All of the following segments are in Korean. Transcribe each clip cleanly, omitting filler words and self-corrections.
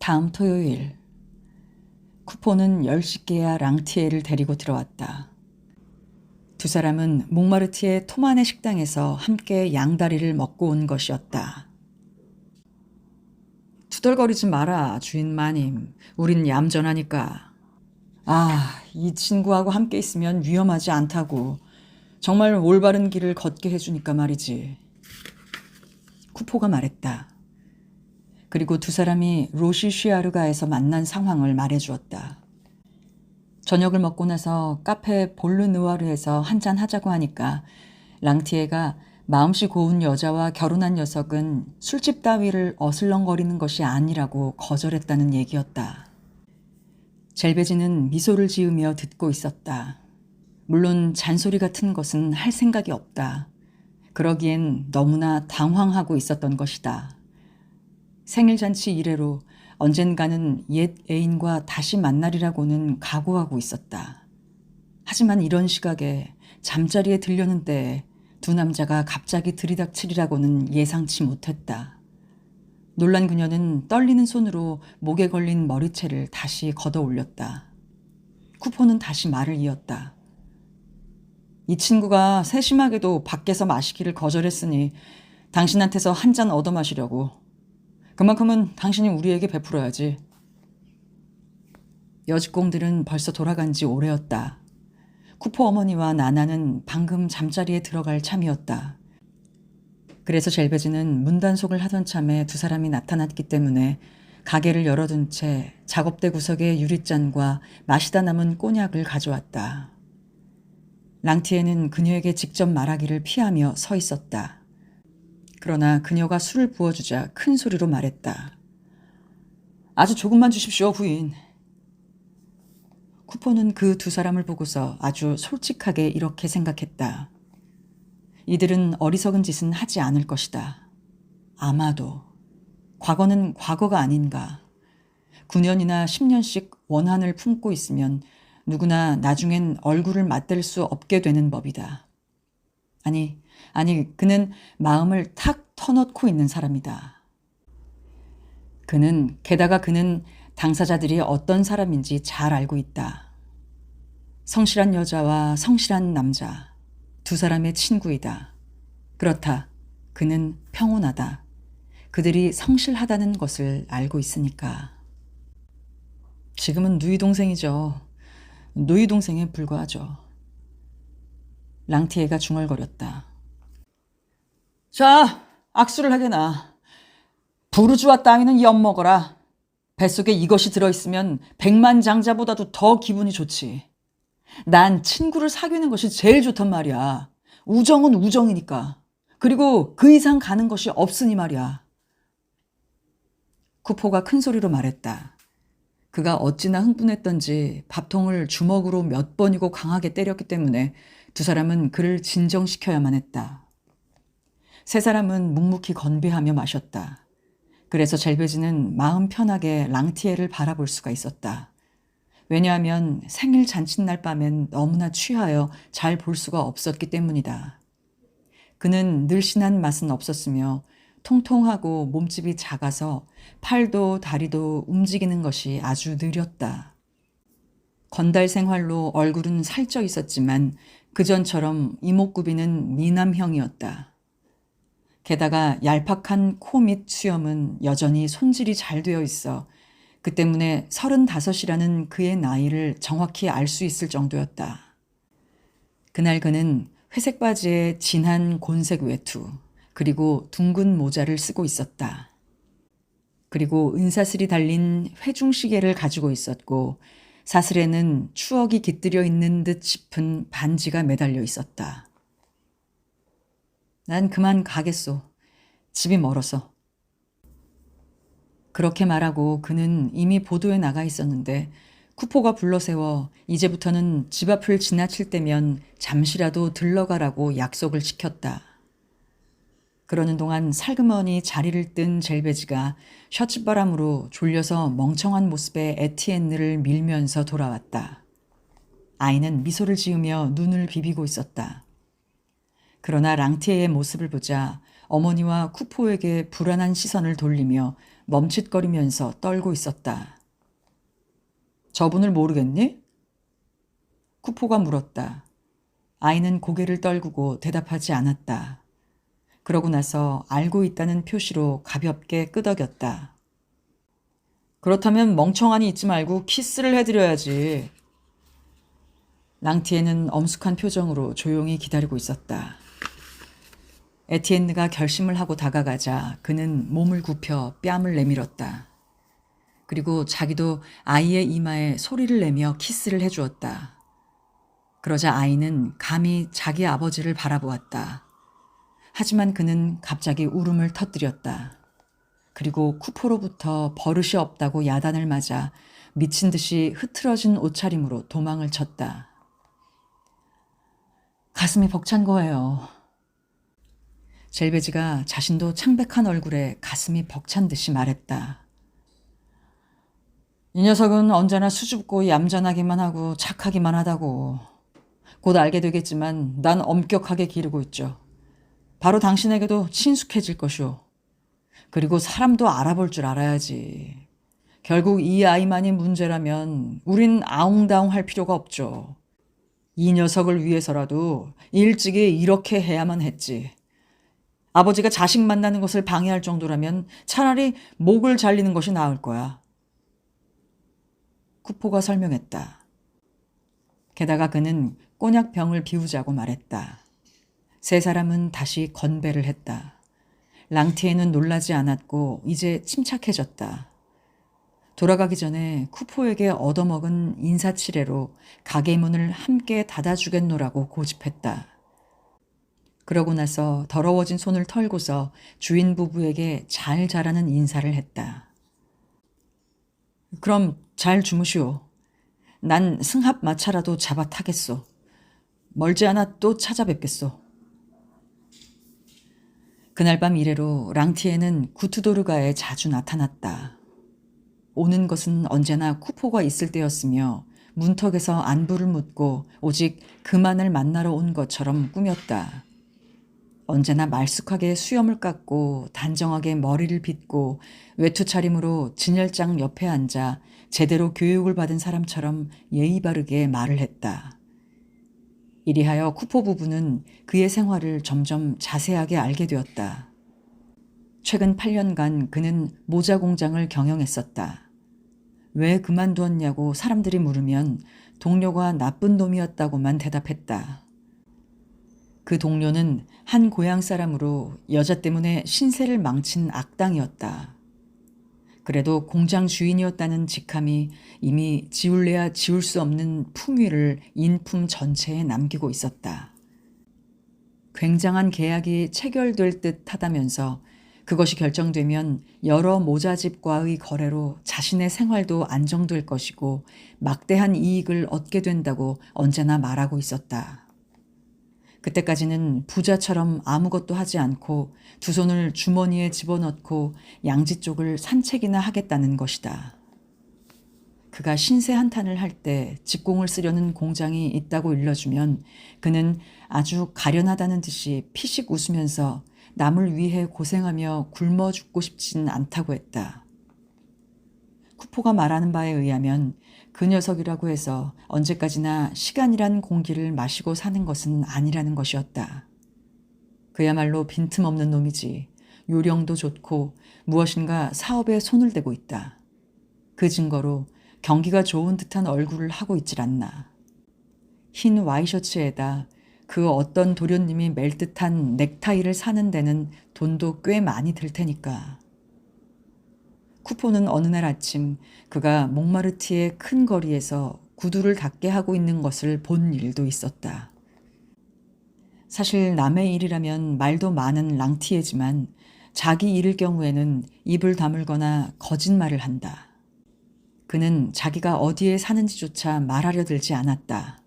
다음 토요일, 쿠포는 10시께야 랑티에를 데리고 들어왔다. 두 사람은 몽마르티의 토마네 식당에서 함께 양다리를 먹고 온 것이었다. 투덜거리지 마라, 주인 마님. 우린 얌전하니까. 이 친구하고 함께 있으면 위험하지 않다고. 정말 올바른 길을 걷게 해주니까 말이지. 쿠포가 말했다. 그리고 두 사람이 로시쉬아르가에서 만난 상황을 말해주었다. 저녁을 먹고 나서 카페 볼르느와르에서 한잔 하자고 하니까 랑티에가 마음씨 고운 여자와 결혼한 녀석은 술집 따위를 어슬렁거리는 것이 아니라고 거절했다는 얘기였다. 젤베지는 미소를 지으며 듣고 있었다. 물론 잔소리 같은 것은 할 생각이 없다. 그러기엔 너무나 당황하고 있었던 것이다. 생일잔치 이래로 언젠가는 옛 애인과 다시 만나리라고는 각오하고 있었다. 하지만 이런 시각에 잠자리에 들려는 때에 두 남자가 갑자기 들이닥치리라고는 예상치 못했다. 놀란 그녀는 떨리는 손으로 목에 걸린 머리채를 다시 걷어 올렸다. 쿠포는 다시 말을 이었다. 이 친구가 세심하게도 밖에서 마시기를 거절했으니 당신한테서 한 잔 얻어 마시려고. 그만큼은 당신이 우리에게 베풀어야지. 여직공들은 벌써 돌아간 지 오래였다. 쿠포 어머니와 나나는 방금 잠자리에 들어갈 참이었다. 그래서 젤베지는 문단속을 하던 참에 두 사람이 나타났기 때문에 가게를 열어둔 채 작업대 구석에 유리잔과 마시다 남은 꼬냑을 가져왔다. 랑티에는 그녀에게 직접 말하기를 피하며 서 있었다. 그러나 그녀가 술을 부어주자 큰 소리로 말했다. 아주 조금만 주십시오, 부인. 쿠포는 그 두 사람을 보고서 아주 솔직하게 이렇게 생각했다. 이들은 어리석은 짓은 하지 않을 것이다. 아마도. 과거는 과거가 아닌가. 9년이나 10년씩 원한을 품고 있으면 누구나 나중엔 얼굴을 맞댈 수 없게 되는 법이다. 아니, 그는 마음을 탁 터놓고 있는 사람이다. 게다가 그는 당사자들이 어떤 사람인지 잘 알고 있다. 성실한 여자와 성실한 남자, 두 사람의 친구이다. 그렇다. 그는 평온하다. 그들이 성실하다는 것을 알고 있으니까. 지금은 누이 동생이죠. 누이 동생에 불과하죠. 랑티에가 중얼거렸다. 자, 악수를 하게나. 부르주아 따위는 엿먹어라. 뱃속에 이것이 들어있으면 백만장자보다도 더 기분이 좋지. 난 친구를 사귀는 것이 제일 좋단 말이야. 우정은 우정이니까. 그리고 그 이상 가는 것이 없으니 말이야. 쿠포가 큰 소리로 말했다. 그가 어찌나 흥분했던지 밥통을 주먹으로 몇 번이고 강하게 때렸기 때문에 두 사람은 그를 진정시켜야만 했다. 세 사람은 묵묵히 건배하며 마셨다. 그래서 젤베지는 마음 편하게 랑티에를 바라볼 수가 있었다. 왜냐하면 생일 잔칫날 밤엔 너무나 취하여 잘 볼 수가 없었기 때문이다. 그는 늘씬한 맛은 없었으며 통통하고 몸집이 작아서 팔도 다리도 움직이는 것이 아주 느렸다. 건달 생활로 얼굴은 살쪄 있었지만 그전처럼 이목구비는 미남형이었다. 게다가 얄팍한 코 밑 수염은 여전히 손질이 잘 되어 있어 그 때문에 35이라는 그의 나이를 정확히 알 수 있을 정도였다. 그날 그는 회색 바지에 진한 곤색 외투, 그리고 둥근 모자를 쓰고 있었다. 그리고 은사슬이 달린 회중시계를 가지고 있었고 사슬에는 추억이 깃들여 있는 듯 싶은 반지가 매달려 있었다. 난 그만 가겠소. 집이 멀어서. 그렇게 말하고 그는 이미 보도에 나가 있었는데 쿠포가 불러세워 이제부터는 집 앞을 지나칠 때면 잠시라도 들러가라고 약속을 지켰다. 그러는 동안 살그머니 자리를 뜬 젤베지가 셔츠바람으로 졸려서 멍청한 모습의 에티엔느를 밀면서 돌아왔다. 아이는 미소를 지으며 눈을 비비고 있었다. 그러나 랑티에의 모습을 보자 어머니와 쿠포에게 불안한 시선을 돌리며 멈칫거리면서 떨고 있었다. 저분을 모르겠니? 쿠포가 물었다. 아이는 고개를 떨구고 대답하지 않았다. 그러고 나서 알고 있다는 표시로 가볍게 끄덕였다. 그렇다면 멍청하니 있지 말고 키스를 해드려야지. 랑티에는 엄숙한 표정으로 조용히 기다리고 있었다. 에티엔느가 결심을 하고 다가가자 그는 몸을 굽혀 뺨을 내밀었다. 그리고 자기도 아이의 이마에 소리를 내며 키스를 해주었다. 그러자 아이는 감히 자기 아버지를 바라보았다. 하지만 그는 갑자기 울음을 터뜨렸다. 그리고 쿠포로부터 버릇이 없다고 야단을 맞아 미친 듯이 흐트러진 옷차림으로 도망을 쳤다. 가슴이 벅찬 거예요. 젤베지가 자신도 창백한 얼굴에 가슴이 벅찬 듯이 말했다. 이 녀석은 언제나 수줍고 얌전하기만 하고 착하기만 하다고. 곧 알게 되겠지만 난 엄격하게 기르고 있죠. 바로 당신에게도 친숙해질 것이오. 그리고 사람도 알아볼 줄 알아야지. 결국 이 아이만이 문제라면 우린 아웅다웅 할 필요가 없죠. 이 녀석을 위해서라도 일찍이 이렇게 해야만 했지. 아버지가 자식 만나는 것을 방해할 정도라면 차라리 목을 잘리는 것이 나을 거야. 쿠포가 설명했다. 게다가 그는 꼬냑병을 비우자고 말했다. 세 사람은 다시 건배를 했다. 랑티에는 놀라지 않았고 이제 침착해졌다. 돌아가기 전에 쿠포에게 얻어먹은 인사치레로 가게 문을 함께 닫아주겠노라고 고집했다. 그러고 나서 더러워진 손을 털고서 주인 부부에게 잘 자라는 인사를 했다. 그럼 잘 주무시오. 난 승합 마차라도 잡아 타겠소. 멀지 않아 또 찾아뵙겠소. 그날 밤 이래로 랑티에는 구투도르가에 자주 나타났다. 오는 것은 언제나 쿠포가 있을 때였으며 문턱에서 안부를 묻고 오직 그만을 만나러 온 것처럼 꾸몄다. 언제나 말쑥하게 수염을 깎고 단정하게 머리를 빗고 외투 차림으로 진열장 옆에 앉아 제대로 교육을 받은 사람처럼 예의 바르게 말을 했다. 이리하여 쿠포 부부는 그의 생활을 점점 자세하게 알게 되었다. 최근 8년간 그는 모자 공장을 경영했었다. 왜 그만두었냐고 사람들이 물으면 동료가 나쁜 놈이었다고만 대답했다. 그 동료는 한 고향 사람으로 여자 때문에 신세를 망친 악당이었다. 그래도 공장 주인이었다는 직함이 이미 지울래야 지울 수 없는 품위를 인품 전체에 남기고 있었다. 굉장한 계약이 체결될 듯 하다면서 그것이 결정되면 여러 모자집과의 거래로 자신의 생활도 안정될 것이고 막대한 이익을 얻게 된다고 언제나 말하고 있었다. 그때까지는 부자처럼 아무것도 하지 않고 두 손을 주머니에 집어넣고 양지 쪽을 산책이나 하겠다는 것이다. 그가 신세 한탄을 할 때 직공을 쓰려는 공장이 있다고 일러주면 그는 아주 가련하다는 듯이 피식 웃으면서 남을 위해 고생하며 굶어 죽고 싶진 않다고 했다. 쿠포가 말하는 바에 의하면 그 녀석이라고 해서 언제까지나 시간이란 공기를 마시고 사는 것은 아니라는 것이었다. 그야말로 빈틈없는 놈이지. 요령도 좋고 무엇인가 사업에 손을 대고 있다. 그 증거로 경기가 좋은 듯한 얼굴을 하고 있질 않나. 흰 와이셔츠에다 그 어떤 도련님이 멜 듯한 넥타이를 사는 데는 돈도 꽤 많이 들 테니까. 쿠포는 어느 날 아침 그가 몽마르티의 큰 거리에서 구두를 닦게 하고 있는 것을 본 일도 있었다. 사실 남의 일이라면 말도 많은 랑티에지만 자기 일일 경우에는 입을 다물거나 거짓말을 한다. 그는 자기가 어디에 사는지조차 말하려 들지 않았다.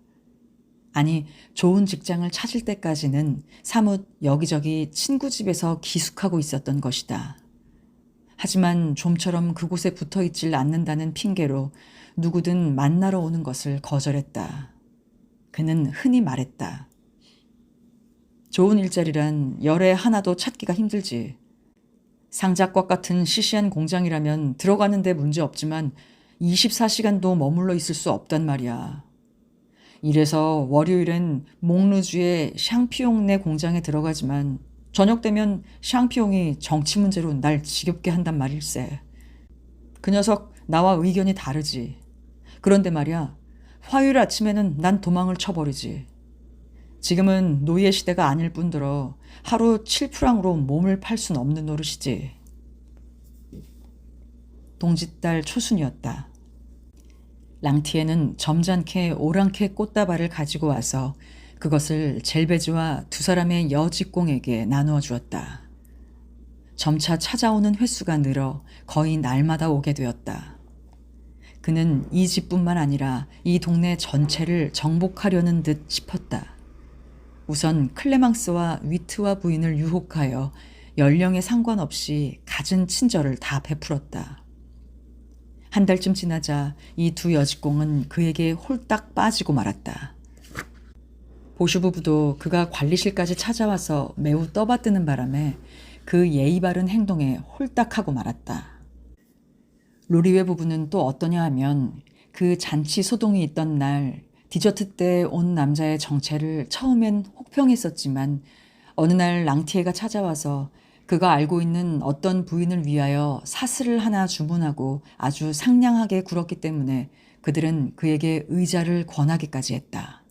아니, 좋은 직장을 찾을 때까지는 사뭇 여기저기 친구 집에서 기숙하고 있었던 것이다. 하지만 좀처럼 그곳에 붙어 있질 않는다는 핑계로 누구든 만나러 오는 것을 거절했다. 그는 흔히 말했다. 좋은 일자리란 열에 하나도 찾기가 힘들지. 상작과 같은 시시한 공장이라면 들어가는데 문제 없지만 24시간도 머물러 있을 수 없단 말이야. 이래서 월요일엔 몽르주의 샹피용네 공장에 들어가지만 저녁 되면 샹피용이 정치 문제로 날 지겹게 한단 말일세. 그 녀석 나와 의견이 다르지. 그런데 말이야, 화요일 아침에는 난 도망을 쳐버리지. 지금은 노예 시대가 아닐 뿐더러 하루 7프랑으로 몸을 팔 순 없는 노릇이지. 동짓달 초순이었다. 랑티에는 점잖게 오랑캐 꽃다발을 가지고 와서 그것을 젤베즈와 두 사람의 여직공에게 나누어 주었다. 점차 찾아오는 횟수가 늘어 거의 날마다 오게 되었다. 그는 이 집뿐만 아니라 이 동네 전체를 정복하려는 듯 싶었다. 우선 클레망스와 위트와 부인을 유혹하여 연령에 상관없이 갖은 친절을 다 베풀었다. 한 달쯤 지나자 이 두 여직공은 그에게 홀딱 빠지고 말았다. 보슈 부부도 그가 관리실까지 찾아와서 매우 떠받드는 바람에 그 예의 바른 행동에 홀딱하고 말았다. 로리웨 부부는 또 어떠냐 하면 그 잔치 소동이 있던 날 디저트 때 온 남자의 정체를 처음엔 혹평했었지만 어느 날 랑티에가 찾아와서 그가 알고 있는 어떤 부인을 위하여 사슬을 하나 주문하고 아주 상냥하게 굴었기 때문에 그들은 그에게 의자를 권하기까지 했다.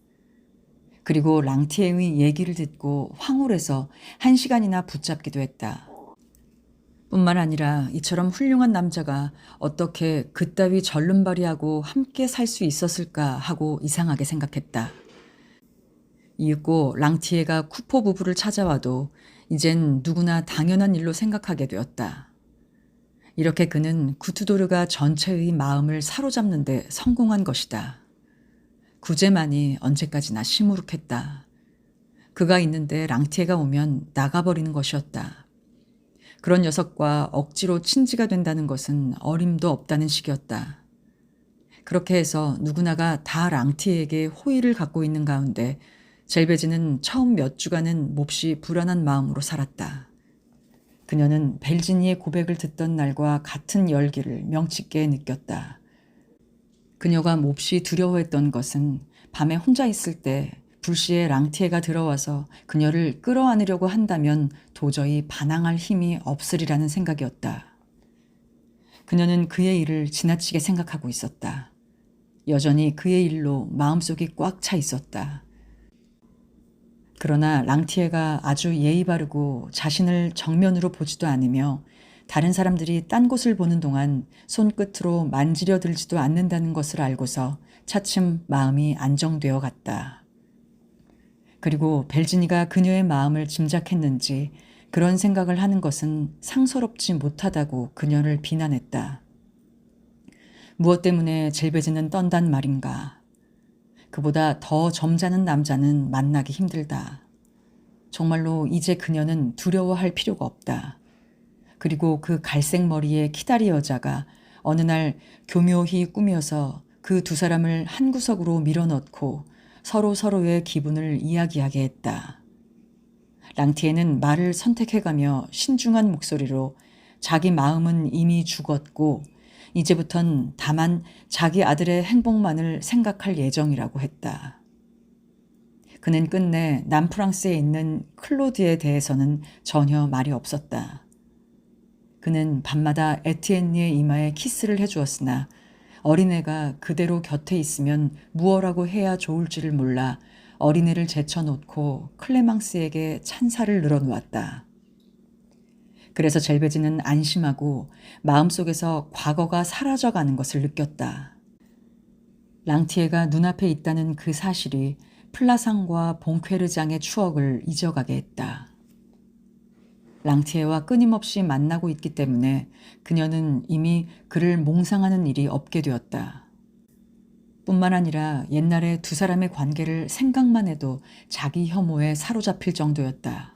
그리고 랑티에의 얘기를 듣고 황홀해서 1시간이나 붙잡기도 했다. 뿐만 아니라 이처럼 훌륭한 남자가 어떻게 그따위 절름발이하고 함께 살 수 있었을까 하고 이상하게 생각했다. 이윽고 랑티에가 쿠포 부부를 찾아와도 이젠 누구나 당연한 일로 생각하게 되었다. 이렇게 그는 구투도르가 전체의 마음을 사로잡는 데 성공한 것이다. 구제만이 언제까지나 시무룩했다. 그가 있는데 랑티에가 오면 나가버리는 것이었다. 그런 녀석과 억지로 친지가 된다는 것은 어림도 없다는 식이었다. 그렇게 해서 누구나가 다 랑티에게 호의를 갖고 있는 가운데 젤베즈는 처음 몇 주간은 몹시 불안한 마음으로 살았다. 그녀는 벨지니의 고백을 듣던 날과 같은 열기를 명치게 느꼈다. 그녀가 몹시 두려워했던 것은 밤에 혼자 있을 때 불시에 랑티에가 들어와서 그녀를 끌어안으려고 한다면 도저히 반항할 힘이 없으리라는 생각이었다. 그녀는 그의 일을 지나치게 생각하고 있었다. 여전히 그의 일로 마음속이 꽉 차 있었다. 그러나 랑티에가 아주 예의 바르고 자신을 정면으로 보지도 않으며 다른 사람들이 딴 곳을 보는 동안 손끝으로 만지려 들지도 않는다는 것을 알고서 차츰 마음이 안정되어 갔다. 그리고 벨지니가 그녀의 마음을 짐작했는지 그런 생각을 하는 것은 상서롭지 못하다고 그녀를 비난했다. 무엇 때문에 젤베즈는 떤단 말인가. 그보다 더 점잖은 남자는 만나기 힘들다. 정말로 이제 그녀는 두려워할 필요가 없다. 그리고 그 갈색 머리의 키다리 여자가 어느 날 교묘히 꾸며서 그 두 사람을 한 구석으로 밀어넣고 서로의 기분을 이야기하게 했다. 랑티에는 말을 선택해가며 신중한 목소리로 자기 마음은 이미 죽었고 이제부턴 다만 자기 아들의 행복만을 생각할 예정이라고 했다. 그는 끝내 남프랑스에 있는 클로드에 대해서는 전혀 말이 없었다. 그는 밤마다 에티엔니의 이마에 키스를 해주었으나 어린애가 그대로 곁에 있으면 무엇라고 해야 좋을지를 몰라 어린애를 제쳐놓고 클레망스에게 찬사를 늘어놓았다. 그래서 젤베즈는 안심하고 마음속에서 과거가 사라져가는 것을 느꼈다. 랑티에가 눈앞에 있다는 그 사실이 플라상과 봉쾌르장의 추억을 잊어가게 했다. 랑티에와 끊임없이 만나고 있기 때문에 그녀는 이미 그를 몽상하는 일이 없게 되었다. 뿐만 아니라 옛날에 두 사람의 관계를 생각만 해도 자기 혐오에 사로잡힐 정도였다.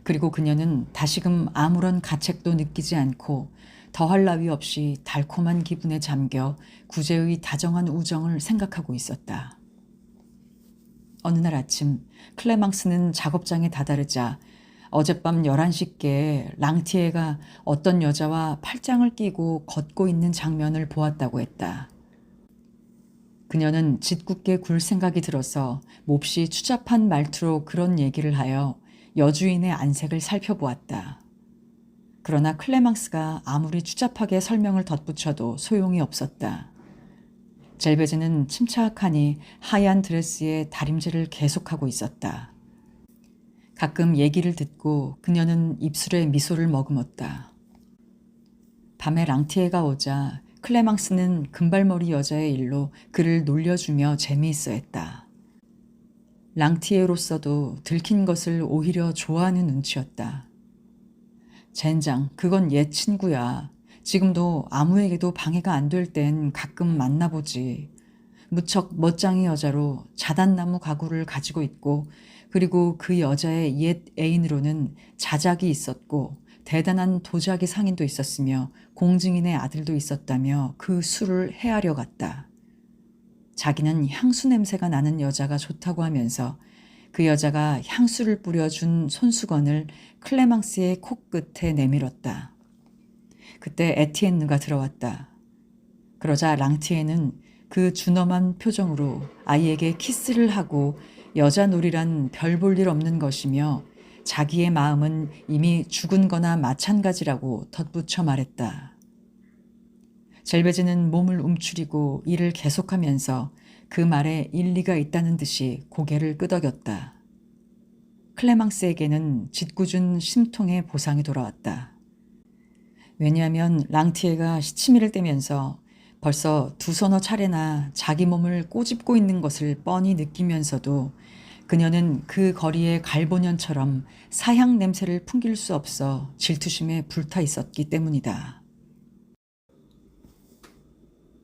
그리고 그녀는 다시금 아무런 가책도 느끼지 않고 더할 나위 없이 달콤한 기분에 잠겨 구제의 다정한 우정을 생각하고 있었다. 어느 날 아침 클레망스는 작업장에 다다르자 어젯밤 11시께 랑티에가 어떤 여자와 팔짱을 끼고 걷고 있는 장면을 보았다고 했다. 그녀는 짓궂게 굴 생각이 들어서 몹시 추잡한 말투로 그런 얘기를 하여 여주인의 안색을 살펴보았다. 그러나 클레망스가 아무리 추잡하게 설명을 덧붙여도 소용이 없었다. 젤베즈는 침착하니 하얀 드레스에 다림질을 계속하고 있었다. 가끔 얘기를 듣고 그녀는 입술에 미소를 머금었다. 밤에 랑티에가 오자 클레망스는 금발머리 여자의 일로 그를 놀려주며 재미있어 했다. 랑티에로서도 들킨 것을 오히려 좋아하는 눈치였다. 젠장, 그건 옛 친구야. 지금도 아무에게도 방해가 안 될 땐 가끔 만나보지. 무척 멋쟁이 여자로 자단나무 가구를 가지고 있고 그리고 그 여자의 옛 애인으로는 자작이 있었고 대단한 도자기 상인도 있었으며 공증인의 아들도 있었다며 그 수를 헤아려 갔다. 자기는 향수 냄새가 나는 여자가 좋다고 하면서 그 여자가 향수를 뿌려준 손수건을 클레망스의 코끝에 내밀었다. 그때 에티엔느가 들어왔다. 그러자 랑티에는 그 준엄한 표정으로 아이에게 키스를 하고 여자놀이란 별 볼 일 없는 것이며 자기의 마음은 이미 죽은 거나 마찬가지라고 덧붙여 말했다. 젤베즈는 몸을 움츠리고 일을 계속하면서 그 말에 일리가 있다는 듯이 고개를 끄덕였다. 클레망스에게는 짓궂은 심통의 보상이 돌아왔다. 왜냐하면 랑티에가 시치미를 떼면서 벌써 두서너 차례나 자기 몸을 꼬집고 있는 것을 뻔히 느끼면서도 그녀는 그 거리의 갈보년처럼 사향 냄새를 풍길 수 없어 질투심에 불타 있었기 때문이다.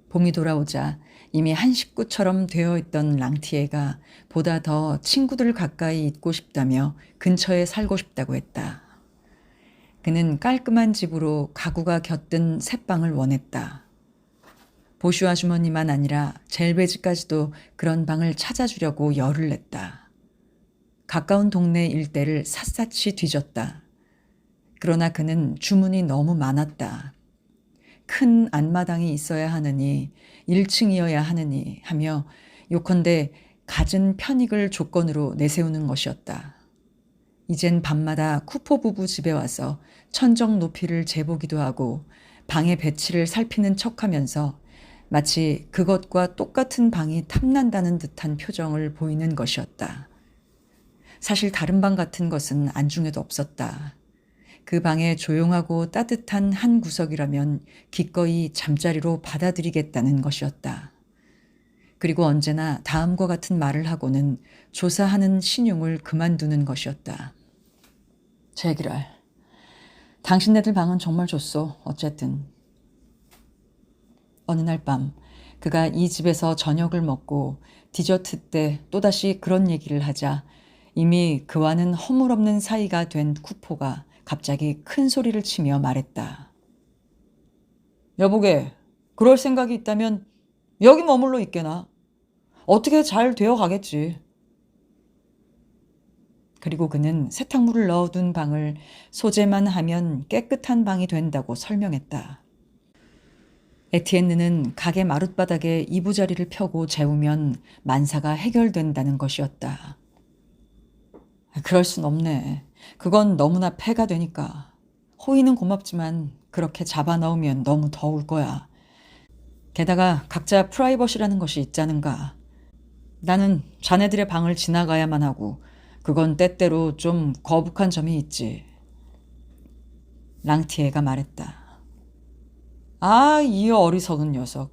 봄이 돌아오자 이미 한 식구처럼 되어 있던 랑티에가 보다 더 친구들 가까이 있고 싶다며 근처에 살고 싶다고 했다. 그는 깔끔한 집으로 가구가 곁든 새방을 원했다. 보슈 아주머니만 아니라 젤베즈까지도 그런 방을 찾아주려고 열을 냈다. 가까운 동네 일대를 샅샅이 뒤졌다. 그러나 그는 주문이 너무 많았다. 큰 안마당이 있어야 하느니 1층이어야 하느니 하며 요컨대 갖은 편익을 조건으로 내세우는 것이었다. 이젠 밤마다 쿠포 부부 집에 와서 천정 높이를 재보기도 하고 방의 배치를 살피는 척하면서 마치 그것과 똑같은 방이 탐난다는 듯한 표정을 보이는 것이었다. 사실 다른 방 같은 것은 안중에도 없었다. 그 방의 조용하고 따뜻한 한 구석이라면 기꺼이 잠자리로 받아들이겠다는 것이었다. 그리고 언제나 다음과 같은 말을 하고는 조사하는 신용을 그만두는 것이었다. 제기랄, 당신네들 방은 정말 좋소. 어쨌든. 어느 날 밤 그가 이 집에서 저녁을 먹고 디저트 때 또다시 그런 얘기를 하자 이미 그와는 허물없는 사이가 된 쿠포가 갑자기 큰 소리를 치며 말했다. 여보게, 그럴 생각이 있다면 여기 머물러 있게나. 어떻게 잘 되어 가겠지. 그리고 그는 세탁물을 넣어둔 방을 소재만 하면 깨끗한 방이 된다고 설명했다. 에티엔느는 가게 마룻바닥에 이부자리를 펴고 재우면 만사가 해결된다는 것이었다. 그럴 순 없네. 그건 너무나 폐가 되니까. 호의는 고맙지만 그렇게 잡아넣으면 너무 더울 거야. 게다가 각자 프라이버시라는 것이 있자는가. 나는 자네들의 방을 지나가야만 하고 그건 때때로 좀 거북한 점이 있지. 랑티에가 말했다. 아, 이 어리석은 녀석.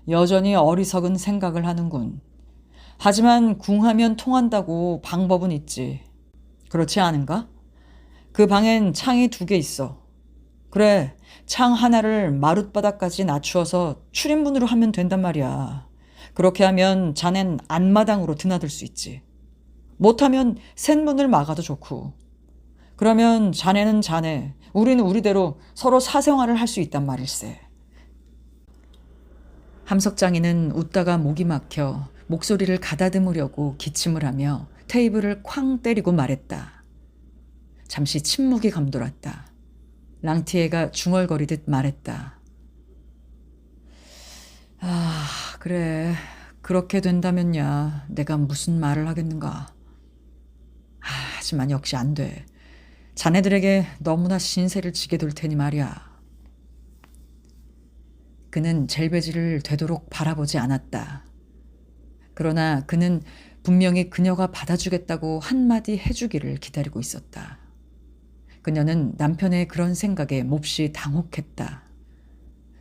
여전히 어리석은 생각을 하는군. 하지만 궁하면 통한다고 방법은 있지. 그렇지 않은가? 그 방엔 창이 2개 있어. 그래, 창 하나를 마룻바닥까지 낮추어서 출입문으로 하면 된단 말이야. 그렇게 하면 자넨 안마당으로 드나들 수 있지. 못하면 셋문을 막아도 좋고. 그러면 자네는 자네, 우리는 우리대로 서로 사생활을 할 수 있단 말일세. 함석장이는 웃다가 목이 막혀 목소리를 가다듬으려고 기침을 하며 테이블을 쾅 때리고 말했다. 잠시 침묵이 감돌았다. 랑티에가 중얼거리듯 말했다. 아, 그래. 그렇게 된다면야 내가 무슨 말을 하겠는가. 하지만 역시 안 돼. 자네들에게 너무나 신세를 지게 될 테니 말이야. 그는 젤베지를 되도록 바라보지 않았다. 그러나 그는 분명히 그녀가 받아주겠다고 한마디 해주기를 기다리고 있었다. 그녀는 남편의 그런 생각에 몹시 당혹했다.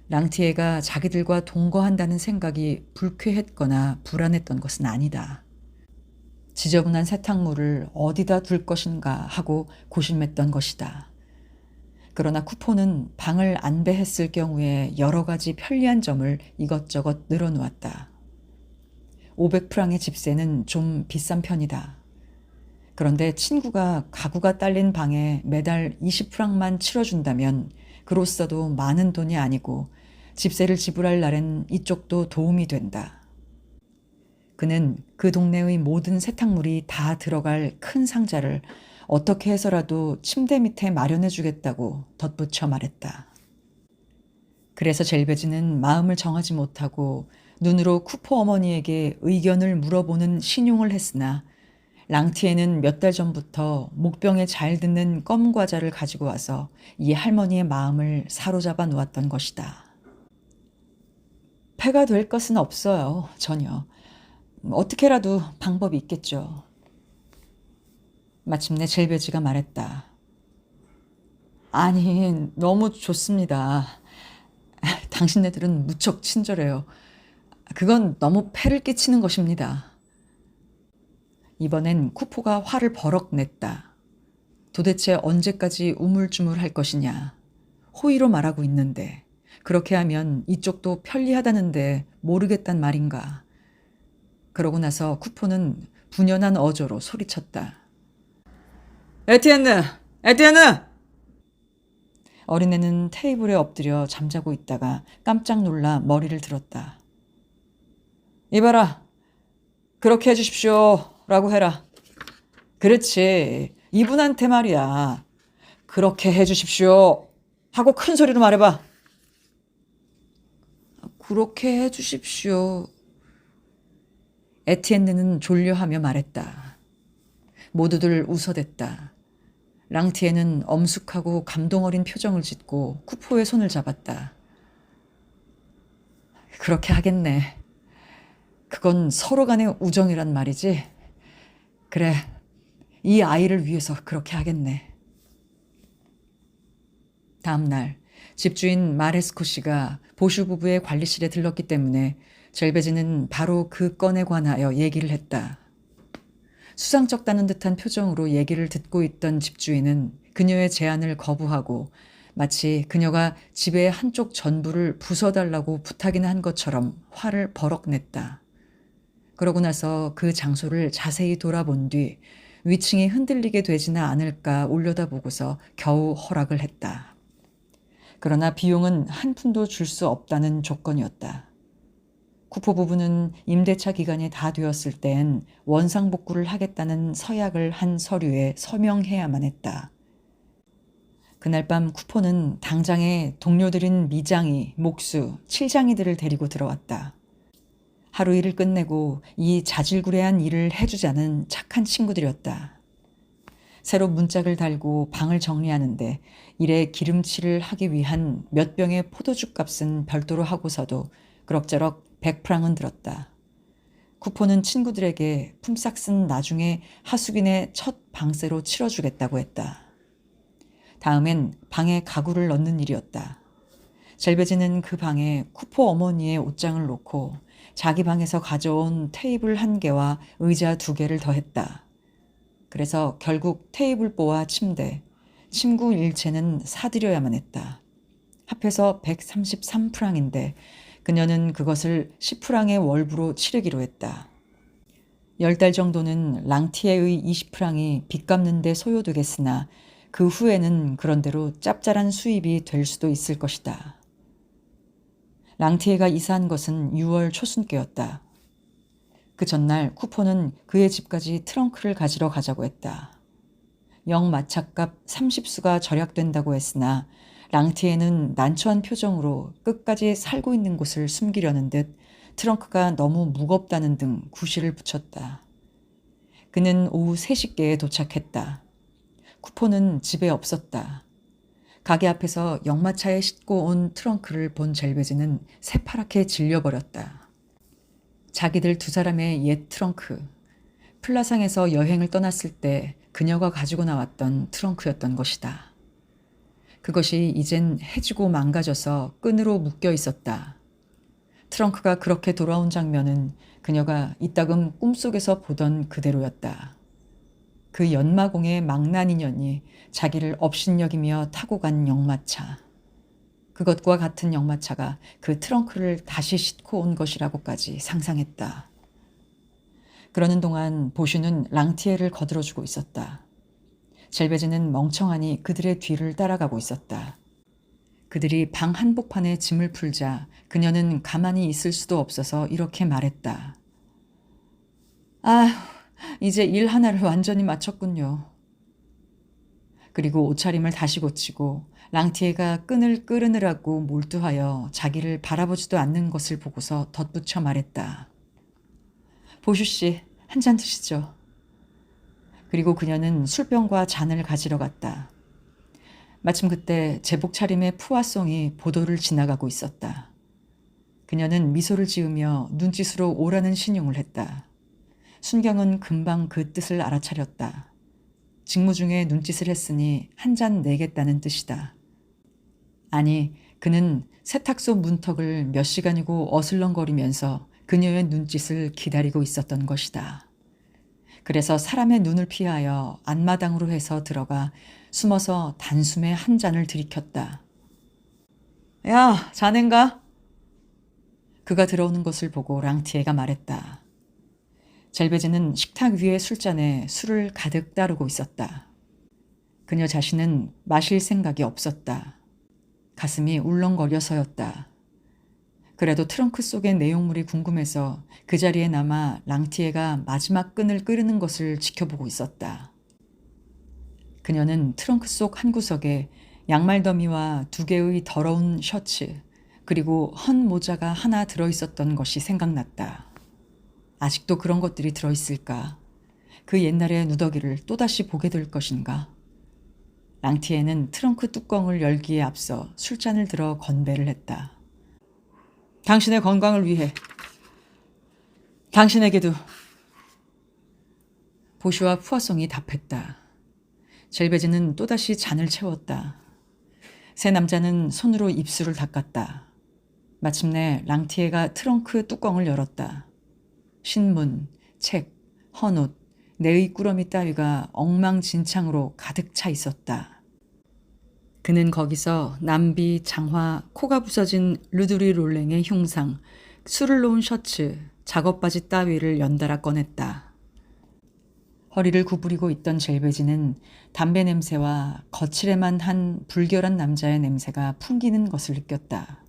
랑티에가 자기들과 동거한다는 생각이 불쾌했거나 불안했던 것은 아니다. 지저분한 세탁물을 어디다 둘 것인가 하고 고심했던 것이다. 그러나 쿠포는 방을 안배했을 경우에 여러 가지 편리한 점을 이것저것 늘어놓았다. 500프랑의 집세는 좀 비싼 편이다. 그런데 친구가 가구가 딸린 방에 매달 20프랑만 치러준다면 그로써도 많은 돈이 아니고 집세를 지불할 날엔 이쪽도 도움이 된다. 그는 그 동네의 모든 세탁물이 다 들어갈 큰 상자를 어떻게 해서라도 침대 밑에 마련해 주겠다고 덧붙여 말했다. 그래서 젤베지는 마음을 정하지 못하고 눈으로 쿠포 어머니에게 의견을 물어보는 신용을 했으나 랑티에는 몇 달 전부터 목병에 잘 듣는 껌 과자를 가지고 와서 이 할머니의 마음을 사로잡아 놓았던 것이다. 폐가 될 것은 없어요, 전혀. 어떻게라도 방법이 있겠죠. 마침내 젤베지가 말했다. 아니, 너무 좋습니다. 당신네들은 무척 친절해요. 그건 너무 폐를 끼치는 것입니다. 이번엔 쿠포가 화를 버럭 냈다. 도대체 언제까지 우물쭈물 할 것이냐. 호의로 말하고 있는데 그렇게 하면 이쪽도 편리하다는데 모르겠단 말인가. 그러고 나서 쿠포는 분연한 어조로 소리쳤다. 에티엔느! 에티엔느! 어린애는 테이블에 엎드려 잠자고 있다가 깜짝 놀라 머리를 들었다. 이봐라. 그렇게 해주십시오. 라고 해라. 그렇지. 이분한테 말이야. 그렇게 해주십시오. 하고 큰 소리로 말해봐. 그렇게 해주십시오. 에티엔느는 졸려하며 말했다. 모두들 웃어댔다. 랑티에는 엄숙하고 감동 어린 표정을 짓고 쿠포의 손을 잡았다. 그렇게 하겠네. 그건 서로 간의 우정이란 말이지. 그래, 이 아이를 위해서 그렇게 하겠네. 다음 날 집주인 마레스코 씨가 보슈 부부의 관리실에 들렀기 때문에 젤베지는 바로 그 건에 관하여 얘기를 했다. 수상쩍다는 듯한 표정으로 얘기를 듣고 있던 집주인은 그녀의 제안을 거부하고 마치 그녀가 집의 한쪽 전부를 부숴달라고 부탁이나 한 것처럼 화를 버럭 냈다. 그러고 나서 그 장소를 자세히 돌아본 뒤 위층이 흔들리게 되지는 않을까 올려다보고서 겨우 허락을 했다. 그러나 비용은 한 푼도 줄 수 없다는 조건이었다. 쿠포 부부는 임대차 기간이 다 되었을 땐 원상복구를 하겠다는 서약을 한 서류에 서명해야만 했다. 그날 밤 쿠포는 당장에 동료들인 미장이, 목수, 칠장이들을 데리고 들어왔다. 하루 일을 끝내고 이 자질구레한 일을 해주자는 착한 친구들이었다. 새로 문짝을 달고 방을 정리하는데 일에 기름칠을 하기 위한 몇 병의 포도주 값은 별도로 하고서도 그럭저럭 100프랑은 들었다. 쿠포는 친구들에게 품삯은 나중에 하숙인의 첫 방세로 치러주겠다고 했다. 다음엔 방에 가구를 넣는 일이었다. 젤베지는 그 방에 쿠포 어머니의 옷장을 놓고 자기 방에서 가져온 테이블 1개와 의자 2개를 더했다. 그래서 결국 테이블보와 침대, 침구 일체는 사들여야만 했다. 합해서 133프랑인데 그녀는 그것을 10프랑의 월부로 치르기로 했다. 10달 정도는 랑티에의 20프랑이 빚 갚는 데 소요되겠으나 그 후에는 그런대로 짭짤한 수입이 될 수도 있을 것이다. 랑티에가 이사한 것은 6월 초순께였다. 그 전날 쿠포는 그의 집까지 트렁크를 가지러 가자고 했다. 영마차값 30수가 절약된다고 했으나 랑티에는 난처한 표정으로 끝까지 살고 있는 곳을 숨기려는 듯 트렁크가 너무 무겁다는 등 구실을 붙였다. 그는 오후 3시께에 도착했다. 쿠포는 집에 없었다. 가게 앞에서 영마차에 싣고 온 트렁크를 본 젤베즈는 새파랗게 질려버렸다. 자기들 두 사람의 옛 트렁크, 플라상에서 여행을 떠났을 때 그녀가 가지고 나왔던 트렁크였던 것이다. 그것이 이젠 해지고 망가져서 끈으로 묶여 있었다. 트렁크가 그렇게 돌아온 장면은 그녀가 이따금 꿈속에서 보던 그대로였다. 그 연마공의 망난 인연이 자기를 업신여기며 타고 간 영마차. 그것과 같은 영마차가 그 트렁크를 다시 싣고 온 것이라고까지 상상했다. 그러는 동안 보슈는 랑티에를 거들어주고 있었다. 젤베즈는 멍청하니 그들의 뒤를 따라가고 있었다. 그들이 방 한복판에 짐을 풀자 그녀는 가만히 있을 수도 없어서 이렇게 말했다. 아휴, 이제 일 하나를 완전히 마쳤군요. 그리고 옷차림을 다시 고치고 랑티에가 끈을 끄르느라고 몰두하여 자기를 바라보지도 않는 것을 보고서 덧붙여 말했다. 보슈 씨, 한 잔 드시죠. 그리고 그녀는 술병과 잔을 가지러 갔다. 마침 그때 제복 차림의 푸아송이 보도를 지나가고 있었다. 그녀는 미소를 지으며 눈짓으로 오라는 신용을 했다. 순경은 금방 그 뜻을 알아차렸다. 직무 중에 눈짓을 했으니 한 잔 내겠다는 뜻이다. 아니, 그는 세탁소 문턱을 몇 시간이고 어슬렁거리면서 그녀의 눈짓을 기다리고 있었던 것이다. 그래서 사람의 눈을 피하여 안마당으로 해서 들어가 숨어서 단숨에 한 잔을 들이켰다. 야, 자넨가? 그가 들어오는 것을 보고 랑티에가 말했다. 젤베즈는 식탁 위의 술잔에 술을 가득 따르고 있었다. 그녀 자신은 마실 생각이 없었다. 가슴이 울렁거려서였다. 그래도 트렁크 속의 내용물이 궁금해서 그 자리에 남아 랑티에가 마지막 끈을 끄르는 것을 지켜보고 있었다. 그녀는 트렁크 속 한 구석에 양말 더미와 2개의 더러운 셔츠, 그리고 헌 모자가 하나 들어있었던 것이 생각났다. 아직도 그런 것들이 들어있을까? 그 옛날의 누더기를 또다시 보게 될 것인가? 랑티에는 트렁크 뚜껑을 열기에 앞서 술잔을 들어 건배를 했다. 당신의 건강을 위해. 당신에게도. 보슈와 푸아송이 답했다. 젤베즈는 또다시 잔을 채웠다. 세 남자는 손으로 입술을 닦았다. 마침내 랑티에가 트렁크 뚜껑을 열었다. 신문, 책, 헌옷, 내의 꾸러미 따위가 엉망진창으로 가득 차 있었다. 그는 거기서 남비, 장화, 코가 부서진 루드리 롤랭의 흉상, 술을 놓은 셔츠, 작업바지 따위를 연달아 꺼냈다. 허리를 구부리고 있던 젤베지는 담배 냄새와 거칠에만 한 불결한 남자의 냄새가 풍기는 것을 느꼈다.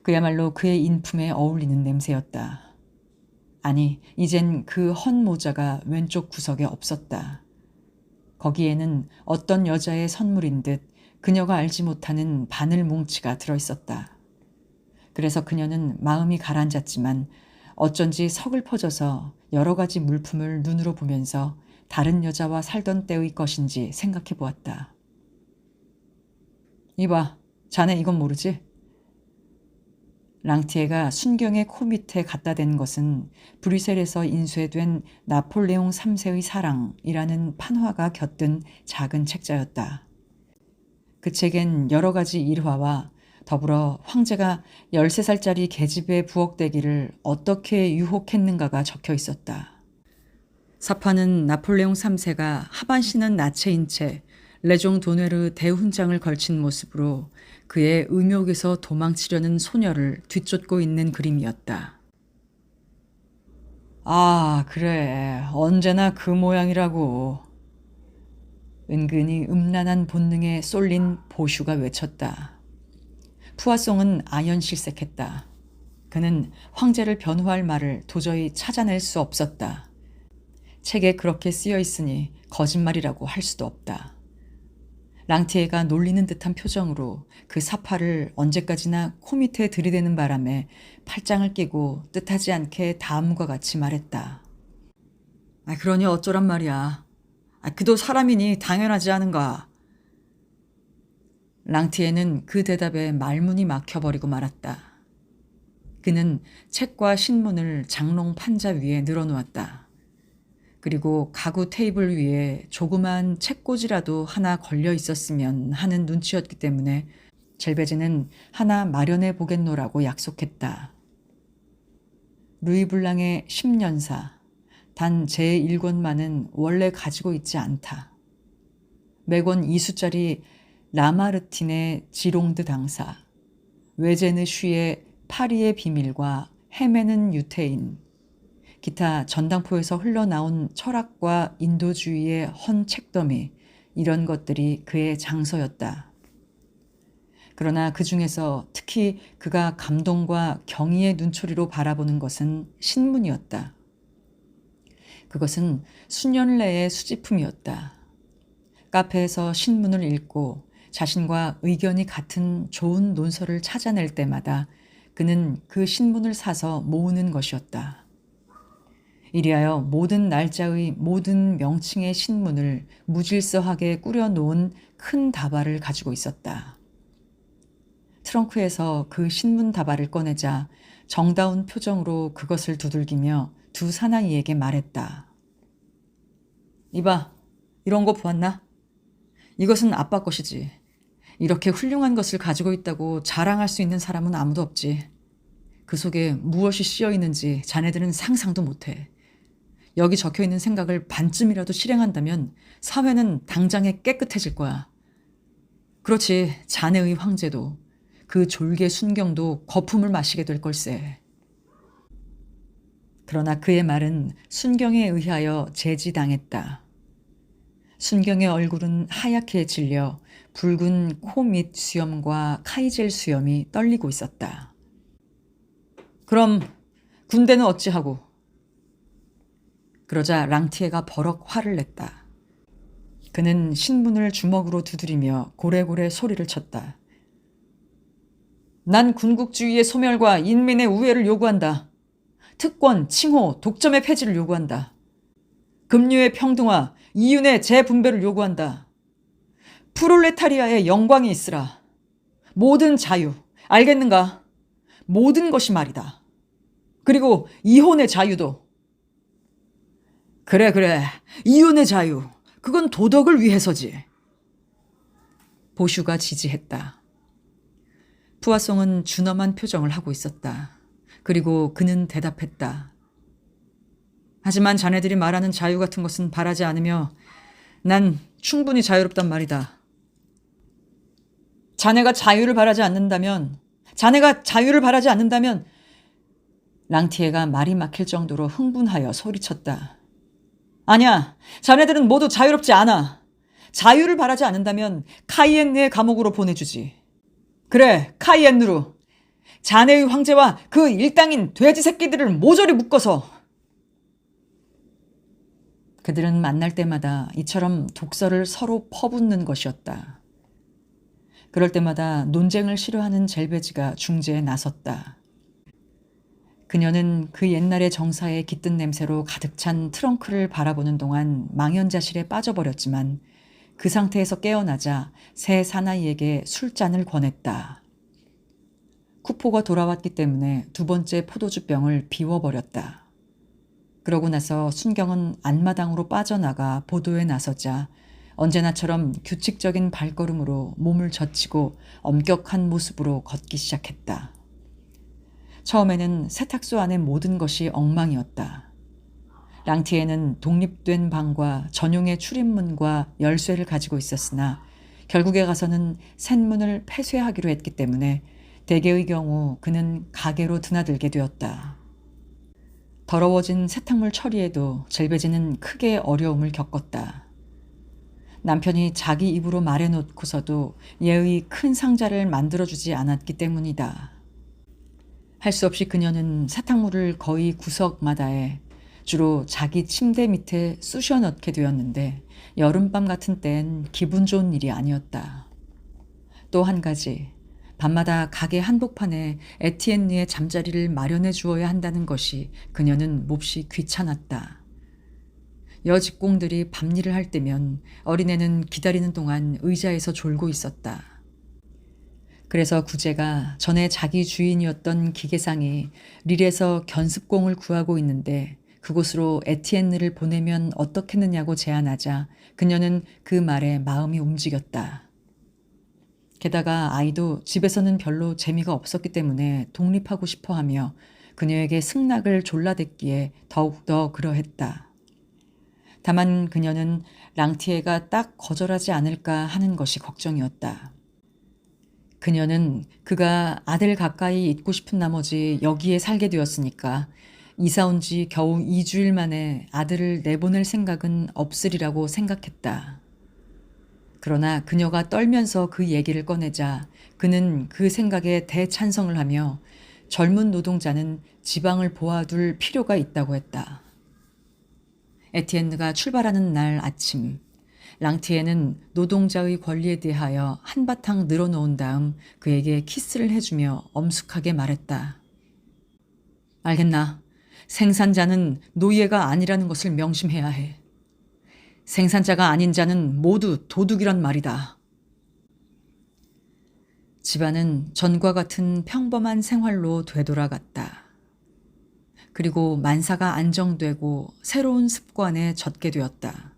그야말로 그의 인품에 어울리는 냄새였다. 아니, 이젠 그 헌 모자가 왼쪽 구석에 없었다. 거기에는 어떤 여자의 선물인 듯 그녀가 알지 못하는 바늘 뭉치가 들어있었다. 그래서 그녀는 마음이 가라앉았지만 어쩐지 서글퍼져서 여러 가지 물품을 눈으로 보면서 다른 여자와 살던 때의 것인지 생각해 보았다. 이봐, 자네 이건 모르지? 랑티에가 순경의 코 밑에 갖다 댄 것은 브뤼셀에서 인쇄된 나폴레옹 3세의 사랑이라는 판화가 곁든 작은 책자였다. 그 책엔 여러 가지 일화와 더불어 황제가 13살짜리 계집에 부엌대기를 어떻게 유혹했는가가 적혀 있었다. 사파는 나폴레옹 3세가 하반신은 나체인 채 레종 도네르 대훈장을 걸친 모습으로 그의 음욕에서 도망치려는 소녀를 뒤쫓고 있는 그림이었다. 아, 그래. 언제나 그 모양이라고. 은근히 음란한 본능에 쏠린 보슈가 외쳤다. 푸아송은 아연실색했다. 그는 황제를 변호할 말을 도저히 찾아낼 수 없었다. 책에 그렇게 쓰여 있으니 거짓말이라고 할 수도 없다. 랑티에가 놀리는 듯한 표정으로 그 사파를 언제까지나 코 밑에 들이대는 바람에 팔짱을 끼고 뜻하지 않게 다음과 같이 말했다. 그러니 어쩌란 말이야. 그도 사람이니 당연하지 않은가. 랑티에는 그 대답에 말문이 막혀버리고 말았다. 그는 책과 신문을 장롱 판자 위에 늘어놓았다. 그리고 가구 테이블 위에 조그만 책꽂이라도 하나 걸려 있었으면 하는 눈치였기 때문에 젤베즈는 하나 마련해 보겠노라고 약속했다. 루이블랑의 10년사, 단 제 1권만은 원래 가지고 있지 않다. 매권 2수짜리 라마르틴의 지롱드 당사, 외제느 쉬의 파리의 비밀과 헤매는 유태인, 기타 전당포에서 흘러나온 철학과 인도주의의 헌 책더미, 이런 것들이 그의 장서였다. 그러나 그 중에서 특히 그가 감동과 경의의 눈초리로 바라보는 것은 신문이었다. 그것은 수년 내의 수집품이었다. 카페에서 신문을 읽고 자신과 의견이 같은 좋은 논설을 찾아낼 때마다 그는 그 신문을 사서 모으는 것이었다. 이리하여 모든 날짜의 모든 명칭의 신문을 무질서하게 꾸려놓은 큰 다발을 가지고 있었다. 트렁크에서 그 신문 다발을 꺼내자 정다운 표정으로 그것을 두들기며 두 사나이에게 말했다. 이봐, 이런 거 보았나? 이것은 아빠 것이지. 이렇게 훌륭한 것을 가지고 있다고 자랑할 수 있는 사람은 아무도 없지. 그 속에 무엇이 씌어 있는지 자네들은 상상도 못해. 여기 적혀 있는 생각을 반쯤이라도 실행한다면 사회는 당장에 깨끗해질 거야. 그렇지, 자네의 황제도, 그 졸개 순경도 거품을 마시게 될 걸세. 그러나 그의 말은 순경에 의하여 제지당했다. 순경의 얼굴은 하얗게 질려 붉은 코 밑 수염과 카이젤 수염이 떨리고 있었다. 그럼 군대는 어찌하고? 그러자 랑티에가 버럭 화를 냈다. 그는 신문을 주먹으로 두드리며 고래고래 소리를 쳤다. 난 군국주의의 소멸과 인민의 우애를 요구한다. 특권, 칭호, 독점의 폐지를 요구한다. 급류의 평등화, 이윤의 재분배를 요구한다. 프롤레타리아의 영광이 있으라. 모든 자유, 알겠는가? 모든 것이 말이다. 그리고 이혼의 자유도. 그래, 이혼의 자유. 그건 도덕을 위해서지. 보슈가 지지했다. 푸아송은 준엄한 표정을 하고 있었다. 그리고 그는 대답했다. 하지만 자네들이 말하는 자유 같은 것은 바라지 않으며 난 충분히 자유롭단 말이다. 자네가 자유를 바라지 않는다면 랑티에가 말이 막힐 정도로 흥분하여 소리쳤다. 아니야, 자네들은 모두 자유롭지 않아. 자유를 바라지 않는다면 카이엔느의 감옥으로 보내주지. 그래, 카이엔느로. 자네의 황제와 그 일당인 돼지 새끼들을 모조리 묶어서. 그들은 만날 때마다 이처럼 독서를 서로 퍼붓는 것이었다. 그럴 때마다 논쟁을 싫어하는 젤베지가 중재에 나섰다. 그녀는 그 옛날의 정사의 깃든 냄새로 가득 찬 트렁크를 바라보는 동안 망연자실에 빠져버렸지만 그 상태에서 깨어나자 새 사나이에게 술잔을 권했다. 쿠포가 돌아왔기 때문에 두 번째 포도주병을 비워버렸다. 그러고 나서 순경은 안마당으로 빠져나가 보도에 나서자 언제나처럼 규칙적인 발걸음으로 몸을 젖히고 엄격한 모습으로 걷기 시작했다. 처음에는 세탁소 안의 모든 것이 엉망이었다. 랑티에는 독립된 방과 전용의 출입문과 열쇠를 가지고 있었으나 결국에 가서는 셋문을 폐쇄하기로 했기 때문에 대개의 경우 그는 가게로 드나들게 되었다. 더러워진 세탁물 처리에도 젤베지는 크게 어려움을 겪었다. 남편이 자기 입으로 말해놓고서도 얘의 큰 상자를 만들어주지 않았기 때문이다. 할 수 없이 그녀는 세탁물을 거의 구석마다에 주로 자기 침대 밑에 쑤셔 넣게 되었는데 여름밤 같은 땐 기분 좋은 일이 아니었다. 또 한 가지, 밤마다 가게 한복판에 에티엔느의 잠자리를 마련해 주어야 한다는 것이 그녀는 몹시 귀찮았다. 여직공들이 밤일을 할 때면 어린애는 기다리는 동안 의자에서 졸고 있었다. 그래서 구제가 전에 자기 주인이었던 기계상이 릴에서 견습공을 구하고 있는데 그곳으로 에티엔느를 보내면 어떻겠느냐고 제안하자 그녀는 그 말에 마음이 움직였다. 게다가 아이도 집에서는 별로 재미가 없었기 때문에 독립하고 싶어 하며 그녀에게 승낙을 졸라댔기에 더욱더 그러했다. 다만 그녀는 랑티에가 딱 거절하지 않을까 하는 것이 걱정이었다. 그녀는 그가 아들 가까이 있고 싶은 나머지 여기에 살게 되었으니까 이사 온 지 겨우 2주일 만에 아들을 내보낼 생각은 없으리라고 생각했다. 그러나 그녀가 떨면서 그 얘기를 꺼내자 그는 그 생각에 대찬성을 하며 젊은 노동자는 지방을 보아둘 필요가 있다고 했다. 에티엔느가 출발하는 날 아침, 랑티에는 노동자의 권리에 대하여 한바탕 늘어놓은 다음 그에게 키스를 해주며 엄숙하게 말했다. 알겠나? 생산자는 노예가 아니라는 것을 명심해야 해. 생산자가 아닌 자는 모두 도둑이란 말이다. 집안은 전과 같은 평범한 생활로 되돌아갔다. 그리고 만사가 안정되고 새로운 습관에 젖게 되었다.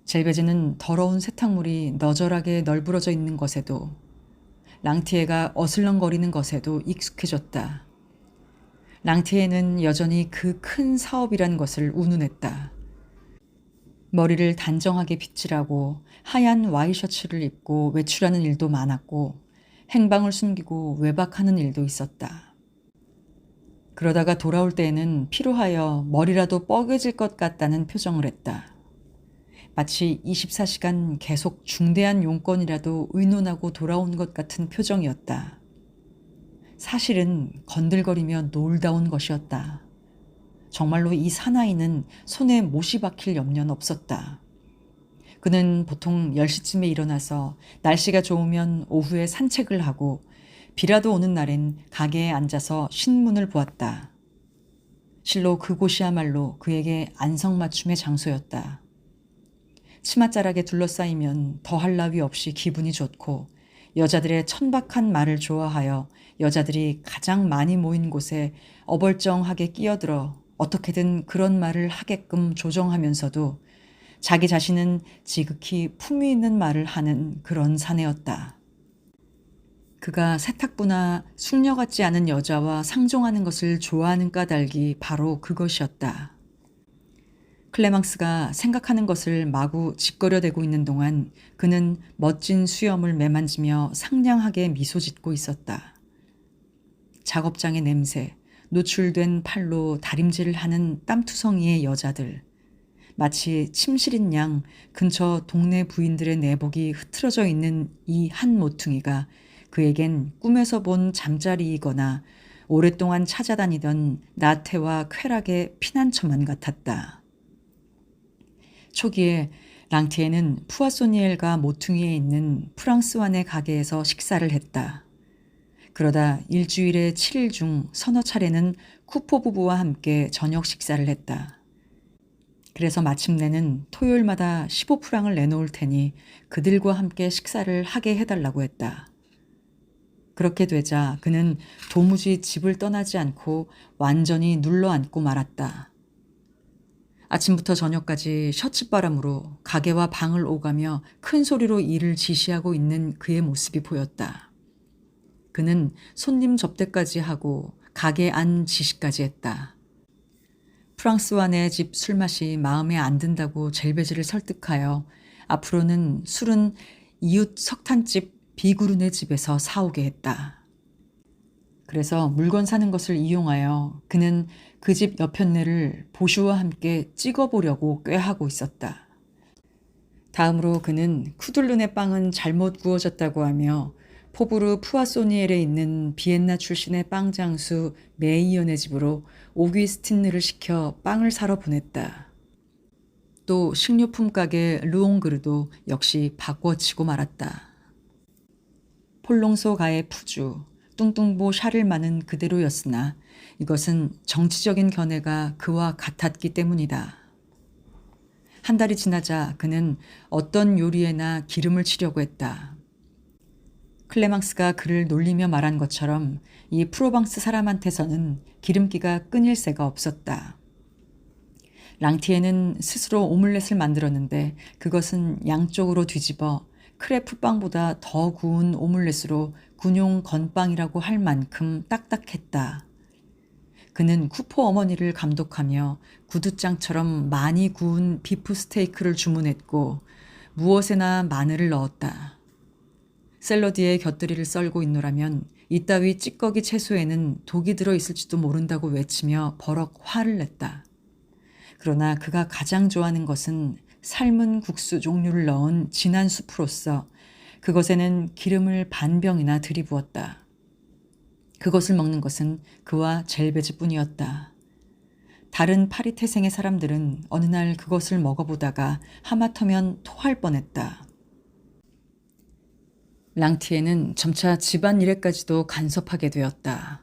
젤베즈는 더러운 세탁물이 너절하게 널브러져 있는 것에도 랑티에가 어슬렁거리는 것에도 익숙해졌다. 랑티에는 여전히 그 큰 사업이란 것을 운운했다. 머리를 단정하게 빗질하고 하얀 와이셔츠를 입고 외출하는 일도 많았고 행방을 숨기고 외박하는 일도 있었다. 그러다가 돌아올 때에는 피로하여 머리라도 뻐개질 것 같다는 표정을 했다. 마치 24시간 계속 중대한 용건이라도 의논하고 돌아온 것 같은 표정이었다. 사실은 건들거리며 놀다 온 것이었다. 정말로 이 사나이는 손에 못이 박힐 염려는 없었다. 그는 보통 10시쯤에 일어나서 날씨가 좋으면 오후에 산책을 하고 비라도 오는 날엔 가게에 앉아서 신문을 보았다. 실로 그곳이야말로 그에게 안성맞춤의 장소였다. 치맛자락에 둘러싸이면 더할 나위 없이 기분이 좋고 여자들의 천박한 말을 좋아하여 여자들이 가장 많이 모인 곳에 어벌쩡하게 끼어들어 어떻게든 그런 말을 하게끔 조정하면서도 자기 자신은 지극히 품위 있는 말을 하는 그런 사내였다. 그가 세탁부나 숙녀 같지 않은 여자와 상종하는 것을 좋아하는 까닭이 바로 그것이었다. 클레망스가 생각하는 것을 마구 짓거려대고 있는 동안 그는 멋진 수염을 매만지며 상냥하게 미소 짓고 있었다. 작업장의 냄새, 노출된 팔로 다림질을 하는 땀투성이의 여자들, 마치 침실인 양 근처 동네 부인들의 내복이 흐트러져 있는 이 한 모퉁이가 그에겐 꿈에서 본 잠자리이거나 오랫동안 찾아다니던 나태와 쾌락의 피난처만 같았다. 초기에 랑티에는 푸아소니엘과 모퉁이에 있는 프랑스완의 가게에서 식사를 했다. 그러다 일주일에 7일 중 서너 차례는 쿠포 부부와 함께 저녁 식사를 했다. 그래서 마침내는 토요일마다 15프랑을 내놓을 테니 그들과 함께 식사를 하게 해달라고 했다. 그렇게 되자 그는 도무지 집을 떠나지 않고 완전히 눌러앉고 말았다. 아침부터 저녁까지 셔츠바람으로 가게와 방을 오가며 큰 소리로 일을 지시하고 있는 그의 모습이 보였다. 그는 손님 접대까지 하고 가게 안 지시까지 했다. 프랑스완의 집 술맛이 마음에 안 든다고 젤베즈를 설득하여 앞으로는 술은 이웃 석탄집 비구른의 집에서 사오게 했다. 그래서 물건 사는 것을 이용하여 그는 그 집 여편네를 보슈와 함께 찍어보려고 꾀하고 있었다. 다음으로 그는 쿠들룬의 빵은 잘못 구워졌다고 하며 포브르 푸아소니엘에 있는 비엔나 출신의 빵 장수 메이연의 집으로 오귀스틴느를 시켜 빵을 사러 보냈다. 또 식료품 가게 르옹그르도 역시 바꿔치고 말았다. 폴롱소 가의 푸주, 뚱뚱보 샤를만은 그대로였으나 이것은 정치적인 견해가 그와 같았기 때문이다. 한 달이 지나자 그는 어떤 요리에나 기름을 치려고 했다. 클레망스가 그를 놀리며 말한 것처럼 이 프로방스 사람한테서는 기름기가 끊일 새가 없었다. 랑티에는 스스로 오믈렛을 만들었는데 그것은 양쪽으로 뒤집어 크레프빵보다 더 구운 오믈렛으로 군용 건빵이라고 할 만큼 딱딱했다. 그는 쿠포 어머니를 감독하며 구두장처럼 많이 구운 비프 스테이크를 주문했고 무엇에나 마늘을 넣었다. 샐러드에 곁들이를 썰고 있노라면 이따위 찌꺼기 채소에는 독이 들어있을지도 모른다고 외치며 버럭 화를 냈다. 그러나 그가 가장 좋아하는 것은 삶은 국수 종류를 넣은 진한 수프로서 그것에는 기름을 반 병이나 들이부었다. 그것을 먹는 것은 그와 젤베즈뿐이었다. 다른 파리 태생의 사람들은 어느 날 그것을 먹어보다가 하마터면 토할 뻔했다. 랑티에는 점차 집안일에까지도 간섭하게 되었다.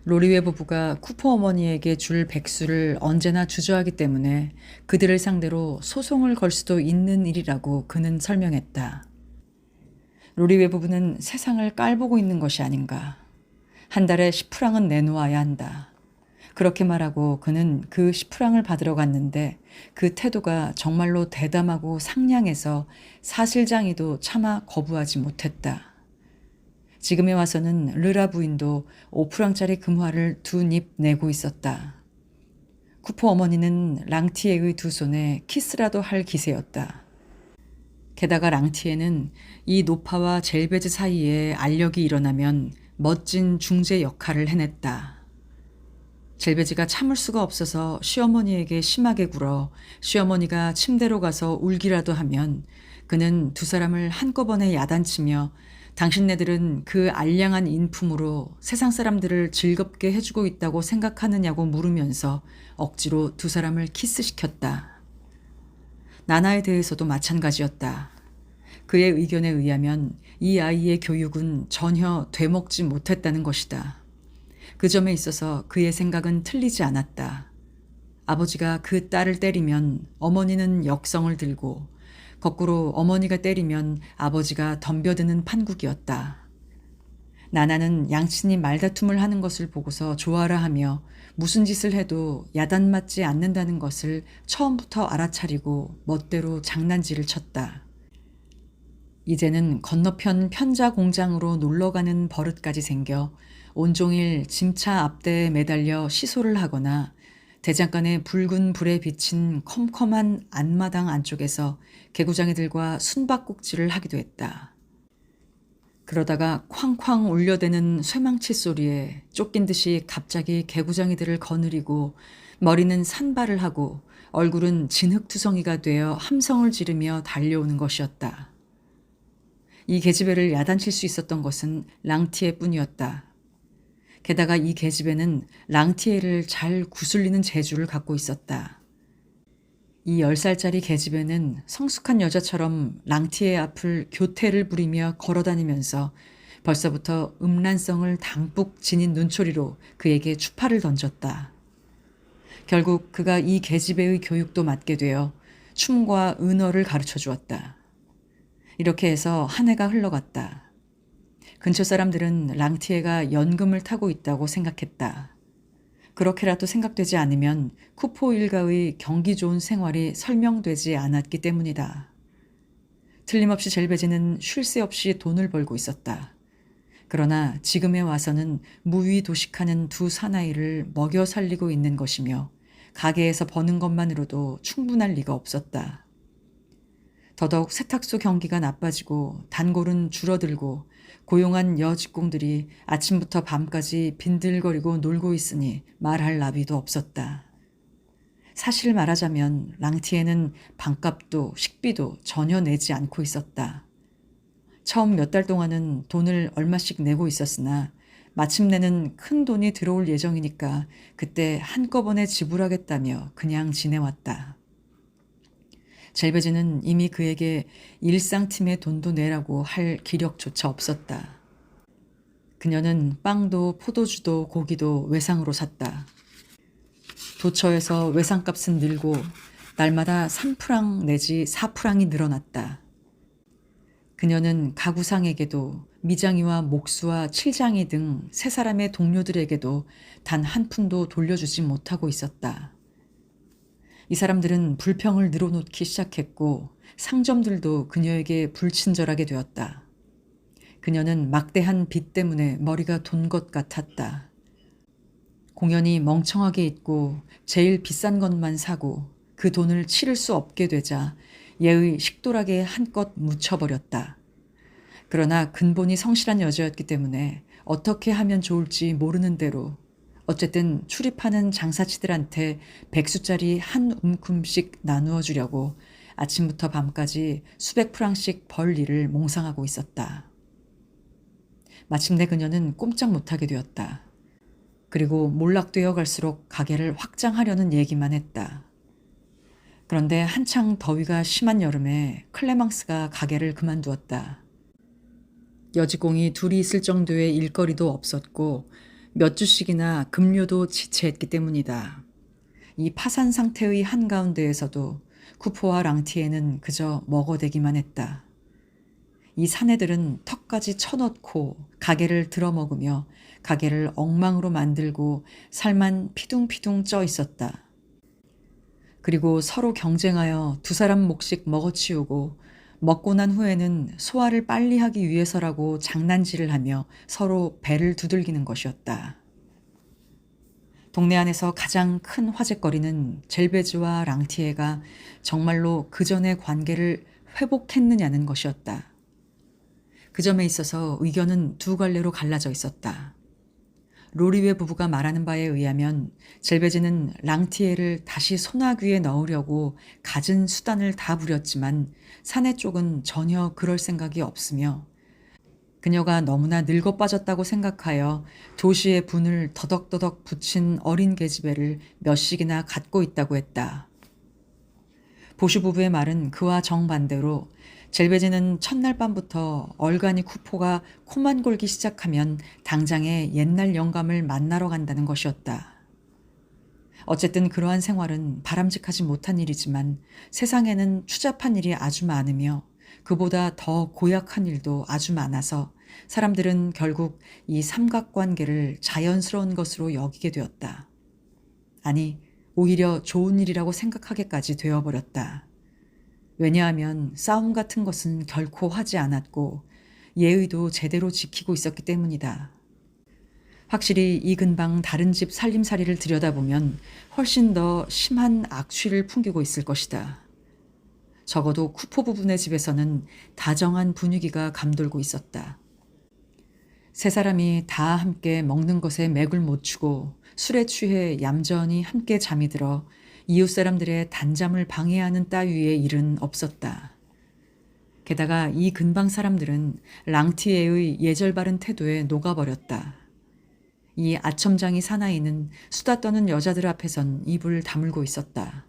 로리웨 부부가 쿠퍼 어머니에게 줄 백수를 언제나 주저하기 때문에 그들을 상대로 소송을 걸 수도 있는 일이라고 그는 설명했다. 로리웨 부부는 세상을 깔보고 있는 것이 아닌가. 한 달에 10프랑은 내놓아야 한다. 그렇게 말하고 그는 그 10프랑을 받으러 갔는데 그 태도가 정말로 대담하고 상냥해서 사실장이도 차마 거부하지 못했다. 지금에 와서는 르라 부인도 5프랑짜리 금화를 2닙 내고 있었다. 쿠포 어머니는 랑티에의 두 손에 키스라도 할 기세였다. 게다가 랑티에는 이 노파와 젤베즈 사이에 알력이 일어나면 멋진 중재 역할을 해냈다. 젤베즈가 참을 수가 없어서 시어머니에게 심하게 굴어 시어머니가 침대로 가서 울기라도 하면 그는 두 사람을 한꺼번에 야단치며 당신네들은 그 알량한 인품으로 세상 사람들을 즐겁게 해주고 있다고 생각하느냐고 물으면서 억지로 두 사람을 키스시켰다. 나나에 대해서도 마찬가지였다. 그의 의견에 의하면 이 아이의 교육은 전혀 되먹지 못했다는 것이다. 그 점에 있어서 그의 생각은 틀리지 않았다. 아버지가 그 딸을 때리면 어머니는 역성을 들고 거꾸로 어머니가 때리면 아버지가 덤벼드는 판국이었다. 나나는 양친이 말다툼을 하는 것을 보고서 좋아라 하며 무슨 짓을 해도 야단맞지 않는다는 것을 처음부터 알아차리고 멋대로 장난질을 쳤다. 이제는 건너편 편자 공장으로 놀러가는 버릇까지 생겨 온종일 짐차 앞대에 매달려 시소를 하거나 대장간의 붉은 불에 비친 컴컴한 안마당 안쪽에서 개구장이들과 숨바꼭질을 하기도 했다. 그러다가 쾅쾅 울려대는 쇠망치 소리에 쫓긴 듯이 갑자기 개구장이들을 거느리고 머리는 산발을 하고 얼굴은 진흙투성이가 되어 함성을 지르며 달려오는 것이었다. 이 계집애를 야단칠 수 있었던 것은 랑티에뿐이었다. 게다가 이 계집애는 랑티에를 잘 구슬리는 재주를 갖고 있었다. 이 10살짜리 계집애는 성숙한 여자처럼 랑티에 앞을 교태를 부리며 걸어다니면서 벌써부터 음란성을 담뿍 지닌 눈초리로 그에게 추파를 던졌다. 결국 그가 이 계집애의 교육도 맡게 되어 춤과 은어를 가르쳐 주었다. 이렇게 해서 한 해가 흘러갔다. 근처 사람들은 랑티에가 연금을 타고 있다고 생각했다. 그렇게라도 생각되지 않으면 쿠포 일가의 경기 좋은 생활이 설명되지 않았기 때문이다. 틀림없이 젤베즈는 쉴 새 없이 돈을 벌고 있었다. 그러나 지금에 와서는 무위도식하는 두 사나이를 먹여 살리고 있는 것이며 가게에서 버는 것만으로도 충분할 리가 없었다. 더더욱 세탁소 경기가 나빠지고 단골은 줄어들고 고용한 여직공들이 아침부터 밤까지 빈들거리고 놀고 있으니 말할 나위도 없었다. 사실 말하자면 랑티에는 방값도 식비도 전혀 내지 않고 있었다. 처음 몇 달 동안은 돈을 얼마씩 내고 있었으나 마침내는 큰 돈이 들어올 예정이니까 그때 한꺼번에 지불하겠다며 그냥 지내왔다. 젤베즈는 이미 그에게 일상팀의 돈도 내라고 할 기력조차 없었다. 그녀는 빵도 포도주도 고기도 외상으로 샀다. 도처에서 외상값은 늘고 날마다 3프랑 내지 4프랑이 늘어났다. 그녀는 가구상에게도 미장이와 목수와 칠장이 등 세 사람의 동료들에게도 단 한 푼도 돌려주지 못하고 있었다. 이 사람들은 불평을 늘어놓기 시작했고 상점들도 그녀에게 불친절하게 되었다. 그녀는 막대한 빚 때문에 머리가 돈 것 같았다. 공연이 멍청하게 있고 제일 비싼 것만 사고 그 돈을 치를 수 없게 되자 얘의 식도락에 한껏 묻혀버렸다. 그러나 근본이 성실한 여자였기 때문에 어떻게 하면 좋을지 모르는 대로 어쨌든 출입하는 장사치들한테 백수짜리 한 움큼씩 나누어 주려고 아침부터 밤까지 수백 프랑씩 벌 일을 몽상하고 있었다. 마침내 그녀는 꼼짝 못하게 되었다. 그리고 몰락되어 갈수록 가게를 확장하려는 얘기만 했다. 그런데 한창 더위가 심한 여름에 클레망스가 가게를 그만두었다. 여직공이 둘이 있을 정도의 일거리도 없었고 몇 주씩이나 급료도 지체했기 때문이다. 이 파산 상태의 한가운데에서도 쿠포와 랑티에는 그저 먹어대기만 했다. 이 사내들은 턱까지 쳐넣고 가게를 들어먹으며 가게를 엉망으로 만들고 살만 피둥피둥 쪄 있었다. 그리고 서로 경쟁하여 두 사람 몫씩 먹어치우고 먹고 난 후에는 소화를 빨리 하기 위해서라고 장난질을 하며 서로 배를 두들기는 것이었다. 동네 안에서 가장 큰 화제거리는 젤베즈와 랑티에가 정말로 그 전의 관계를 회복했느냐는 것이었다. 그 점에 있어서 의견은 두 갈래로 갈라져 있었다. 로리웨 부부가 말하는 바에 의하면 젤베즈는 랑티에를 다시 소나귀에 넣으려고 갖은 수단을 다 부렸지만 사내 쪽은 전혀 그럴 생각이 없으며 그녀가 너무나 늙어 빠졌다고 생각하여 도시의 분을 더덕더덕 붙인 어린 계집애를 몇씩이나 갖고 있다고 했다. 보슈 부부의 말은 그와 정반대로 젤베즈는 첫날 밤부터 얼간이 쿠포가 코만 골기 시작하면 당장에 옛날 영감을 만나러 간다는 것이었다. 어쨌든 그러한 생활은 바람직하지 못한 일이지만 세상에는 추잡한 일이 아주 많으며 그보다 더 고약한 일도 아주 많아서 사람들은 결국 이 삼각관계를 자연스러운 것으로 여기게 되었다. 아니, 오히려 좋은 일이라고 생각하게까지 되어버렸다. 왜냐하면 싸움 같은 것은 결코 하지 않았고 예의도 제대로 지키고 있었기 때문이다. 확실히 이 근방 다른 집 살림살이를 들여다보면 훨씬 더 심한 악취를 풍기고 있을 것이다. 적어도 쿠포 부분의 집에서는 다정한 분위기가 감돌고 있었다. 세 사람이 다 함께 먹는 것에 맥을 못 추고 술에 취해 얌전히 함께 잠이 들어 이웃 사람들의 단잠을 방해하는 따위의 일은 없었다. 게다가 이 근방 사람들은 랑티에의 예절 바른 태도에 녹아버렸다. 이 아첨장이 사나이는 수다 떠는 여자들 앞에선 입을 다물고 있었다.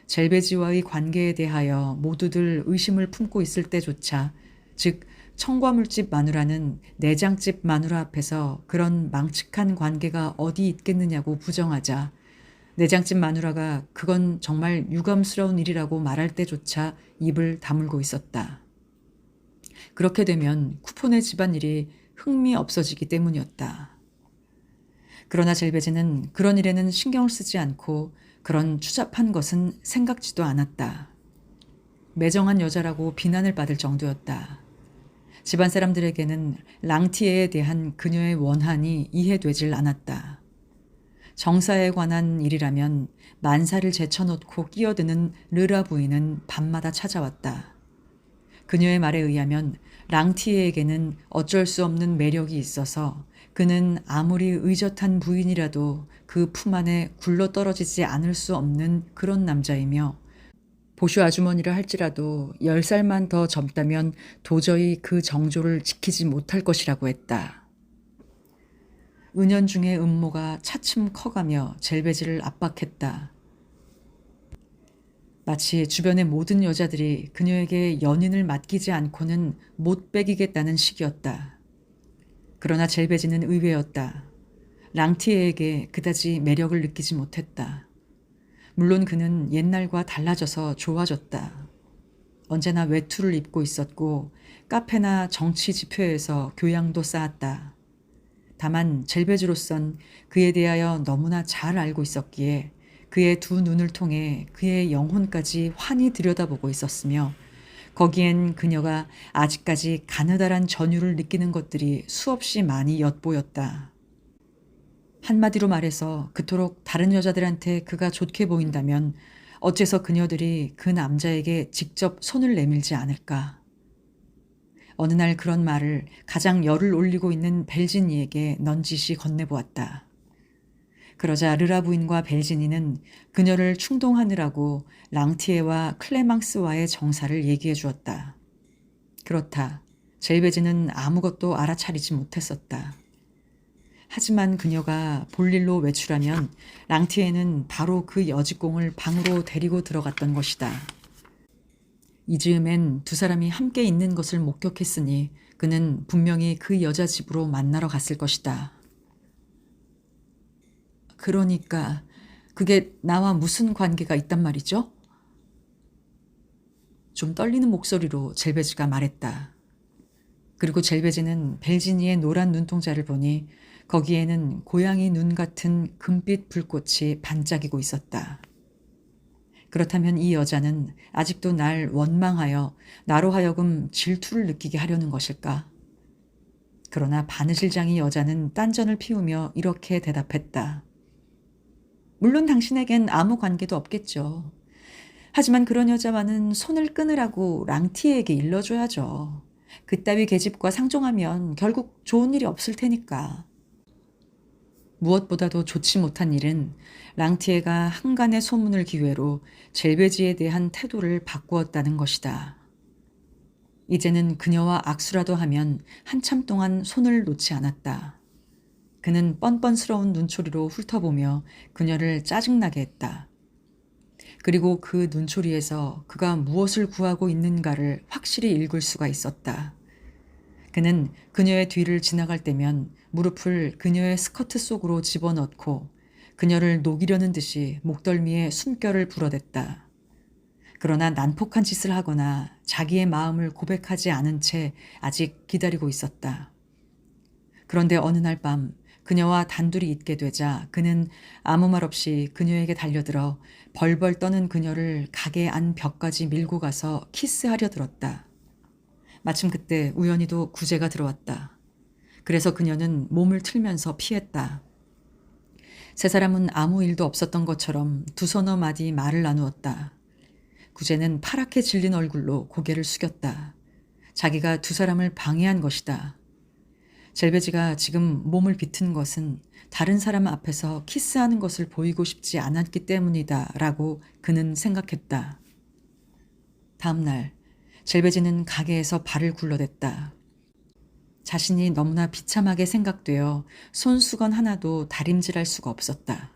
젤베지와의 관계에 대하여 모두들 의심을 품고 있을 때조차, 즉 청과물집 마누라는 내장집 마누라 앞에서 그런 망측한 관계가 어디 있겠느냐고 부정하자 내장집 마누라가 그건 정말 유감스러운 일이라고 말할 때조차 입을 다물고 있었다. 그렇게 되면 쿠폰의 집안일이 흥미 없어지기 때문이었다. 그러나 젤베즈는 그런 일에는 신경을 쓰지 않고 그런 추잡한 것은 생각지도 않았다. 매정한 여자라고 비난을 받을 정도였다. 집안 사람들에게는 랑티에에 대한 그녀의 원한이 이해되질 않았다. 정사에 관한 일이라면 만사를 제쳐놓고 끼어드는 르라 부인은 밤마다 찾아왔다. 그녀의 말에 의하면 랑티에에게는 어쩔 수 없는 매력이 있어서 그는 아무리 의젓한 부인이라도 그 품 안에 굴러떨어지지 않을 수 없는 그런 남자이며 보쇼 아주머니라 할지라도 10살만 더 젊다면 도저히 그 정조를 지키지 못할 것이라고 했다. 은연중의 음모가 차츰 커가며 젤베지를 압박했다. 마치 주변의 모든 여자들이 그녀에게 연인을 맡기지 않고는 못 빼기겠다는 식이었다. 그러나 젤베지는 의외였다. 랑티에에게 그다지 매력을 느끼지 못했다. 물론 그는 옛날과 달라져서 좋아졌다. 언제나 외투를 입고 있었고 카페나 정치 집회에서 교양도 쌓았다. 다만 젤베즈로선 그에 대하여 너무나 잘 알고 있었기에 그의 두 눈을 통해 그의 영혼까지 환히 들여다보고 있었으며 거기엔 그녀가 아직까지 가느다란 전율을 느끼는 것들이 수없이 많이 엿보였다. 한마디로 말해서 그토록 다른 여자들한테 그가 좋게 보인다면 어째서 그녀들이 그 남자에게 직접 손을 내밀지 않을까? 어느 날 그런 말을 가장 열을 올리고 있는 벨지니에게 넌지시 건네보았다. 그러자 르라 부인과 벨지니는 그녀를 충동하느라고 랑티에와 클레망스와의 정사를 얘기해 주었다. 그렇다. 젤베지는 아무것도 알아차리지 못했었다. 하지만 그녀가 볼일로 외출하면 랑티에는 바로 그 여직공을 방으로 데리고 들어갔던 것이다. 이 즈음엔 두 사람이 함께 있는 것을 목격했으니 그는 분명히 그 여자 집으로 만나러 갔을 것이다. 그러니까 그게 나와 무슨 관계가 있단 말이죠? 좀 떨리는 목소리로 젤베지가 말했다. 그리고 젤베지는 벨지니의 노란 눈동자를 보니 거기에는 고양이 눈 같은 금빛 불꽃이 반짝이고 있었다. 그렇다면 이 여자는 아직도 날 원망하여 나로 하여금 질투를 느끼게 하려는 것일까? 그러나 바느질장이 여자는 딴전을 피우며 이렇게 대답했다. 물론 당신에겐 아무 관계도 없겠죠. 하지만 그런 여자와는 손을 끊으라고 랑티에게 일러줘야죠. 그따위 계집과 상종하면 결국 좋은 일이 없을 테니까. 무엇보다도 좋지 못한 일은 랑티에가 한간의 소문을 기회로 젤베지에 대한 태도를 바꾸었다는 것이다. 이제는 그녀와 악수라도 하면 한참 동안 손을 놓지 않았다. 그는 뻔뻔스러운 눈초리로 훑어보며 그녀를 짜증나게 했다. 그리고 그 눈초리에서 그가 무엇을 구하고 있는가를 확실히 읽을 수가 있었다. 그는 그녀의 뒤를 지나갈 때면 무릎을 그녀의 스커트 속으로 집어넣고 그녀를 녹이려는 듯이 목덜미에 숨결을 불어댔다. 그러나 난폭한 짓을 하거나 자기의 마음을 고백하지 않은 채 아직 기다리고 있었다. 그런데 어느 날 밤 그녀와 단둘이 있게 되자 그는 아무 말 없이 그녀에게 달려들어 벌벌 떠는 그녀를 가게 안 벽까지 밀고 가서 키스하려 들었다. 마침 그때 우연히도 구제가 들어왔다. 그래서 그녀는 몸을 틀면서 피했다. 세 사람은 아무 일도 없었던 것처럼 두서너 마디 말을 나누었다. 구제는 파랗게 질린 얼굴로 고개를 숙였다. 자기가 두 사람을 방해한 것이다. 젤베지가 지금 몸을 비튼 것은 다른 사람 앞에서 키스하는 것을 보이고 싶지 않았기 때문이다 라고 그는 생각했다. 다음 날 젤베지는 가게에서 발을 굴러댔다. 자신이 너무나 비참하게 생각되어 손수건 하나도 다림질할 수가 없었다.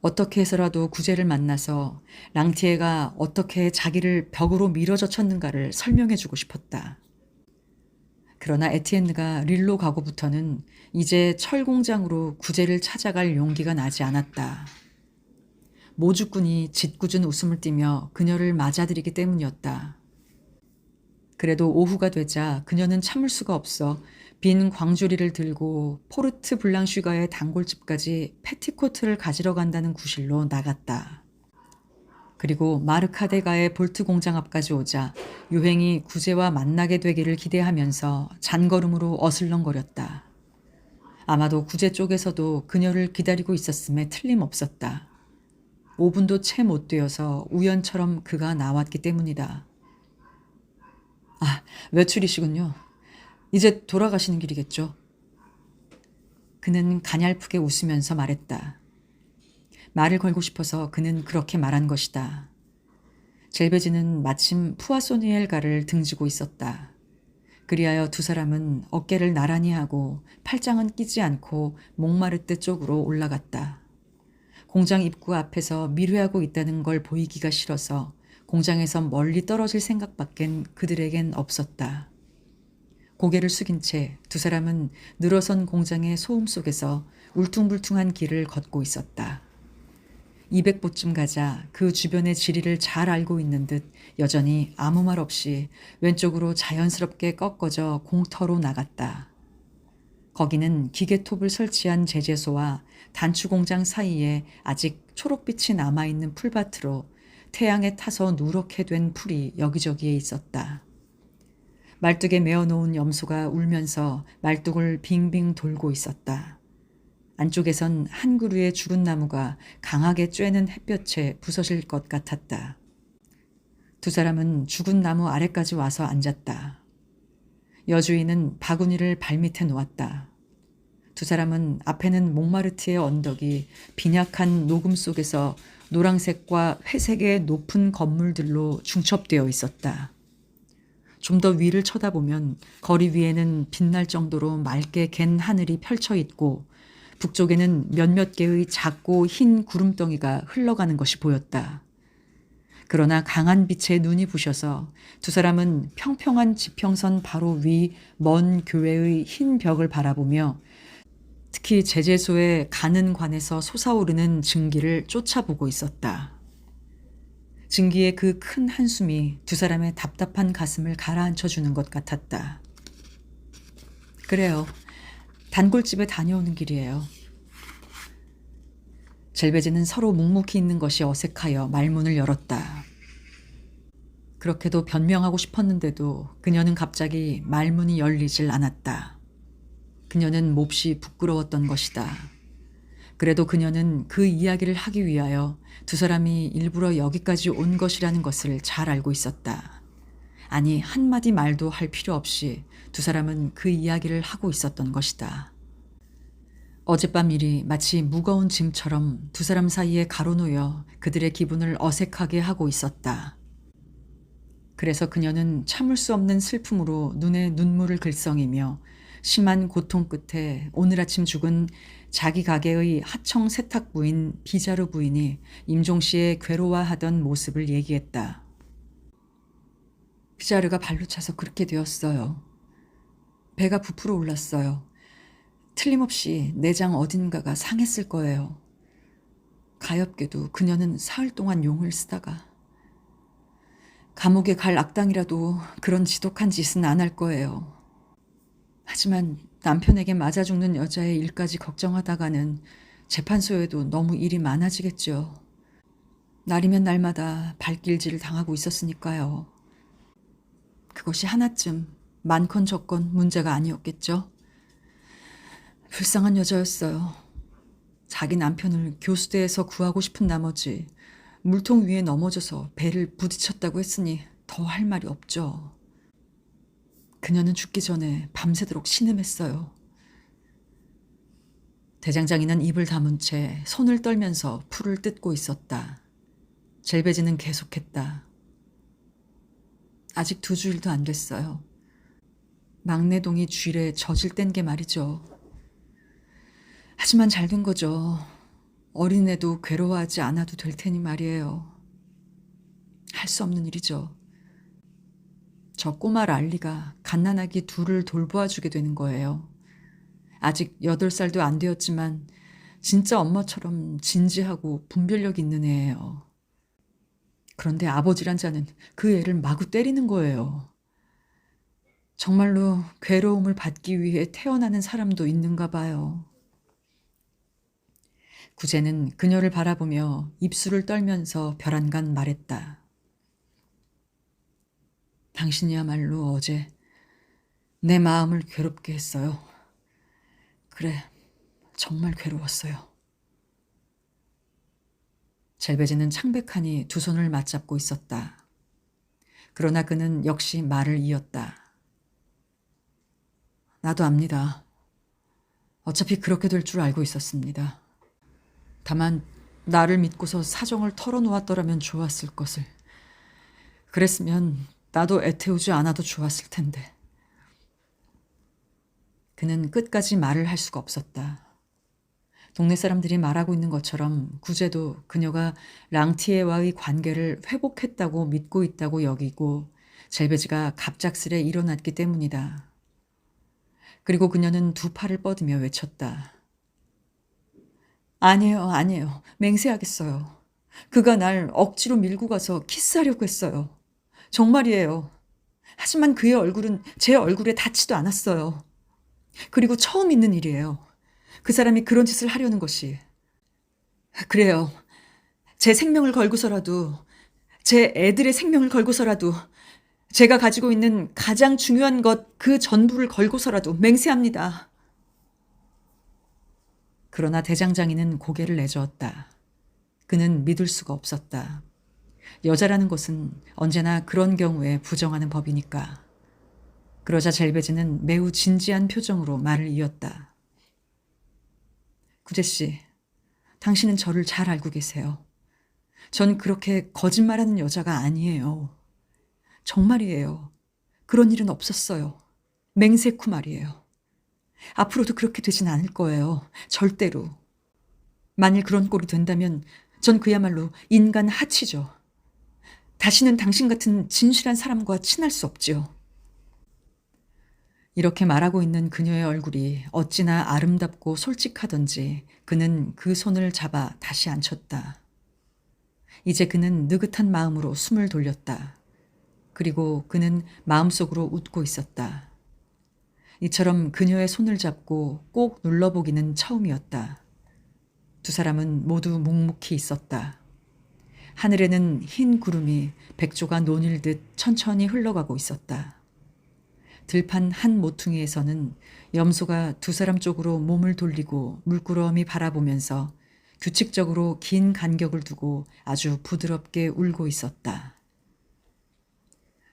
어떻게 해서라도 구제를 만나서 랑티에가 어떻게 자기를 벽으로 밀어젖혔는가를 설명해주고 싶었다. 그러나 에티엔느가 릴로 가고부터는 이제 철공장으로 구제를 찾아갈 용기가 나지 않았다. 모주꾼이 짓궂은 웃음을 띠며 그녀를 맞아들이기 때문이었다. 그래도 오후가 되자 그녀는 참을 수가 없어 빈 광주리를 들고 포르트 블랑쉬가의 단골집까지 패티코트를 가지러 간다는 구실로 나갔다. 그리고 마르카데가의 볼트 공장 앞까지 오자 유행이 구제와 만나게 되기를 기대하면서 잔걸음으로 어슬렁거렸다. 아마도 구제 쪽에서도 그녀를 기다리고 있었음에 틀림없었다. 5분도 채 못 되어서 우연처럼 그가 나왔기 때문이다. 아, 외출이시군요. 이제 돌아가시는 길이겠죠. 그는 가냘프게 웃으면서 말했다. 말을 걸고 싶어서 그는 그렇게 말한 것이다. 젤베지는 마침 푸아소니엘가를 등지고 있었다. 그리하여 두 사람은 어깨를 나란히 하고 팔짱은 끼지 않고 몽마르트 쪽으로 올라갔다. 공장 입구 앞에서 미루하고 있다는 걸 보이기가 싫어서 공장에서 멀리 떨어질 생각밖엔 그들에겐 없었다. 고개를 숙인 채 두 사람은 늘어선 공장의 소음 속에서 울퉁불퉁한 길을 걷고 있었다. 200보쯤 가자 그 주변의 지리를 잘 알고 있는 듯 여전히 아무 말 없이 왼쪽으로 자연스럽게 꺾어져 공터로 나갔다. 거기는 기계톱을 설치한 제재소와 단추공장 사이에 아직 초록빛이 남아있는 풀밭으로 태양에 타서 누렇게 된 풀이 여기저기에 있었다. 말뚝에 메어놓은 염소가 울면서 말뚝을 빙빙 돌고 있었다. 안쪽에선 한 그루의 죽은 나무가 강하게 쬐는 햇볕에 부서질 것 같았다. 두 사람은 죽은 나무 아래까지 와서 앉았다. 여주인은 바구니를 발밑에 놓았다. 두 사람은 앞에는 몽마르트의 언덕이 빈약한 녹음 속에서 노란색과 회색의 높은 건물들로 중첩되어 있었다. 좀 더 위를 쳐다보면 거리 위에는 빛날 정도로 맑게 갠 하늘이 펼쳐 있고 북쪽에는 몇몇 개의 작고 흰 구름덩이가 흘러가는 것이 보였다. 그러나 강한 빛에 눈이 부셔서 두 사람은 평평한 지평선 바로 위 먼 교회의 흰 벽을 바라보며 특히 제재소의 가는 관에서 솟아오르는 증기를 쫓아보고 있었다. 증기의 그 큰 한숨이 두 사람의 답답한 가슴을 가라앉혀주는 것 같았다. 그래요. 단골집에 다녀오는 길이에요. 젤베지는 서로 묵묵히 있는 것이 어색하여 말문을 열었다. 그렇게도 변명하고 싶었는데도 그녀는 갑자기 말문이 열리질 않았다. 그녀는 몹시 부끄러웠던 것이다. 그래도 그녀는 그 이야기를 하기 위하여 두 사람이 일부러 여기까지 온 것이라는 것을 잘 알고 있었다. 아니, 한마디 말도 할 필요 없이 두 사람은 그 이야기를 하고 있었던 것이다. 어젯밤 일이 마치 무거운 짐처럼 두 사람 사이에 가로놓여 그들의 기분을 어색하게 하고 있었다. 그래서 그녀는 참을 수 없는 슬픔으로 눈에 눈물을 글썽이며 심한 고통 끝에 오늘 아침 죽은 자기 가게의 하청 세탁부인 비자루 부인이 임종 씨의 괴로워하던 모습을 얘기했다. 비자루가 발로 차서 그렇게 되었어요. 배가 부풀어 올랐어요. 틀림없이 내장 어딘가가 상했을 거예요. 가엾게도 그녀는 사흘 동안 용을 쓰다가 감옥에 갈 악당이라도 그런 지독한 짓은 안 할 거예요. 하지만 남편에게 맞아 죽는 여자의 일까지 걱정하다가는 재판소에도 너무 일이 많아지겠죠. 날이면 날마다 발길질을 당하고 있었으니까요. 그것이 하나쯤 많건 적건 문제가 아니었겠죠. 불쌍한 여자였어요. 자기 남편을 교수대에서 구하고 싶은 나머지 물통 위에 넘어져서 배를 부딪혔다고 했으니 더 할 말이 없죠. 그녀는 죽기 전에 밤새도록 신음했어요. 대장장이는 입을 다문 채 손을 떨면서 풀을 뜯고 있었다. 젤베지는 계속했다. 아직 2주일도 안 됐어요. 막내동이 쥐래 젖을 뗀 게 말이죠. 하지만 잘 된 거죠. 어린애도 괴로워하지 않아도 될 테니 말이에요. 할 수 없는 일이죠. 저 꼬마 랄리가 갓난아기 둘을 돌보아주게 되는 거예요. 아직 8살도 안 되었지만 진짜 엄마처럼 진지하고 분별력 있는 애예요. 그런데 아버지란 자는 그 애를 마구 때리는 거예요. 정말로 괴로움을 받기 위해 태어나는 사람도 있는가 봐요. 구제는 그녀를 바라보며 입술을 떨면서 벼란간 말했다. 당신이야말로 어제 내 마음을 괴롭게 했어요. 그래, 정말 괴로웠어요. 젤베지는 창백하니 두 손을 맞잡고 있었다. 그러나 그는 역시 말을 이었다. 나도 압니다. 어차피 그렇게 될 줄 알고 있었습니다. 다만 나를 믿고서 사정을 털어놓았더라면 좋았을 것을. 그랬으면 나도 애태우지 않아도 좋았을 텐데. 그는 끝까지 말을 할 수가 없었다. 동네 사람들이 말하고 있는 것처럼 구제도 그녀가 랑티에와의 관계를 회복했다고 믿고 있다고 여기고 젤베지가 갑작스레 일어났기 때문이다. 그리고 그녀는 두 팔을 뻗으며 외쳤다. 아니에요, 아니에요. 맹세하겠어요. 그가 날 억지로 밀고 가서 키스하려고 했어요. 정말이에요. 하지만 그의 얼굴은 제 얼굴에 닿지도 않았어요. 그리고 처음 있는 일이에요. 그 사람이 그런 짓을 하려는 것이. 그래요. 제 생명을 걸고서라도, 제 애들의 생명을 걸고서라도, 제가 가지고 있는 가장 중요한 것 그 전부를 걸고서라도 맹세합니다. 그러나 대장장이는 고개를 내저었다. 그는 믿을 수가 없었다. 여자라는 것은 언제나 그런 경우에 부정하는 법이니까. 그러자 젤베지는 매우 진지한 표정으로 말을 이었다. 구제 씨, 당신은 저를 잘 알고 계세요. 전 그렇게 거짓말하는 여자가 아니에요. 정말이에요. 그런 일은 없었어요. 맹세코 말이에요. 앞으로도 그렇게 되진 않을 거예요. 절대로. 만일 그런 꼴이 된다면 전 그야말로 인간 하치죠. 다시는 당신 같은 진실한 사람과 친할 수 없지요. 이렇게 말하고 있는 그녀의 얼굴이 어찌나 아름답고 솔직하던지 그는 그 손을 잡아 다시 앉혔다. 이제 그는 느긋한 마음으로 숨을 돌렸다. 그리고 그는 마음속으로 웃고 있었다. 이처럼 그녀의 손을 잡고 꼭 눌러보기는 처음이었다. 두 사람은 모두 묵묵히 있었다. 하늘에는 흰 구름이 백조가 논일듯 천천히 흘러가고 있었다. 들판 한 모퉁이에서는 염소가 두 사람 쪽으로 몸을 돌리고 물끄러미 바라보면서 규칙적으로 긴 간격을 두고 아주 부드럽게 울고 있었다.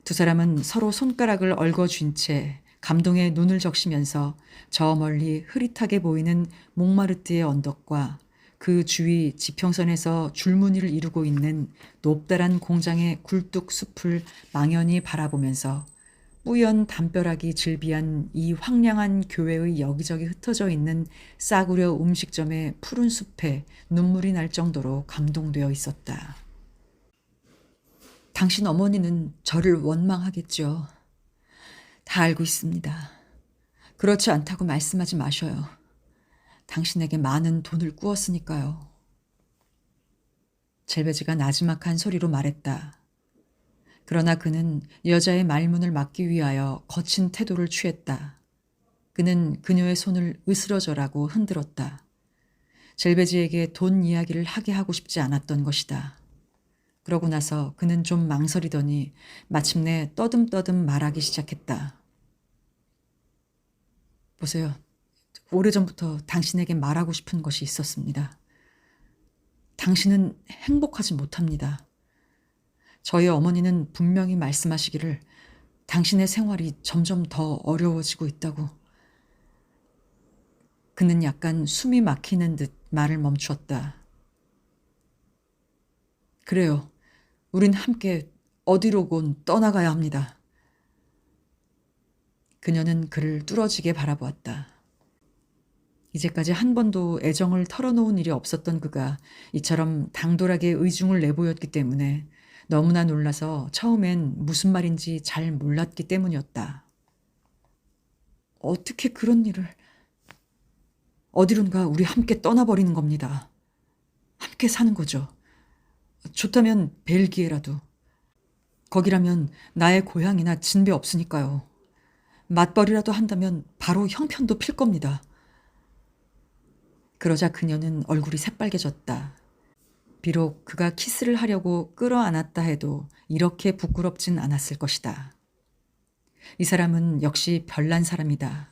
두 사람은 서로 손가락을 얽어쥔 채 감동에 눈을 적시면서 저 멀리 흐릿하게 보이는 몽마르트의 언덕과 그 주위 지평선에서 줄무늬를 이루고 있는 높다란 공장의 굴뚝 숲을 망연히 바라보면서 뿌연 담벼락이 즐비한 이 황량한 교회의 여기저기 흩어져 있는 싸구려 음식점의 푸른 숲에 눈물이 날 정도로 감동되어 있었다. 당신 어머니는 저를 원망하겠죠. 다 알고 있습니다. 그렇지 않다고 말씀하지 마셔요. 당신에게 많은 돈을 꾸었으니까요. 젤베지가 나지막한 소리로 말했다. 그러나 그는 여자의 말문을 막기 위하여 거친 태도를 취했다. 그는 그녀의 손을 으스러져라고 흔들었다. 젤베지에게 돈 이야기를 하게 하고 싶지 않았던 것이다. 그러고 나서 그는 좀 망설이더니 마침내 떠듬떠듬 말하기 시작했다. 보세요. 오래전부터 당신에게 말하고 싶은 것이 있었습니다. 당신은 행복하지 못합니다. 저희 어머니는 분명히 말씀하시기를 당신의 생활이 점점 더 어려워지고 있다고. 그는 약간 숨이 막히는 듯 말을 멈추었다. 그래요. 우린 함께 어디로건 떠나가야 합니다. 그녀는 그를 뚫어지게 바라보았다. 이제까지 한 번도 애정을 털어놓은 일이 없었던 그가 이처럼 당돌하게 의중을 내보였기 때문에 너무나 놀라서 처음엔 무슨 말인지 잘 몰랐기 때문이었다. 어떻게 그런 일을... 어디론가 우리 함께 떠나버리는 겁니다. 함께 사는 거죠. 좋다면 벨기에라도. 거기라면 나의 고향이나 진배 없으니까요. 맞벌이라도 한다면 바로 형편도 필 겁니다. 그러자 그녀는 얼굴이 새빨개졌다. 비록 그가 키스를 하려고 끌어안았다 해도 이렇게 부끄럽진 않았을 것이다. 이 사람은 역시 별난 사람이다.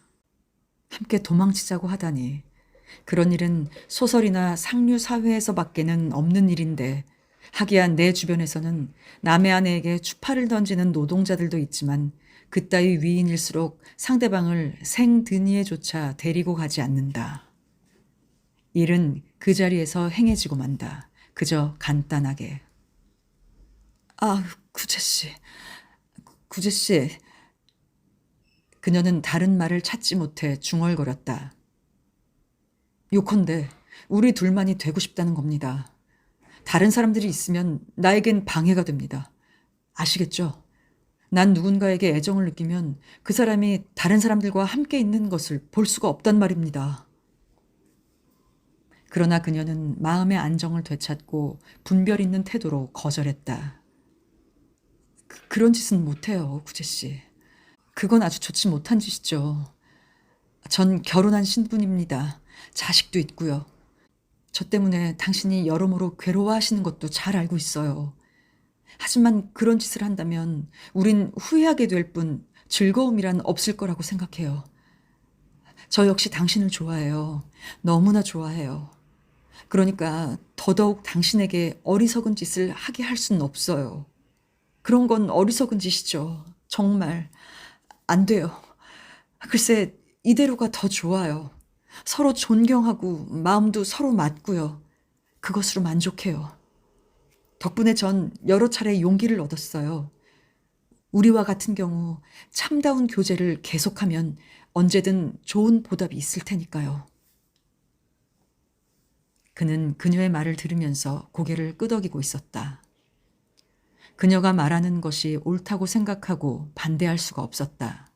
함께 도망치자고 하다니. 그런 일은 소설이나 상류 사회에서밖에는 없는 일인데 하기야 내 주변에서는 남의 아내에게 추파를 던지는 노동자들도 있지만 그따위 위인일수록 상대방을 생드니에조차 데리고 가지 않는다. 일은 그 자리에서 행해지고 만다. 그저 간단하게. 아, 구재 씨, 구재 씨. 그녀는 다른 말을 찾지 못해 중얼거렸다. 요컨대 우리 둘만이 되고 싶다는 겁니다. 다른 사람들이 있으면 나에겐 방해가 됩니다. 아시겠죠? 난 누군가에게 애정을 느끼면 그 사람이 다른 사람들과 함께 있는 것을 볼 수가 없단 말입니다. 그러나 그녀는 마음의 안정을 되찾고 분별 있는 태도로 거절했다. 그런 짓은 못해요, 구재 씨. 그건 아주 좋지 못한 짓이죠. 전 결혼한 신분입니다. 자식도 있고요. 저 때문에 당신이 여러모로 괴로워하시는 것도 잘 알고 있어요. 하지만 그런 짓을 한다면 우린 후회하게 될 뿐 즐거움이란 없을 거라고 생각해요. 저 역시 당신을 좋아해요. 너무나 좋아해요. 그러니까 더더욱 당신에게 어리석은 짓을 하게 할 수는 없어요. 그런 건 어리석은 짓이죠. 정말 안 돼요. 글쎄, 이대로가 더 좋아요. 서로 존경하고 마음도 서로 맞고요. 그것으로 만족해요. 덕분에 전 여러 차례 용기를 얻었어요. 우리와 같은 경우 참다운 교제를 계속하면 언제든 좋은 보답이 있을 테니까요. 그는 그녀의 말을 들으면서 고개를 끄덕이고 있었다. 그녀가 말하는 것이 옳다고 생각하고 반대할 수가 없었다.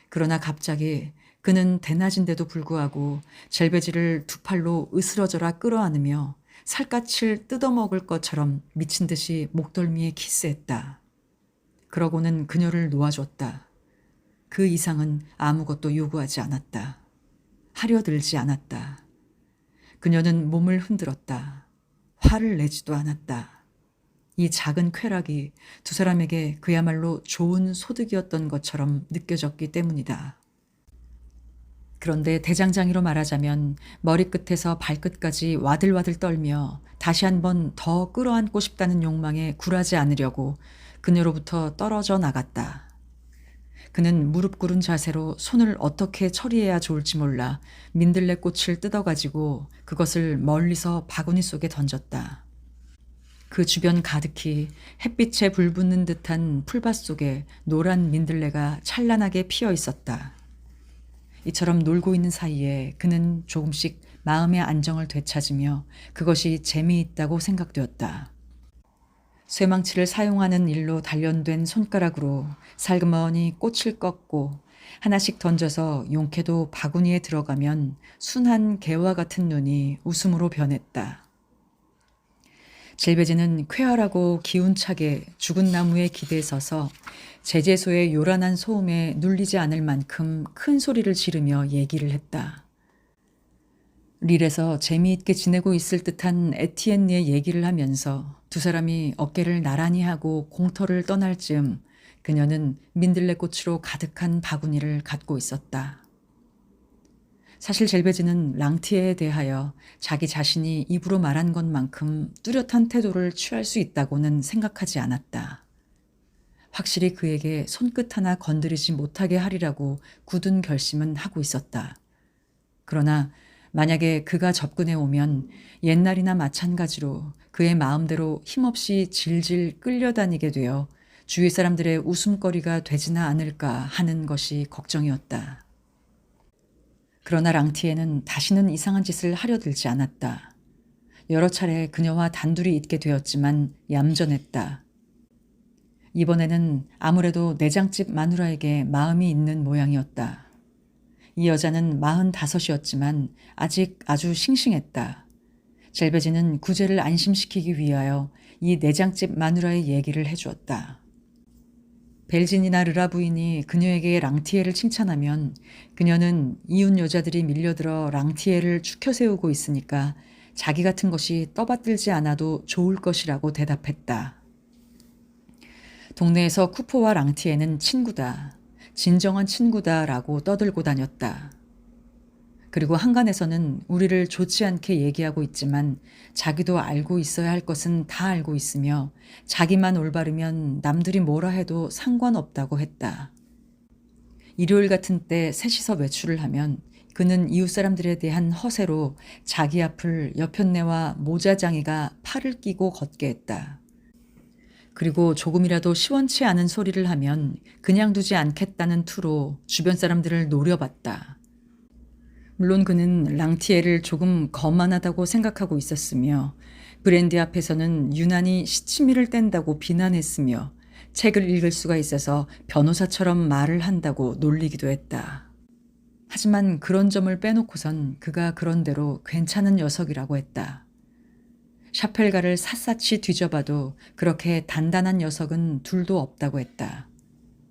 그러나 갑자기 그는 대낮인데도 불구하고 젤베지를 두 팔로 으스러져라 끌어안으며 살갗을 뜯어먹을 것처럼 미친 듯이 목덜미에 키스했다. 그러고는 그녀를 놓아줬다. 그 이상은 아무것도 요구하지 않았다. 하려 들지 않았다. 그녀는 몸을 흔들었다. 화를 내지도 않았다. 이 작은 쾌락이 두 사람에게 그야말로 좋은 소득이었던 것처럼 느껴졌기 때문이다. 그런데 대장장이로 말하자면 머리끝에서 발끝까지 와들와들 떨며 다시 한번 더 끌어안고 싶다는 욕망에 굴하지 않으려고 그녀로부터 떨어져 나갔다. 그는 무릎 꿇은 자세로 손을 어떻게 처리해야 좋을지 몰라 민들레 꽃을 뜯어가지고 그것을 멀리서 바구니 속에 던졌다. 그 주변 가득히 햇빛에 불붙는 듯한 풀밭 속에 노란 민들레가 찬란하게 피어 있었다. 이처럼 놀고 있는 사이에 그는 조금씩 마음의 안정을 되찾으며 그것이 재미있다고 생각되었다. 쇠망치를 사용하는 일로 단련된 손가락으로 살그머니 꽃을 꺾고 하나씩 던져서 용케도 바구니에 들어가면 순한 개와 같은 눈이 웃음으로 변했다. 젤베지는 쾌활하고 기운차게 죽은 나무에 기대에 서서 제재소의 요란한 소음에 눌리지 않을 만큼 큰 소리를 지르며 얘기를 했다. 릴에서 재미있게 지내고 있을 듯한 에티엔니의 얘기를 하면서 두 사람이 어깨를 나란히 하고 공터를 떠날 즈음 그녀는 민들레꽃으로 가득한 바구니를 갖고 있었다. 사실 젤베지는 랑티에에 대하여 자기 자신이 입으로 말한 것만큼 뚜렷한 태도를 취할 수 있다고는 생각하지 않았다. 확실히 그에게 손끝 하나 건드리지 못하게 하리라고 굳은 결심은 하고 있었다. 그러나 만약에 그가 접근해 오면 옛날이나 마찬가지로 그의 마음대로 힘없이 질질 끌려다니게 되어 주위 사람들의 웃음거리가 되지나 않을까 하는 것이 걱정이었다. 그러나 랑티에는 다시는 이상한 짓을 하려 들지 않았다. 여러 차례 그녀와 단둘이 있게 되었지만 얌전했다. 이번에는 아무래도 내장집 마누라에게 마음이 있는 모양이었다. 이 여자는 45이었지만 아직 아주 싱싱했다. 젤베지는 구제를 안심시키기 위하여 이 내장집 마누라의 얘기를 해주었다. 벨진이나 르라 부인이 그녀에게 랑티에를 칭찬하면 그녀는 이웃 여자들이 밀려들어 랑티에를 추켜 세우고 있으니까 자기 같은 것이 떠받들지 않아도 좋을 것이라고 대답했다. 동네에서 쿠포와 랑티에는 친구다. 진정한 친구다라고 떠들고 다녔다. 그리고 한간에서는 우리를 좋지 않게 얘기하고 있지만 자기도 알고 있어야 할 것은 다 알고 있으며 자기만 올바르면 남들이 뭐라 해도 상관없다고 했다. 일요일 같은 때 셋이서 외출을 하면 그는 이웃 사람들에 대한 허세로 자기 앞을 여편네와 모자장이가 팔을 끼고 걷게 했다. 그리고 조금이라도 시원치 않은 소리를 하면 그냥 두지 않겠다는 투로 주변 사람들을 노려봤다. 물론 그는 랑티에를 조금 거만하다고 생각하고 있었으며 브랜디 앞에서는 유난히 시치미를 뗀다고 비난했으며 책을 읽을 수가 있어서 변호사처럼 말을 한다고 놀리기도 했다. 하지만 그런 점을 빼놓고선 그가 그런대로 괜찮은 녀석이라고 했다. 샤펠가를 샅샅이 뒤져봐도 그렇게 단단한 녀석은 둘도 없다고 했다.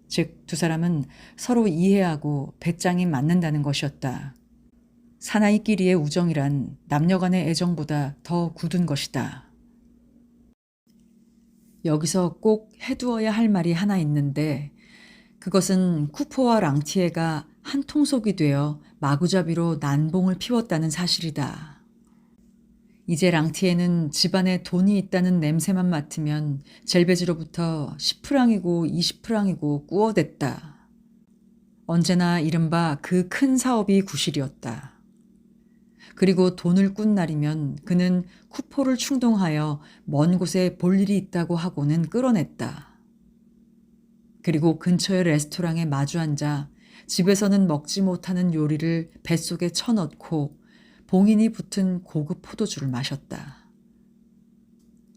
즉, 두 사람은 서로 이해하고 배짱이 맞는다는 것이었다. 사나이끼리의 우정이란 남녀 간의 애정보다 더 굳은 것이다. 여기서 꼭 해두어야 할 말이 하나 있는데 그것은 쿠포와 랑티에가 한 통속이 되어 마구잡이로 난봉을 피웠다는 사실이다. 이제 랑티에는 집안에 돈이 있다는 냄새만 맡으면 젤베지로부터 10프랑이고 20프랑이고 꾸어댔다. 언제나 이른바 그 큰 사업이 구실이었다. 그리고 돈을 꾼 날이면 그는 쿠포를 충동하여 먼 곳에 볼 일이 있다고 하고는 끌어냈다. 그리고 근처의 레스토랑에 마주 앉아 집에서는 먹지 못하는 요리를 뱃속에 쳐넣고 봉인이 붙은 고급 포도주를 마셨다.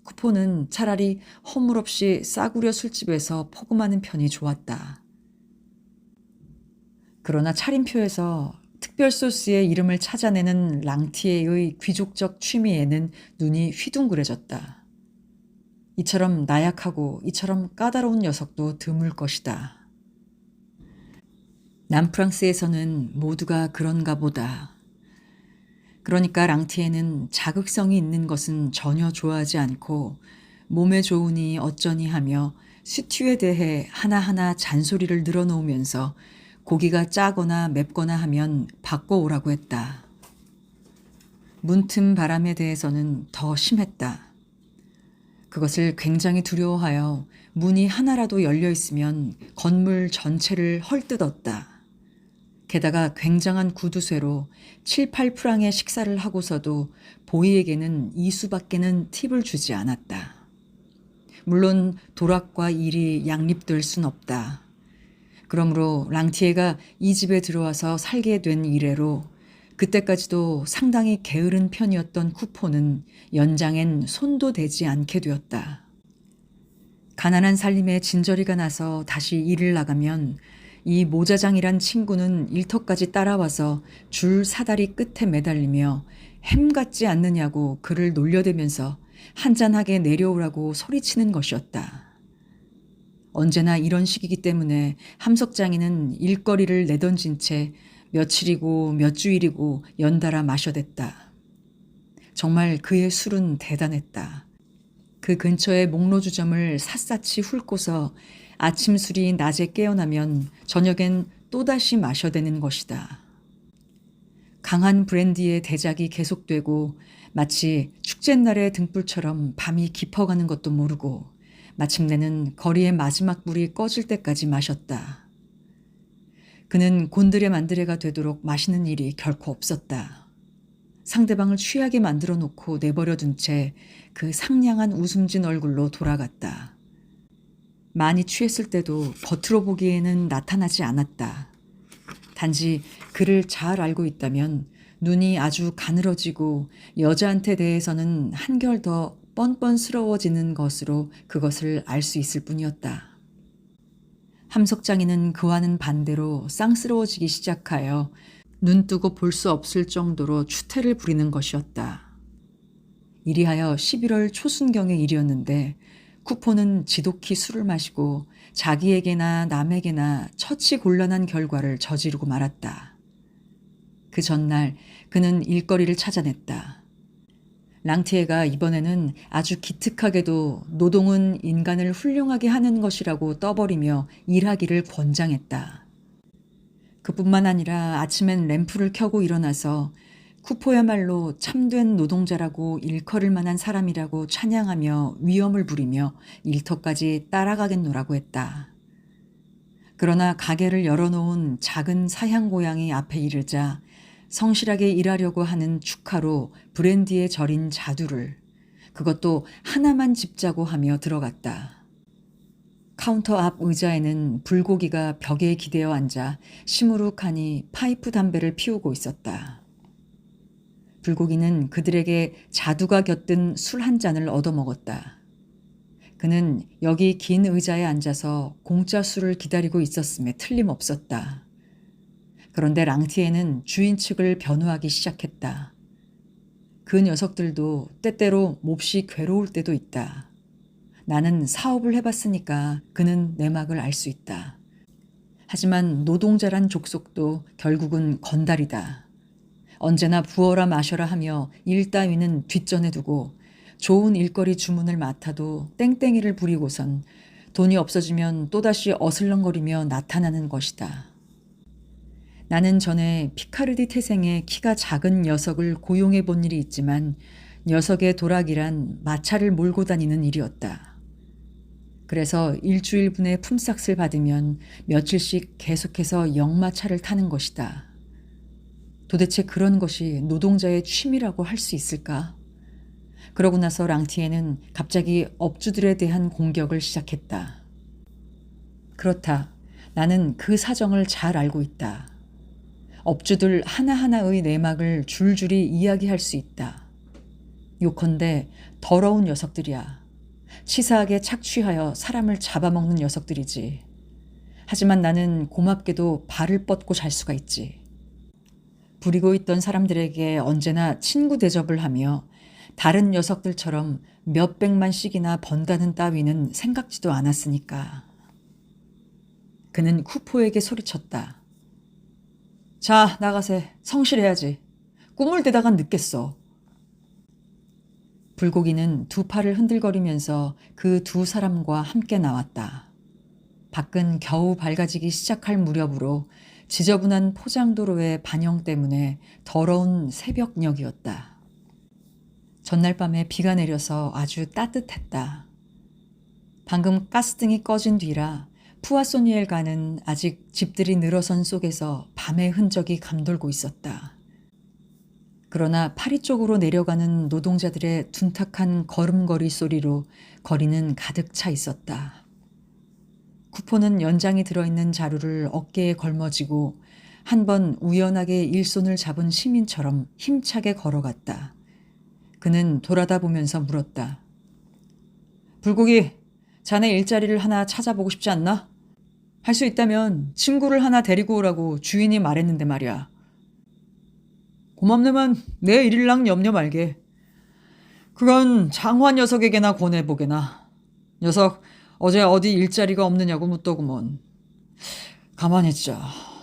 쿠포는 차라리 허물없이 싸구려 술집에서 포금하는 편이 좋았다. 그러나 차림표에서 특별 소스의 이름을 찾아내는 랑티에의 귀족적 취미에는 눈이 휘둥그레졌다. 이처럼 나약하고 이처럼 까다로운 녀석도 드물 것이다. 남프랑스에서는 모두가 그런가 보다. 그러니까 랑티에는 자극성이 있는 것은 전혀 좋아하지 않고 몸에 좋으니 어쩌니 하며 스튜에 대해 하나하나 잔소리를 늘어놓으면서 고기가 짜거나 맵거나 하면 바꿔오라고 했다. 문틈 바람에 대해서는 더 심했다. 그것을 굉장히 두려워하여 문이 하나라도 열려 있으면 건물 전체를 헐뜯었다. 게다가 굉장한 구두쇠로 7, 8프랑의 식사를 하고서도 보이에게는 2수밖에는 팁을 주지 않았다. 물론 도락과 일이 양립될 순 없다. 그러므로 랑티에가 이 집에 들어와서 살게 된 이래로 그때까지도 상당히 게으른 편이었던 쿠포는 연장엔 손도 대지 않게 되었다. 가난한 살림에 진저리가 나서 다시 일을 나가면 이 모자장이란 친구는 일터까지 따라와서 줄 사다리 끝에 매달리며 햄 같지 않느냐고 그를 놀려대면서 한잔하게 내려오라고 소리치는 것이었다. 언제나 이런 식이기 때문에 함석장이는 일거리를 내던진 채 며칠이고 몇 주일이고 연달아 마셔댔다. 정말 그의 술은 대단했다. 그 근처의 목로주점을 샅샅이 훑고서 아침 술이 낮에 깨어나면 저녁엔 또다시 마셔대는 것이다. 강한 브랜디의 대작이 계속되고 마치 축제날의 등불처럼 밤이 깊어가는 것도 모르고 마침내는 거리의 마지막 불이 꺼질 때까지 마셨다. 그는 곤드레 만드레가 되도록 마시는 일이 결코 없었다. 상대방을 취하게 만들어 놓고 내버려 둔 채 그 상냥한 웃음진 얼굴로 돌아갔다. 많이 취했을 때도 겉으로 보기에는 나타나지 않았다. 단지 그를 잘 알고 있다면 눈이 아주 가늘어지고 여자한테 대해서는 한결 더 뻔뻔스러워지는 것으로 그것을 알 수 있을 뿐이었다. 함석장이는 그와는 반대로 쌍스러워지기 시작하여 눈뜨고 볼 수 없을 정도로 추태를 부리는 것이었다. 이리하여 11월 초순경의 일이었는데 쿠포는 지독히 술을 마시고 자기에게나 남에게나 처치곤란한 결과를 저지르고 말았다. 그 전날 그는 일거리를 찾아냈다. 랑티에가 이번에는 아주 기특하게도 노동은 인간을 훌륭하게 하는 것이라고 떠버리며 일하기를 권장했다. 그뿐만 아니라 아침엔 램프를 켜고 일어나서 쿠포야말로 참된 노동자라고 일컬을 만한 사람이라고 찬양하며 위엄을 부리며 일터까지 따라가겠노라고 했다. 그러나 가게를 열어놓은 작은 사향 고양이 앞에 이르자 성실하게 일하려고 하는 축하로 브랜디에 절인 자두를, 그것도 하나만 집자고 하며 들어갔다. 카운터 앞 의자에는 불고기가 벽에 기대어 앉아 시무룩하니 파이프 담배를 피우고 있었다. 불고기는 그들에게 자두가 곁든 술 한 잔을 얻어먹었다. 그는 여기 긴 의자에 앉아서 공짜 술을 기다리고 있었음에 틀림없었다. 그런데 랑티에는 주인 측을 변호하기 시작했다. 그 녀석들도 때때로 몹시 괴로울 때도 있다. 나는 사업을 해봤으니까 그는 내막을 알 수 있다. 하지만 노동자란 족속도 결국은 건달이다. 언제나 부어라 마셔라 하며 일 따위는 뒷전에 두고 좋은 일거리 주문을 맡아도 땡땡이를 부리고선 돈이 없어지면 또다시 어슬렁거리며 나타나는 것이다. 나는 전에 피카르디 태생의 키가 작은 녀석을 고용해 본 일이 있지만 녀석의 도락이란 마차를 몰고 다니는 일이었다. 그래서 일주일분의 품삯을 받으면 며칠씩 계속해서 역마차를 타는 것이다. 도대체 그런 것이 노동자의 취미라고 할 수 있을까? 그러고 나서 랑티에는 갑자기 업주들에 대한 공격을 시작했다. 그렇다. 나는 그 사정을 잘 알고 있다. 업주들 하나하나의 내막을 줄줄이 이야기할 수 있다. 요컨대 더러운 녀석들이야. 치사하게 착취하여 사람을 잡아먹는 녀석들이지. 하지만 나는 고맙게도 발을 뻗고 잘 수가 있지. 부리고 있던 사람들에게 언제나 친구 대접을 하며 다른 녀석들처럼 몇백만씩이나 번다는 따위는 생각지도 않았으니까. 그는 쿠포에게 소리쳤다. 자, 나가세. 성실해야지. 꿈을 대다간 늦겠어. 불고기는 두 팔을 흔들거리면서 그 두 사람과 함께 나왔다. 밖은 겨우 밝아지기 시작할 무렵으로 지저분한 포장도로의 반영 때문에 더러운 새벽녘이었다. 전날 밤에 비가 내려서 아주 따뜻했다. 방금 가스등이 꺼진 뒤라 푸아소니엘가는 아직 집들이 늘어선 속에서 밤의 흔적이 감돌고 있었다. 그러나 파리 쪽으로 내려가는 노동자들의 둔탁한 걸음걸이 소리로 거리는 가득 차 있었다. 쿠포는 연장이 들어있는 자루를 어깨에 걸머쥐고 한 번 우연하게 일손을 잡은 시민처럼 힘차게 걸어갔다. 그는 돌아다 보면서 물었다. 불고기, 자네 일자리를 하나 찾아보고 싶지 않나? 할 수 있다면 친구를 하나 데리고 오라고 주인이 말했는데 말이야. 고맙네만 내 일일랑 염려 말게. 그건 장화 녀석에게나 권해보게나. 녀석 어제 어디 일자리가 없느냐고 묻더구먼. 가만히 있자.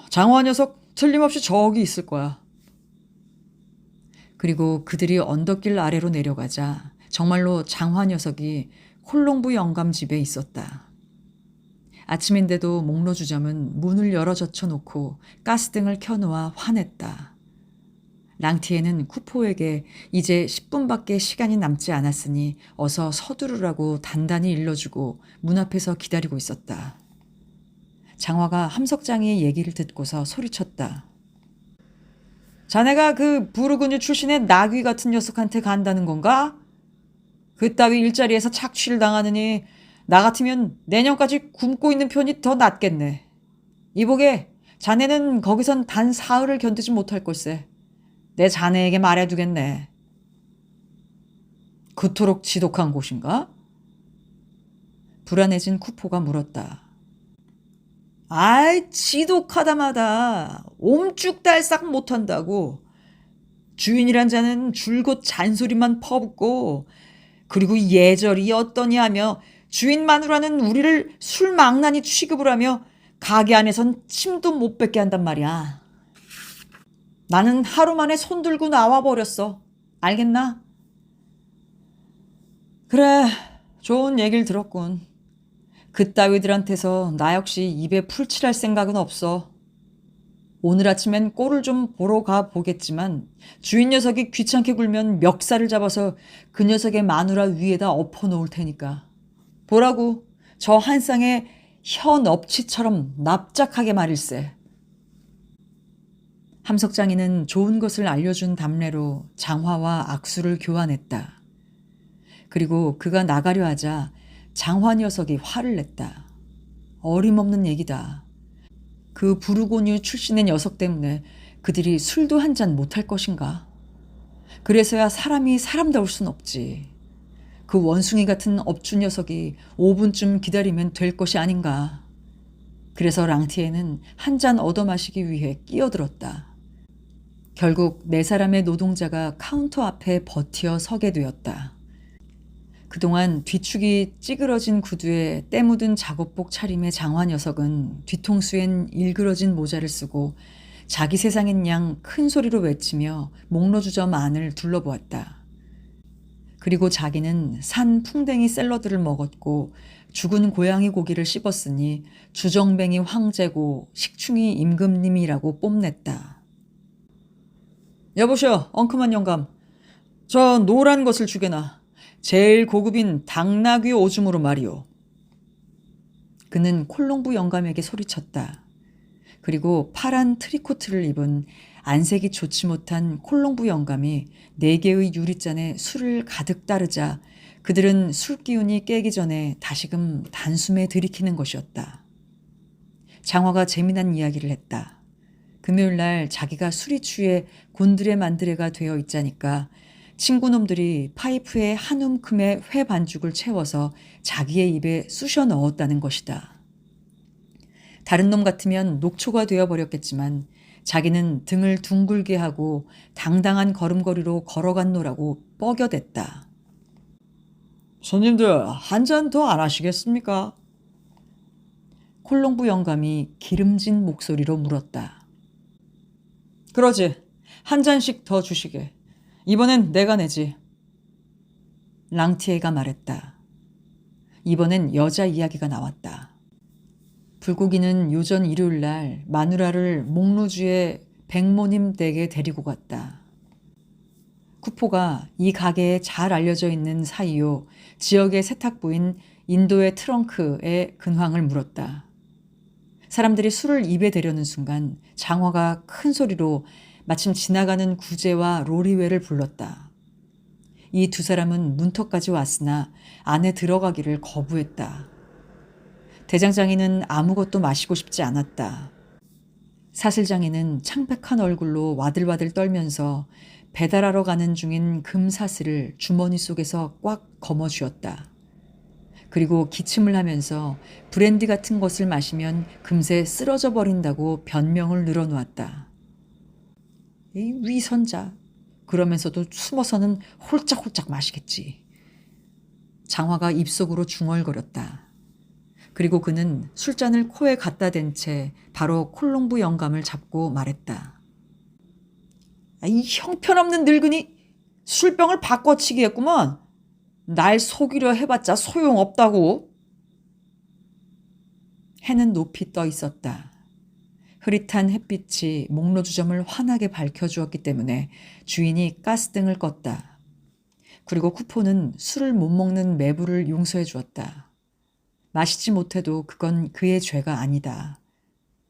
장화 녀석 틀림없이 저기 있을 거야. 그리고 그들이 언덕길 아래로 내려가자 정말로 장화 녀석이 콜롱부 영감 집에 있었다. 아침인데도 목로주점은 문을 열어 젖혀놓고 가스등을 켜놓아 화냈다. 랑티에는 쿠포에게 이제 10분밖에 시간이 남지 않았으니 어서 서두르라고 단단히 일러주고 문 앞에서 기다리고 있었다. 장화가 함석장이의 얘기를 듣고서 소리쳤다. 자네가 그 부르그뉴 출신의 나귀 같은 녀석한테 간다는 건가? 그따위 일자리에서 착취를 당하느니 나 같으면 내년까지 굶고 있는 편이 더 낫겠네. 이보게 자네는 거기선 단 사흘을 견디지 못할 걸세. 내 자네에게 말해두겠네. 그토록 지독한 곳인가? 불안해진 쿠포가 물었다. 아이, 지독하다마다 옴쭉달싹 못한다고. 주인이란 자는 줄곧 잔소리만 퍼붓고 그리고 예절이 어떠냐 하며 주인 마누라는 우리를 술망나니 취급을 하며 가게 안에선 침도 못 뱉게 한단 말이야. 나는 하루 만에 손 들고 나와버렸어. 알겠나? 그래, 좋은 얘기를 들었군. 그따위들한테서 나 역시 입에 풀칠할 생각은 없어. 오늘 아침엔 꼴을 좀 보러 가 보겠지만 주인 녀석이 귀찮게 굴면 멱살을 잡아서 그 녀석의 마누라 위에다 엎어놓을 테니까. 보라고, 저 한 쌍의 혀 넙치처럼 납작하게 말일세. 함석장이는 좋은 것을 알려준 담례로 장화와 악수를 교환했다. 그리고 그가 나가려 하자 장화 녀석이 화를 냈다. 어림없는 얘기다. 그 부르고뉴 출신의 녀석 때문에 그들이 술도 한 잔 못할 것인가? 그래서야 사람이 사람다울 순 없지. 그 원숭이 같은 업주 녀석이 5분쯤 기다리면 될 것이 아닌가. 그래서 랑티에는 한 잔 얻어 마시기 위해 끼어들었다. 결국 네 사람의 노동자가 카운터 앞에 버티어 서게 되었다. 그동안 뒤축이 찌그러진 구두에 때 묻은 작업복 차림의 장화 녀석은 뒤통수엔 일그러진 모자를 쓰고 자기 세상인 양 큰 소리로 외치며 목로주점 안을 둘러보았다. 그리고 자기는 산 풍뎅이 샐러드를 먹었고 죽은 고양이 고기를 씹었으니 주정뱅이 황제고 식충이 임금님이라고 뽐냈다. 여보시오, 엉큼한 영감. 저 노란 것을 주게나. 제일 고급인 당나귀 오줌으로 말이오. 그는 콜롱부 영감에게 소리쳤다. 그리고 파란 트리코트를 입은 안색이 좋지 못한 콜롱부 영감이 4개의 유리잔에 술을 가득 따르자 그들은 술 기운이 깨기 전에 다시금 단숨에 들이키는 것이었다. 장화가 재미난 이야기를 했다. 금요일 날 자기가 술이 취해 곤드레 만드레가 되어 있자니까 친구놈들이 파이프에 한 움큼의 회 반죽을 채워서 자기의 입에 쑤셔 넣었다는 것이다. 다른 놈 같으면 녹초가 되어버렸겠지만 자기는 등을 둥글게 하고 당당한 걸음걸이로 걸어갔노라고 뻐겨댔다. 손님들 한 잔 더 안 하시겠습니까? 콜롱부 영감이 기름진 목소리로 물었다. 그러지. 한 잔씩 더 주시게. 이번엔 내가 내지. 랑티에가 말했다. 이번엔 여자 이야기가 나왔다. 불고기는 요전 일요일 날 마누라를 목로주의 백모님 댁에 데리고 갔다. 쿠포가 이 가게에 잘 알려져 있는 사이요 지역의 세탁부인 인도의 트렁크에 근황을 물었다. 사람들이 술을 입에 대려는 순간 장화가 큰 소리로 마침 지나가는 구제와 로리웨를 불렀다. 이 두 사람은 문턱까지 왔으나 안에 들어가기를 거부했다. 대장장이는 아무것도 마시고 싶지 않았다. 사슬장이는 창백한 얼굴로 와들와들 떨면서 배달하러 가는 중인 금사슬을 주머니 속에서 꽉 거머쥐었다. 그리고 기침을 하면서 브랜디 같은 것을 마시면 금세 쓰러져 버린다고 변명을 늘어놓았다. 이 위선자. 그러면서도 숨어서는 홀짝홀짝 마시겠지. 장화가 입속으로 중얼거렸다. 그리고 그는 술잔을 코에 갖다 댄 채 바로 콜롱부 영감을 잡고 말했다. 이 형편없는 늙은이 술병을 바꿔치기 했구먼. 날 속이려 해봤자 소용없다고. 해는 높이 떠 있었다. 흐릿한 햇빛이 목로주점을 환하게 밝혀주었기 때문에 주인이 가스등을 껐다. 그리고 쿠포는 술을 못 먹는 매부를 용서해 주었다. 마시지 못해도 그건 그의 죄가 아니다.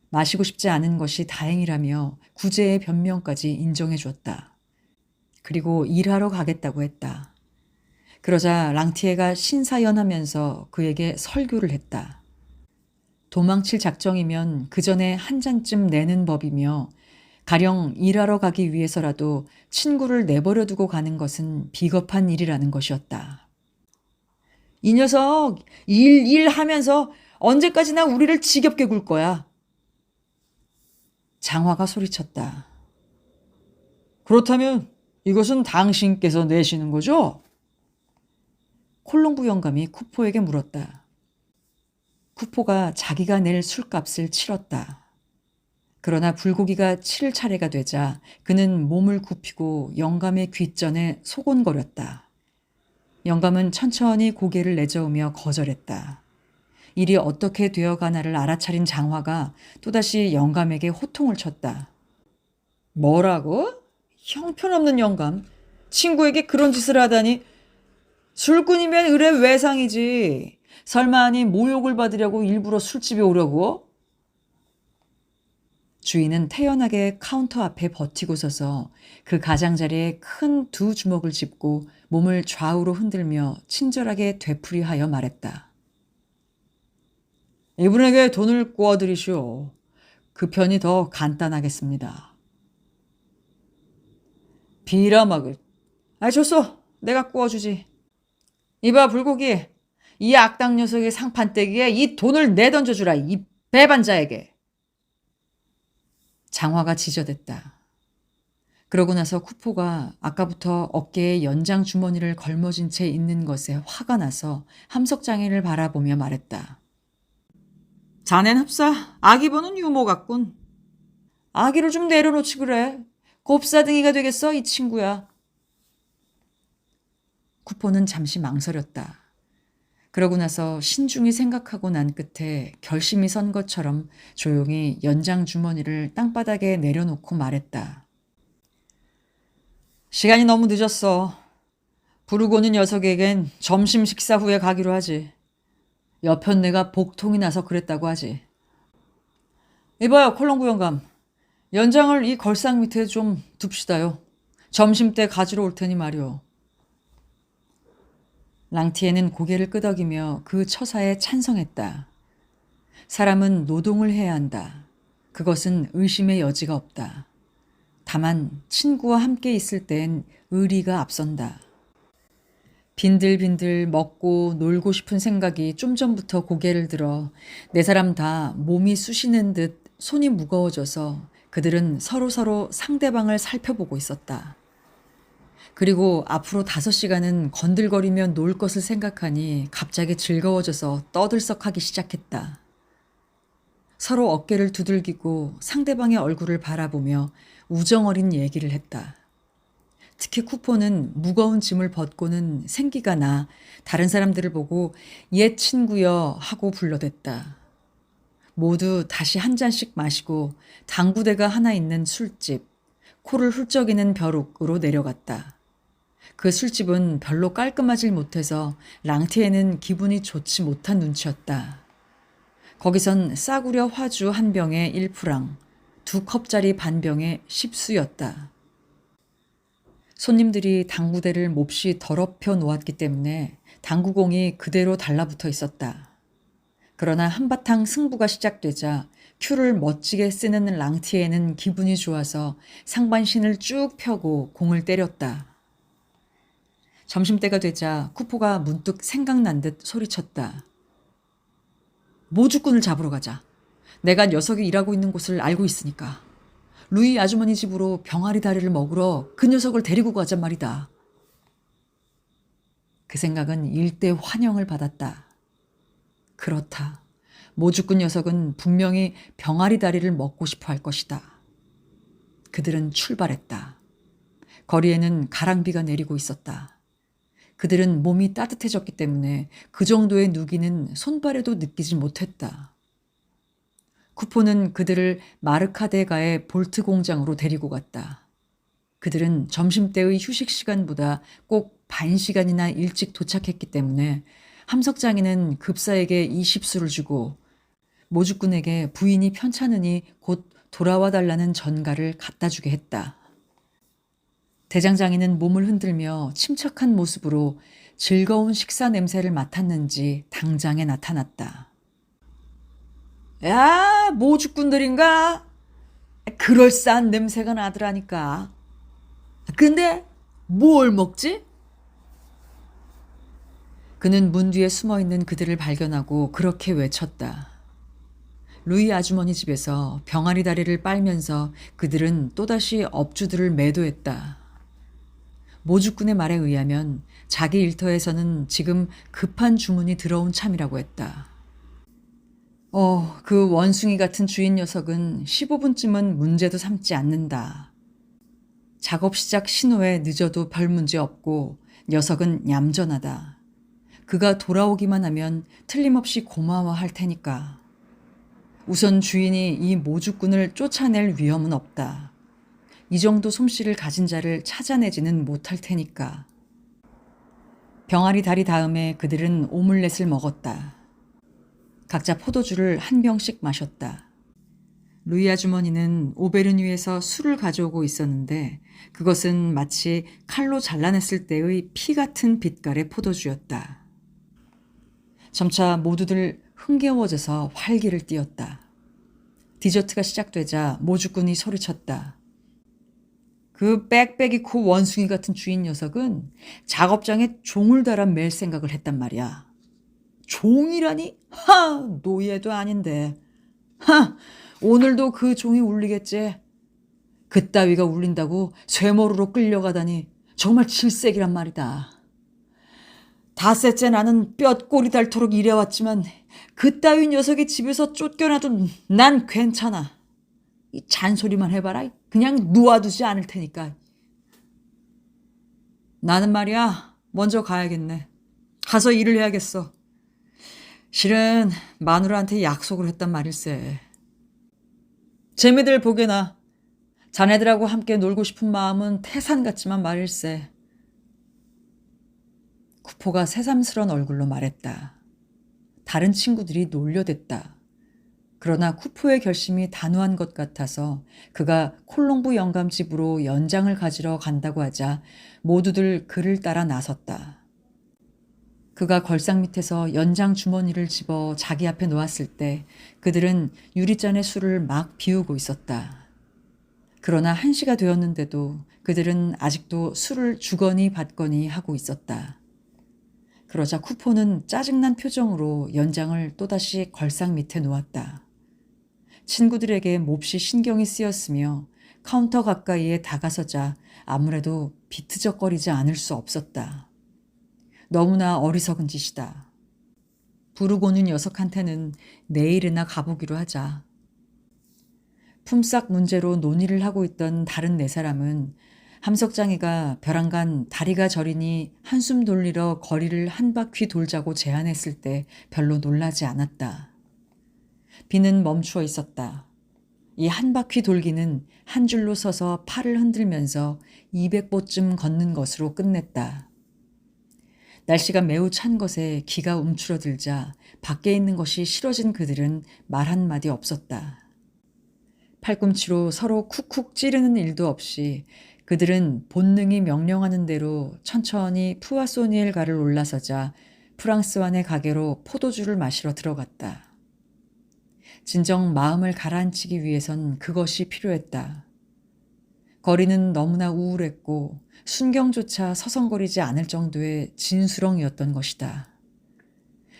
마시고 싶지 않은 것이 다행이라며 구제의 변명까지 인정해 주었다. 그리고 일하러 가겠다고 했다. 그러자 랑티에가 신사연하면서 그에게 설교를 했다. 도망칠 작정이면 그 전에 한 잔쯤 내는 법이며 가령 일하러 가기 위해서라도 친구를 내버려 두고 가는 것은 비겁한 일이라는 것이었다. 이 녀석 일 하면서 언제까지나 우리를 지겹게 굴 거야. 장화가 소리쳤다. 그렇다면 이것은 당신께서 내시는 거죠? 콜롱부 영감이 쿠포에게 물었다. 쿠포가 자기가 낼 술값을 치렀다. 그러나 불고기가 치를 차례가 되자 그는 몸을 굽히고 영감의 귓전에 소곤거렸다. 영감은 천천히 고개를 내저으며 거절했다. 일이 어떻게 되어가나를 알아차린 장화가 또다시 영감에게 호통을 쳤다. 뭐라고? 형편없는 영감. 친구에게 그런 짓을 하다니. 술꾼이면 의뢰 외상이지. 설마 아니 모욕을 받으려고 일부러 술집에 오려고? 주인은 태연하게 카운터 앞에 버티고 서서 그 가장자리에 큰 두 주먹을 짚고 몸을 좌우로 흔들며 친절하게 되풀이하여 말했다. 이분에게 돈을 구워드리시오. 그 편이 더 간단하겠습니다. 빌어먹을. 줬어. 내가 구워주지. 이봐 불고기. 이 악당 녀석의 상판떼기에 이 돈을 내던져주라. 이 배반자에게. 장화가 지저댔다. 그러고 나서 쿠포가 아까부터 어깨에 연장 주머니를 걸머진 채 있는 것에 화가 나서 함석장애를 바라보며 말했다. 자넨 흡사 아기 보는 유머 같군. 아기를 좀 내려놓지 그래. 곱사등이가 되겠어 이 친구야. 쿠포는 잠시 망설였다. 그러고 나서 신중히 생각하고 난 끝에 결심이 선 것처럼 조용히 연장 주머니를 땅바닥에 내려놓고 말했다. 시간이 너무 늦었어. 부르고는 녀석에겐 점심 식사 후에 가기로 하지. 여편 내가 복통이 나서 그랬다고 하지. 이봐요 콜럼부 영감. 연장을 이 걸상 밑에 좀 둡시다요. 점심때 가지러 올 테니 말이오. 랑티에는 고개를 끄덕이며 그 처사에 찬성했다. 사람은 노동을 해야 한다. 그것은 의심의 여지가 없다. 다만 친구와 함께 있을 땐 의리가 앞선다. 빈들빈들 먹고 놀고 싶은 생각이 좀 전부터 고개를 들어 네 사람 다 몸이 쑤시는 듯 손이 무거워져서 그들은 서로서로 상대방을 살펴보고 있었다. 그리고 앞으로 5시간은 건들거리며 놀 것을 생각하니 갑자기 즐거워져서 떠들썩하기 시작했다. 서로 어깨를 두들기고 상대방의 얼굴을 바라보며 우정어린 얘기를 했다. 특히 쿠포는 무거운 짐을 벗고는 생기가 나 다른 사람들을 보고 옛 친구여 하고 불러댔다. 모두 다시 한 잔씩 마시고 당구대가 하나 있는 술집, 코를 훌쩍이는 벼룩으로 내려갔다. 그 술집은 별로 깔끔하질 못해서 랑티에는 기분이 좋지 못한 눈치였다. 거기선 싸구려 화주 한 병에 1프랑, 2컵짜리 반병에 10수였다. 손님들이 당구대를 몹시 더럽혀 놓았기 때문에 당구공이 그대로 달라붙어 있었다. 그러나 한바탕 승부가 시작되자 큐를 멋지게 쓰는 랑티에는 기분이 좋아서 상반신을 쭉 펴고 공을 때렸다. 점심때가 되자 쿠포가 문득 생각난 듯 소리쳤다. 모주꾼을 잡으러 가자. 내가 녀석이 일하고 있는 곳을 알고 있으니까. 루이 아주머니 집으로 병아리 다리를 먹으러 그 녀석을 데리고 가잔 말이다. 그 생각은 일대 환영을 받았다. 그렇다. 모주꾼 녀석은 분명히 병아리 다리를 먹고 싶어 할 것이다. 그들은 출발했다. 거리에는 가랑비가 내리고 있었다. 그들은 몸이 따뜻해졌기 때문에 그 정도의 누기는 손발에도 느끼지 못했다. 쿠포는 그들을 마르카데가의 볼트 공장으로 데리고 갔다. 그들은 점심때의 휴식 시간보다 꼭 반 시간이나 일찍 도착했기 때문에 함석장이는 급사에게 20수를 주고 모주꾼에게 부인이 편찮으니 곧 돌아와 달라는 전가를 갖다 주게 했다. 대장장이는 몸을 흔들며 침착한 모습으로 즐거운 식사 냄새를 맡았는지 당장에 나타났다. 야, 모주꾼들인가? 그럴싸한 냄새가 나더라니까. 근데 뭘 먹지? 그는 문 뒤에 숨어있는 그들을 발견하고 그렇게 외쳤다. 루이 아주머니 집에서 병아리 다리를 빨면서 그들은 또다시 업주들을 매도했다. 모주꾼의 말에 의하면 자기 일터에서는 지금 급한 주문이 들어온 참이라고 했다. 그 원숭이 같은 주인 녀석은 15분쯤은 문제도 삼지 않는다. 작업 시작 신호에 늦어도 별 문제 없고 녀석은 얌전하다. 그가 돌아오기만 하면 틀림없이 고마워할 테니까. 우선 주인이 이 모주꾼을 쫓아낼 위험은 없다. 이 정도 솜씨를 가진 자를 찾아내지는 못할 테니까. 병아리 다리 다음에 그들은 오믈렛을 먹었다. 각자 포도주를 한 병씩 마셨다. 루이 아주머니는 오베른 위에서 술을 가져오고 있었는데 그것은 마치 칼로 잘라냈을 때의 피 같은 빛깔의 포도주였다. 점차 모두들 흥겨워져서 활기를 띠었다. 디저트가 시작되자 모주꾼이 소리쳤다. 그 빽빽이코 원숭이 같은 주인 녀석은 작업장에 종을 달아 맬 생각을 했단 말이야. 종이라니? 하! 노예도 아닌데. 하! 오늘도 그 종이 울리겠지. 그따위가 울린다고 쇠머루로 끌려가다니 정말 질색이란 말이다. 닷새째 나는 뼛골이 닳도록 일해왔지만 그따위 녀석이 집에서 쫓겨나도 난 괜찮아. 이 잔소리만 해봐라. 그냥 놓아두지 않을 테니까. 나는 말이야 먼저 가야겠네. 가서 일을 해야겠어. 실은 마누라한테 약속을 했단 말일세. 재미들 보게나. 자네들하고 함께 놀고 싶은 마음은 태산 같지만 말일세. 쿠포가 새삼스런 얼굴로 말했다. 다른 친구들이 놀려댔다. 그러나 쿠포의 결심이 단호한 것 같아서 그가 콜롬부 영감집으로 연장을 가지러 간다고 하자 모두들 그를 따라 나섰다. 그가 걸상 밑에서 연장 주머니를 집어 자기 앞에 놓았을 때 그들은 유리잔의 술을 막 비우고 있었다. 그러나 1시가 되었는데도 그들은 아직도 술을 주거니 받거니 하고 있었다. 그러자 쿠포는 짜증난 표정으로 연장을 또다시 걸상 밑에 놓았다. 친구들에게 몹시 신경이 쓰였으며 카운터 가까이에 다가서자 아무래도 비트적거리지 않을 수 없었다. 너무나 어리석은 짓이다. 부르고는 녀석한테는 내일이나 가보기로 하자. 품삯 문제로 논의를 하고 있던 다른 4사람은 함석장이가 벼랑간 다리가 저리니 한숨 돌리러 거리를 한 바퀴 돌자고 제안했을 때 별로 놀라지 않았다. 비는 멈추어 있었다. 이 한 바퀴 돌기는 한 줄로 서서 팔을 흔들면서 200보쯤 걷는 것으로 끝냈다. 날씨가 매우 찬 것에 기가 움츠러들자 밖에 있는 것이 싫어진 그들은 말 한마디 없었다. 팔꿈치로 서로 쿡쿡 찌르는 일도 없이 그들은 본능이 명령하는 대로 천천히 푸아소니엘가를 올라서자 프랑스완의 가게로 포도주를 마시러 들어갔다. 진정 마음을 가라앉히기 위해선 그것이 필요했다. 거리는 너무나 우울했고 순경조차 서성거리지 않을 정도의 진수렁이었던 것이다.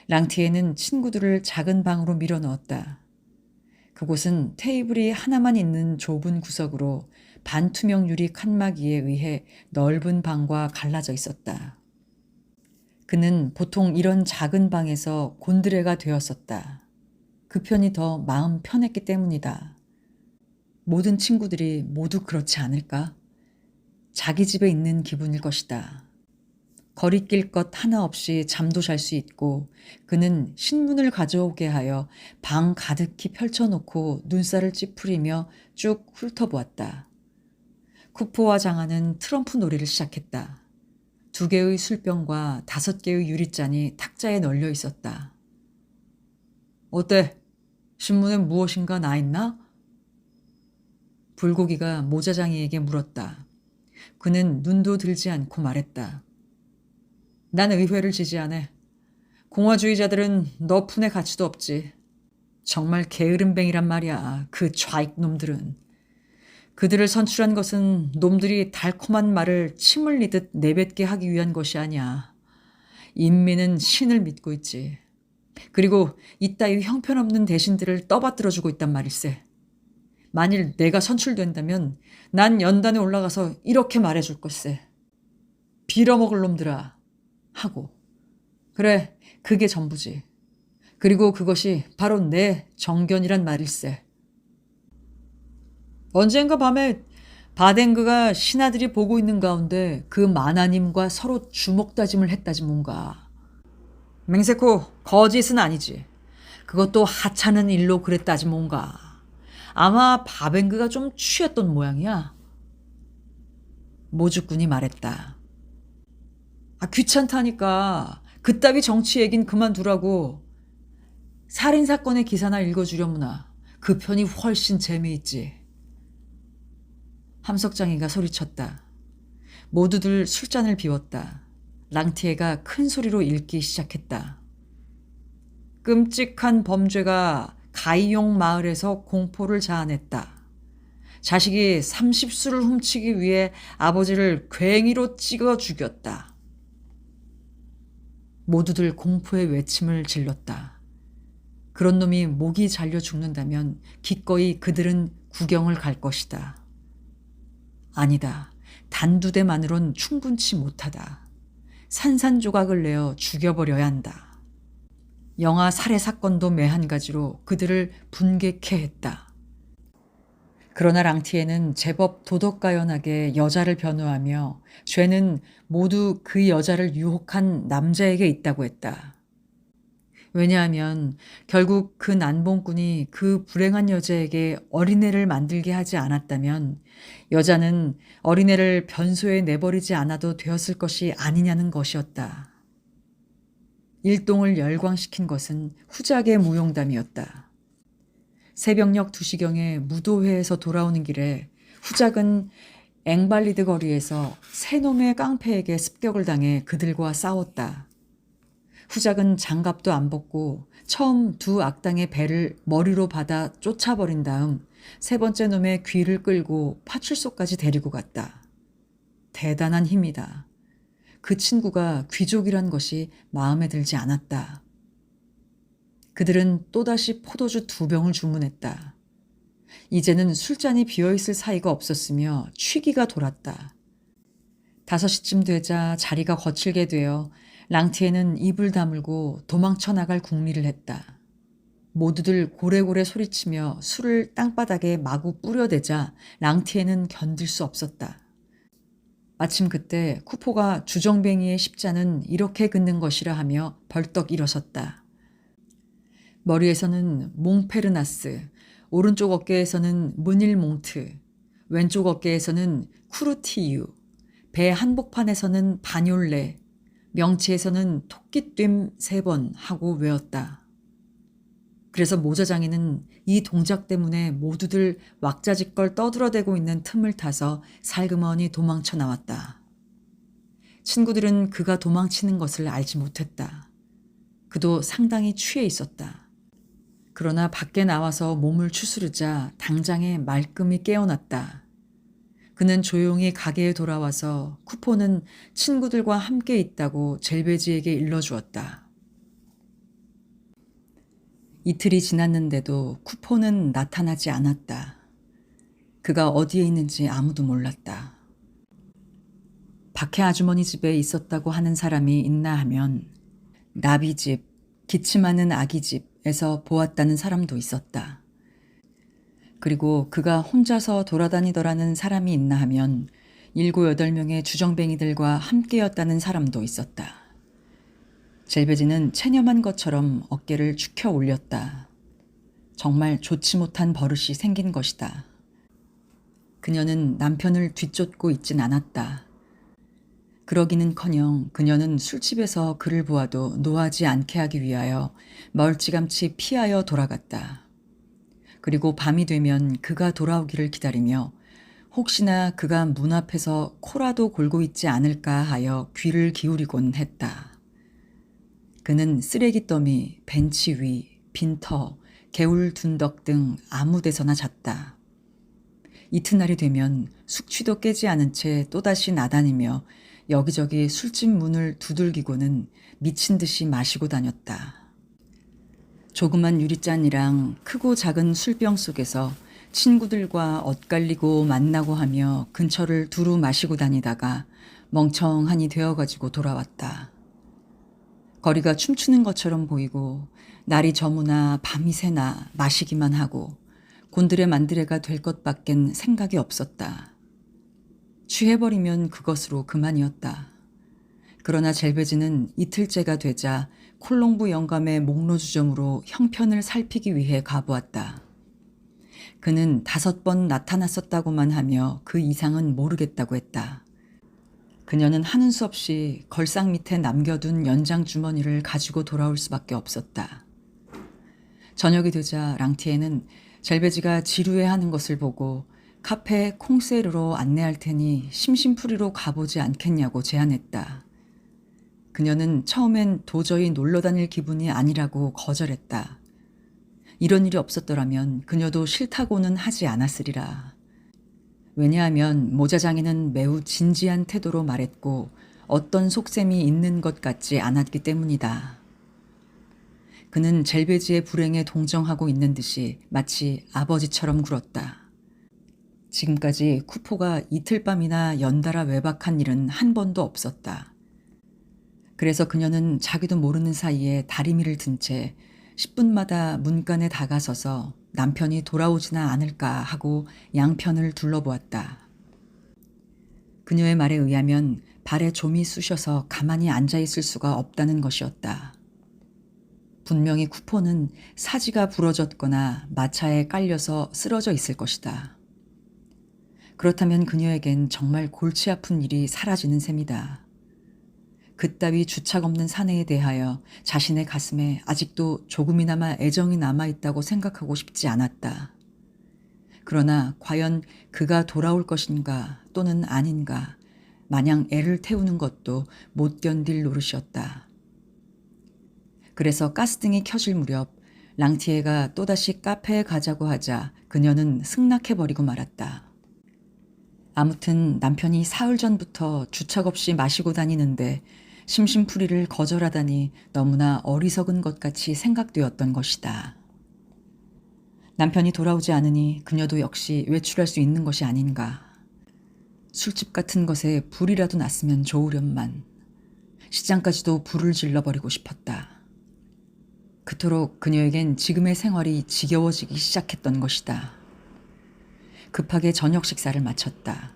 랑티에는 친구들을 작은 방으로 밀어넣었다. 그곳은 테이블이 하나만 있는 좁은 구석으로 반투명 유리 칸막이에 의해 넓은 방과 갈라져 있었다. 그는 보통 이런 작은 방에서 곤드레가 되었었다. 그 편이 더 마음 편했기 때문이다. 모든 친구들이 모두 그렇지 않을까? 자기 집에 있는 기분일 것이다. 거리낄 것 하나 없이 잠도 잘 수 있고 그는 신문을 가져오게 하여 방 가득히 펼쳐놓고 눈살을 찌푸리며 쭉 훑어보았다. 쿠포와 장하는 트럼프 놀이를 시작했다. 2개의 술병과 5개의 유리잔이 탁자에 널려 있었다. 어때? 신문에 무엇인가 나 있나? 불고기가 모자장이에게 물었다. 그는 눈도 들지 않고 말했다. 난 의회를 지지하네. 공화주의자들은 너 푼의 가치도 없지. 정말 게으름뱅이란 말이야. 그 좌익 놈들은. 그들을 선출한 것은 놈들이 달콤한 말을 침 흘리듯 내뱉게 하기 위한 것이 아니야. 인민은 신을 믿고 있지. 그리고 이따위 형편없는 대신들을 떠받들어주고 있단 말일세. 만일 내가 선출된다면 난 연단에 올라가서 이렇게 말해줄 것세. 빌어먹을 놈들아. 하고. 그래, 그게 전부지. 그리고 그것이 바로 내 정견이란 말일세. 언젠가 밤에 바댕그가 신하들이 보고 있는 가운데 그 만화님과 서로 주먹다짐을 했다지 뭔가. 맹세코, 거짓은 아니지. 그것도 하찮은 일로 그랬다지 뭔가. 아마 바뱅그가 좀 취했던 모양이야. 모주꾼이 말했다. 귀찮다니까. 그따위 정치 얘긴 그만두라고. 살인사건의 기사나 읽어주려무나. 그 편이 훨씬 재미있지. 함석장이가 소리쳤다. 모두들 술잔을 비웠다. 랑티에가 큰 소리로 읽기 시작했다. 끔찍한 범죄가 가이용 마을에서 공포를 자아냈다. 자식이 30수를 훔치기 위해 아버지를 괭이로 찍어 죽였다. 모두들 공포의 외침을 질렀다. 그런 놈이 목이 잘려 죽는다면 기꺼이 그들은 구경을 갈 것이다. 아니다. 단두대만으론 충분치 못하다. 산산조각을 내어 죽여버려야 한다. 영아 살해 사건도 매한가지로 그들을 분개케 했다. 그러나 랑티에는 제법 도덕가연하게 여자를 변호하며 죄는 모두 그 여자를 유혹한 남자에게 있다고 했다. 왜냐하면 결국 그 난봉꾼이 그 불행한 여자에게 어린애를 만들게 하지 않았다면 여자는 어린애를 변소에 내버리지 않아도 되었을 것이 아니냐는 것이었다. 일동을 열광시킨 것은 후작의 무용담이었다. 새벽녘 2시경에 무도회에서 돌아오는 길에 후작은 앵발리드 거리에서 세 놈의 깡패에게 습격을 당해 그들과 싸웠다. 후작은 장갑도 안 벗고 처음 두 악당의 배를 머리로 받아 쫓아버린 다음 세 번째 놈의 귀를 끌고 파출소까지 데리고 갔다. 대단한 힘이다. 그 친구가 귀족이란 것이 마음에 들지 않았다. 그들은 또다시 포도주 2병을 주문했다. 이제는 술잔이 비어있을 사이가 없었으며 취기가 돌았다. 5시쯤 되자 자리가 거칠게 되어 랑티에는 입을 다물고 도망쳐 나갈 궁리를 했다. 모두들 고래고래 소리치며 술을 땅바닥에 마구 뿌려대자 랑티에는 견딜 수 없었다. 마침 그때 쿠포가 주정뱅이의 십자는 이렇게 긋는 것이라 하며 벌떡 일어섰다. 머리에서는 몽페르나스, 오른쪽 어깨에서는 문일몽트, 왼쪽 어깨에서는 쿠르티유, 배 한복판에서는 바뇰레, 명치에서는 토끼뜀 3번 하고 외웠다. 그래서 모자장이는 이 동작 때문에 모두들 왁자지껄 떠들어대고 있는 틈을 타서 살그머니 도망쳐 나왔다. 친구들은 그가 도망치는 것을 알지 못했다. 그도 상당히 취해 있었다. 그러나 밖에 나와서 몸을 추스르자 당장에 말끔히 깨어났다. 그는 조용히 가게에 돌아와서 쿠포는 친구들과 함께 있다고 젤베지에게 일러주었다. 이틀이 지났는데도 쿠포는 나타나지 않았다. 그가 어디에 있는지 아무도 몰랐다. 박해 아주머니 집에 있었다고 하는 사람이 있나 하면 나비집, 기침하는 아기집에서 보았다는 사람도 있었다. 그리고 그가 혼자서 돌아다니더라는 사람이 있나 하면 7, 8명의 주정뱅이들과 함께였다는 사람도 있었다. 젤베지는 체념한 것처럼 어깨를 축혀 올렸다. 정말 좋지 못한 버릇이 생긴 것이다. 그녀는 남편을 뒤쫓고 있진 않았다. 그러기는커녕 그녀는 술집에서 그를 보아도 노하지 않게 하기 위하여 멀찌감치 피하여 돌아갔다. 그리고 밤이 되면 그가 돌아오기를 기다리며 혹시나 그가 문 앞에서 코라도 골고 있지 않을까 하여 귀를 기울이곤 했다. 그는 쓰레기 더미, 벤치 위, 빈터, 개울 둔덕 등 아무 데서나 잤다. 이튿날이 되면 숙취도 깨지 않은 채 또다시 나다니며 여기저기 술집 문을 두들기고는 미친 듯이 마시고 다녔다. 조그만 유리잔이랑 크고 작은 술병 속에서 친구들과 엇갈리고 만나고 하며 근처를 두루 마시고 다니다가 멍청하니 되어가지고 돌아왔다. 거리가 춤추는 것처럼 보이고 날이 저무나 밤이 새나 마시기만 하고 곤드레 만드레가 될 것밖엔 생각이 없었다. 취해버리면 그것으로 그만이었다. 그러나 젤베지는 이틀째가 되자 콜롱부 영감의 목로주점으로 형편을 살피기 위해 가보았다. 그는 5번 나타났었다고만 하며 그 이상은 모르겠다고 했다. 그녀는 하는 수 없이 걸상 밑에 남겨둔 연장 주머니를 가지고 돌아올 수밖에 없었다. 저녁이 되자 랑티에는 젤베지가 지루해하는 것을 보고 카페 콩세르로 안내할 테니 심심풀이로 가보지 않겠냐고 제안했다. 그녀는 처음엔 도저히 놀러 다닐 기분이 아니라고 거절했다. 이런 일이 없었더라면 그녀도 싫다고는 하지 않았으리라. 왜냐하면 모자장이는 매우 진지한 태도로 말했고 어떤 속셈이 있는 것 같지 않았기 때문이다. 그는 젤베지의 불행에 동정하고 있는 듯이 마치 아버지처럼 굴었다. 지금까지 쿠포가 이틀 밤이나 연달아 외박한 일은 한 번도 없었다. 그래서 그녀는 자기도 모르는 사이에 다리미를 든 채 10분마다 문간에 다가서서 남편이 돌아오지나 않을까 하고 양편을 둘러보았다. 그녀의 말에 의하면 발에 좀이 쑤셔서 가만히 앉아있을 수가 없다는 것이었다. 분명히 쿠포는 사지가 부러졌거나 마차에 깔려서 쓰러져 있을 것이다. 그렇다면 그녀에겐 정말 골치 아픈 일이 사라지는 셈이다. 그따위 주착 없는 사내에 대하여 자신의 가슴에 아직도 조금이나마 애정이 남아있다고 생각하고 싶지 않았다. 그러나 과연 그가 돌아올 것인가 또는 아닌가 마냥 애를 태우는 것도 못 견딜 노릇이었다. 그래서 가스등이 켜질 무렵 랑티에가 또다시 카페에 가자고 하자 그녀는 승낙해버리고 말았다. 아무튼 남편이 사흘 전부터 주착 없이 마시고 다니는데 심심풀이를 거절하다니 너무나 어리석은 것 같이 생각되었던 것이다. 남편이 돌아오지 않으니 그녀도 역시 외출할 수 있는 것이 아닌가. 술집 같은 것에 불이라도 났으면 좋으련만. 시장까지도 불을 질러버리고 싶었다. 그토록 그녀에겐 지금의 생활이 지겨워지기 시작했던 것이다. 급하게 저녁 식사를 마쳤다.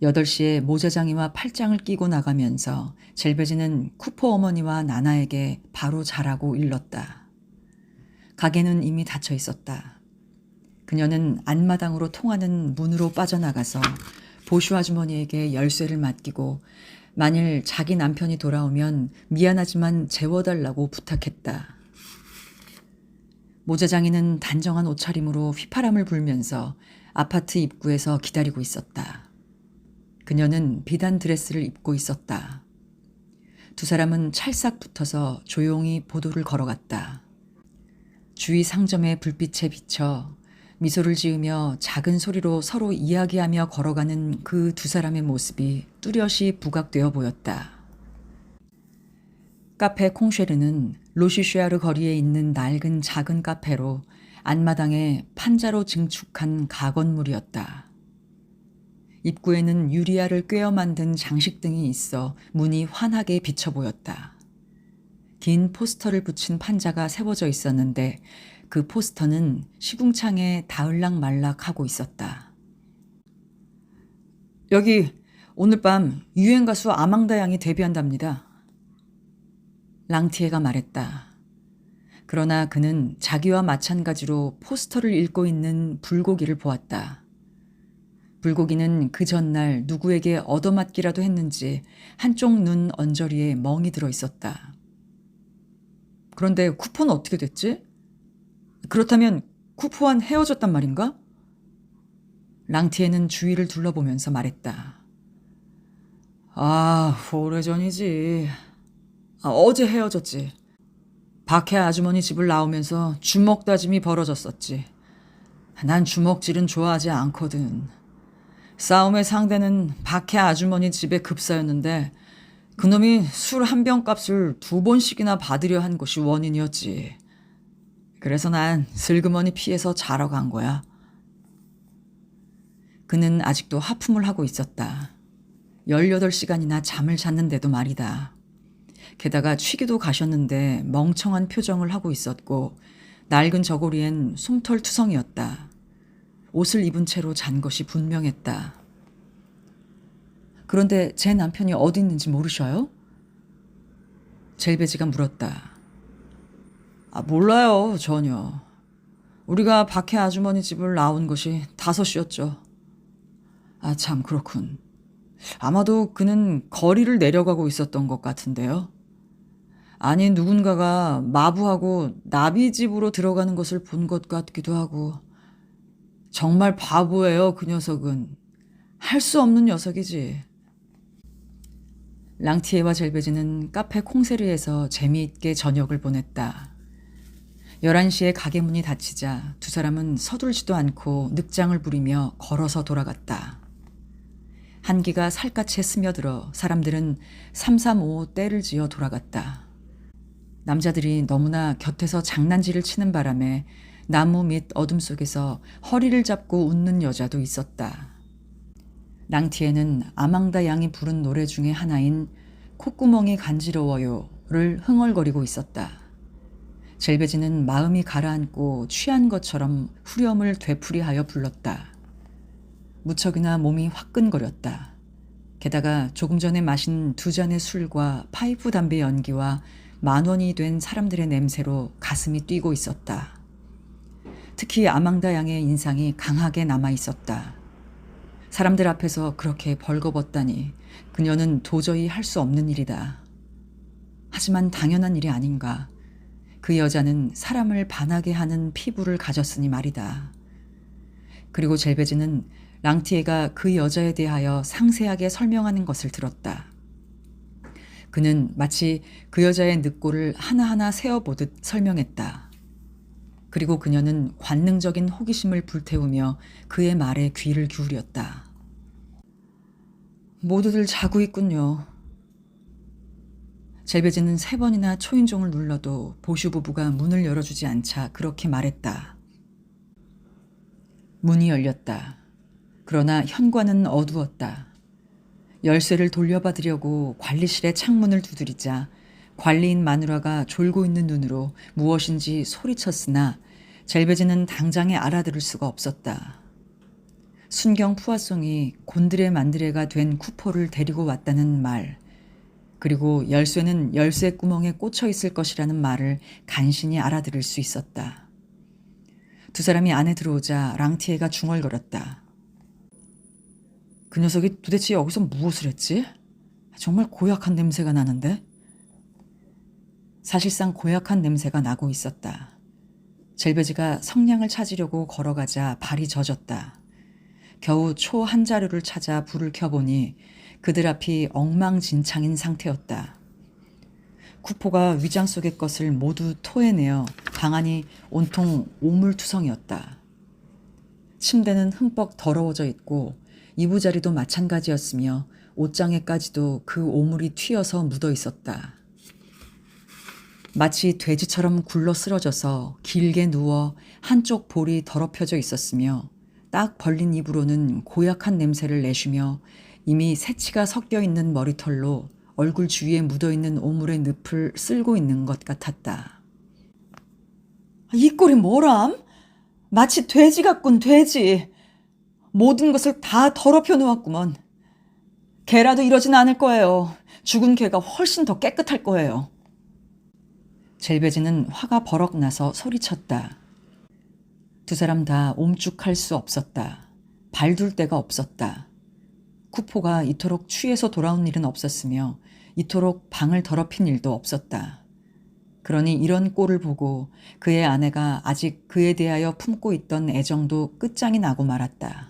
8시에 모자장이와 팔짱을 끼고 나가면서 젤베지는 쿠포 어머니와 나나에게 바로 자라고 일렀다. 가게는 이미 닫혀 있었다. 그녀는 안마당으로 통하는 문으로 빠져나가서 보슈 아주머니에게 열쇠를 맡기고 만일 자기 남편이 돌아오면 미안하지만 재워달라고 부탁했다. 모자장이는 단정한 옷차림으로 휘파람을 불면서 아파트 입구에서 기다리고 있었다. 그녀는 비단 드레스를 입고 있었다. 두 사람은 찰싹 붙어서 조용히 보도를 걸어갔다. 주위 상점의 불빛에 비쳐 미소를 지으며 작은 소리로 서로 이야기하며 걸어가는 그 두 사람의 모습이 뚜렷이 부각되어 보였다. 카페 콩쉐르는 로시슈아르 거리에 있는 낡은 작은 카페로 안마당에 판자로 증축한 가건물이었다. 입구에는 유리알을 꿰어 만든 장식등이 있어 문이 환하게 비쳐 보였다. 긴 포스터를 붙인 판자가 세워져 있었는데 그 포스터는 시궁창에 닿을락말락 하고 있었다. 여기 오늘 밤 유행 가수 아망다 양이 데뷔한답니다. 랑티에가 말했다. 그러나 그는 자기와 마찬가지로 포스터를 읽고 있는 불고기를 보았다. 불고기는 그 전날 누구에게 얻어맞기라도 했는지 한쪽 눈 언저리에 멍이 들어 있었다. 그런데 쿠포는 어떻게 됐지? 그렇다면 쿠포와는 헤어졌단 말인가? 랑티에는 주위를 둘러보면서 말했다. 오래전이지. 어제 헤어졌지. 박해 아주머니 집을 나오면서 주먹 다짐이 벌어졌었지. 난 주먹질은 좋아하지 않거든. 싸움의 상대는 박해 아주머니 집의 급사였는데 그놈이 술 한 병 값을 2번씩이나 받으려 한 것이 원인이었지. 그래서 난 슬그머니 피해서 자러 간 거야. 그는 아직도 하품을 하고 있었다. 18시간이나 잠을 잤는데도 말이다. 게다가 취기도 가셨는데 멍청한 표정을 하고 있었고 낡은 저고리엔 솜털투성이었다. 옷을 입은 채로 잔 것이 분명했다. 그런데 제 남편이 어디 있는지 모르셔요? 젤베지가 물었다. 몰라요, 전혀. 우리가 박해 아주머니 집을 나온 것이 5시였죠. 참 그렇군. 아마도 그는 거리를 내려가고 있었던 것 같은데요. 아니 누군가가 마부하고 나비 집으로 들어가는 것을 본 것 같기도 하고. 정말 바보예요, 그 녀석은. 할 수 없는 녀석이지. 랑티에와 젤베지는 카페 콩세르에서 재미있게 저녁을 보냈다. 11시에 가게 문이 닫히자 두 사람은 서둘지도 않고 늑장을 부리며 걸어서 돌아갔다. 한기가 살갗에 스며들어 사람들은 335 때를 지어 돌아갔다. 남자들이 너무나 곁에서 장난질을 치는 바람에 나무 밑 어둠 속에서 허리를 잡고 웃는 여자도 있었다. 랑티에는 아망다 양이 부른 노래 중에 하나인 콧구멍이 간지러워요를 흥얼거리고 있었다. 젤베지는 마음이 가라앉고 취한 것처럼 후렴을 되풀이하여 불렀다. 무척이나 몸이 화끈거렸다. 게다가 조금 전에 마신 2잔의 술과 파이프 담배 연기와 10,000원이 된 사람들의 냄새로 가슴이 뛰고 있었다. 특히 아망다 양의 인상이 강하게 남아 있었다. 사람들 앞에서 그렇게 벌거벗다니 그녀는 도저히 할 수 없는 일이다. 하지만 당연한 일이 아닌가. 그 여자는 사람을 반하게 하는 피부를 가졌으니 말이다. 그리고 젤베즈는 랑티에가 그 여자에 대하여 상세하게 설명하는 것을 들었다. 그는 마치 그 여자의 늑골을 하나하나 세어보듯 설명했다. 그리고 그녀는 관능적인 호기심을 불태우며 그의 말에 귀를 기울였다. 모두들 자고 있군요. 젤베즈는 3번이나 초인종을 눌러도 보슈 부부가 문을 열어주지 않자 그렇게 말했다. 문이 열렸다. 그러나 현관은 어두웠다. 열쇠를 돌려받으려고 관리실의 창문을 두드리자 관리인 마누라가 졸고 있는 눈으로 무엇인지 소리쳤으나 젤베즈는 당장에 알아들을 수가 없었다. 순경 푸아송이 곤드레 만드레가 된 쿠포를 데리고 왔다는 말, 그리고 열쇠는 열쇠 구멍에 꽂혀 있을 것이라는 말을 간신히 알아들을 수 있었다. 두 사람이 안에 들어오자 랑티에가 중얼거렸다. 그 녀석이 도대체 여기서 무엇을 했지? 정말 고약한 냄새가 나는데? 사실상 고약한 냄새가 나고 있었다. 젤베즈가 성냥을 찾으려고 걸어가자 발이 젖었다. 겨우 초 한 자루를 찾아 불을 켜보니 그들 앞이 엉망진창인 상태였다. 쿠포가 위장 속의 것을 모두 토해내어 방안이 온통 오물투성이었다. 침대는 흠뻑 더러워져 있고 이부자리도 마찬가지였으며 옷장에까지도 그 오물이 튀어서 묻어 있었다. 마치 돼지처럼 굴러 쓰러져서 길게 누워 한쪽 볼이 더럽혀져 있었으며 딱 벌린 입으로는 고약한 냄새를 내쉬며 이미 새치가 섞여 있는 머리털로 얼굴 주위에 묻어있는 오물의 늪을 쓸고 있는 것 같았다. 이 꼴이 뭐람? 마치 돼지 같군, 돼지. 모든 것을 다 더럽혀 놓았구먼. 개라도 이러진 않을 거예요. 죽은 개가 훨씬 더 깨끗할 거예요. 젤베즈는 화가 버럭 나서 소리쳤다. 두 사람 다 옴죽할 수 없었다. 발둘 데가 없었다. 쿠포가 이토록 취해서 돌아온 일은 없었으며 이토록 방을 더럽힌 일도 없었다. 그러니 이런 꼴을 보고 그의 아내가 아직 그에 대하여 품고 있던 애정도 끝장이 나고 말았다.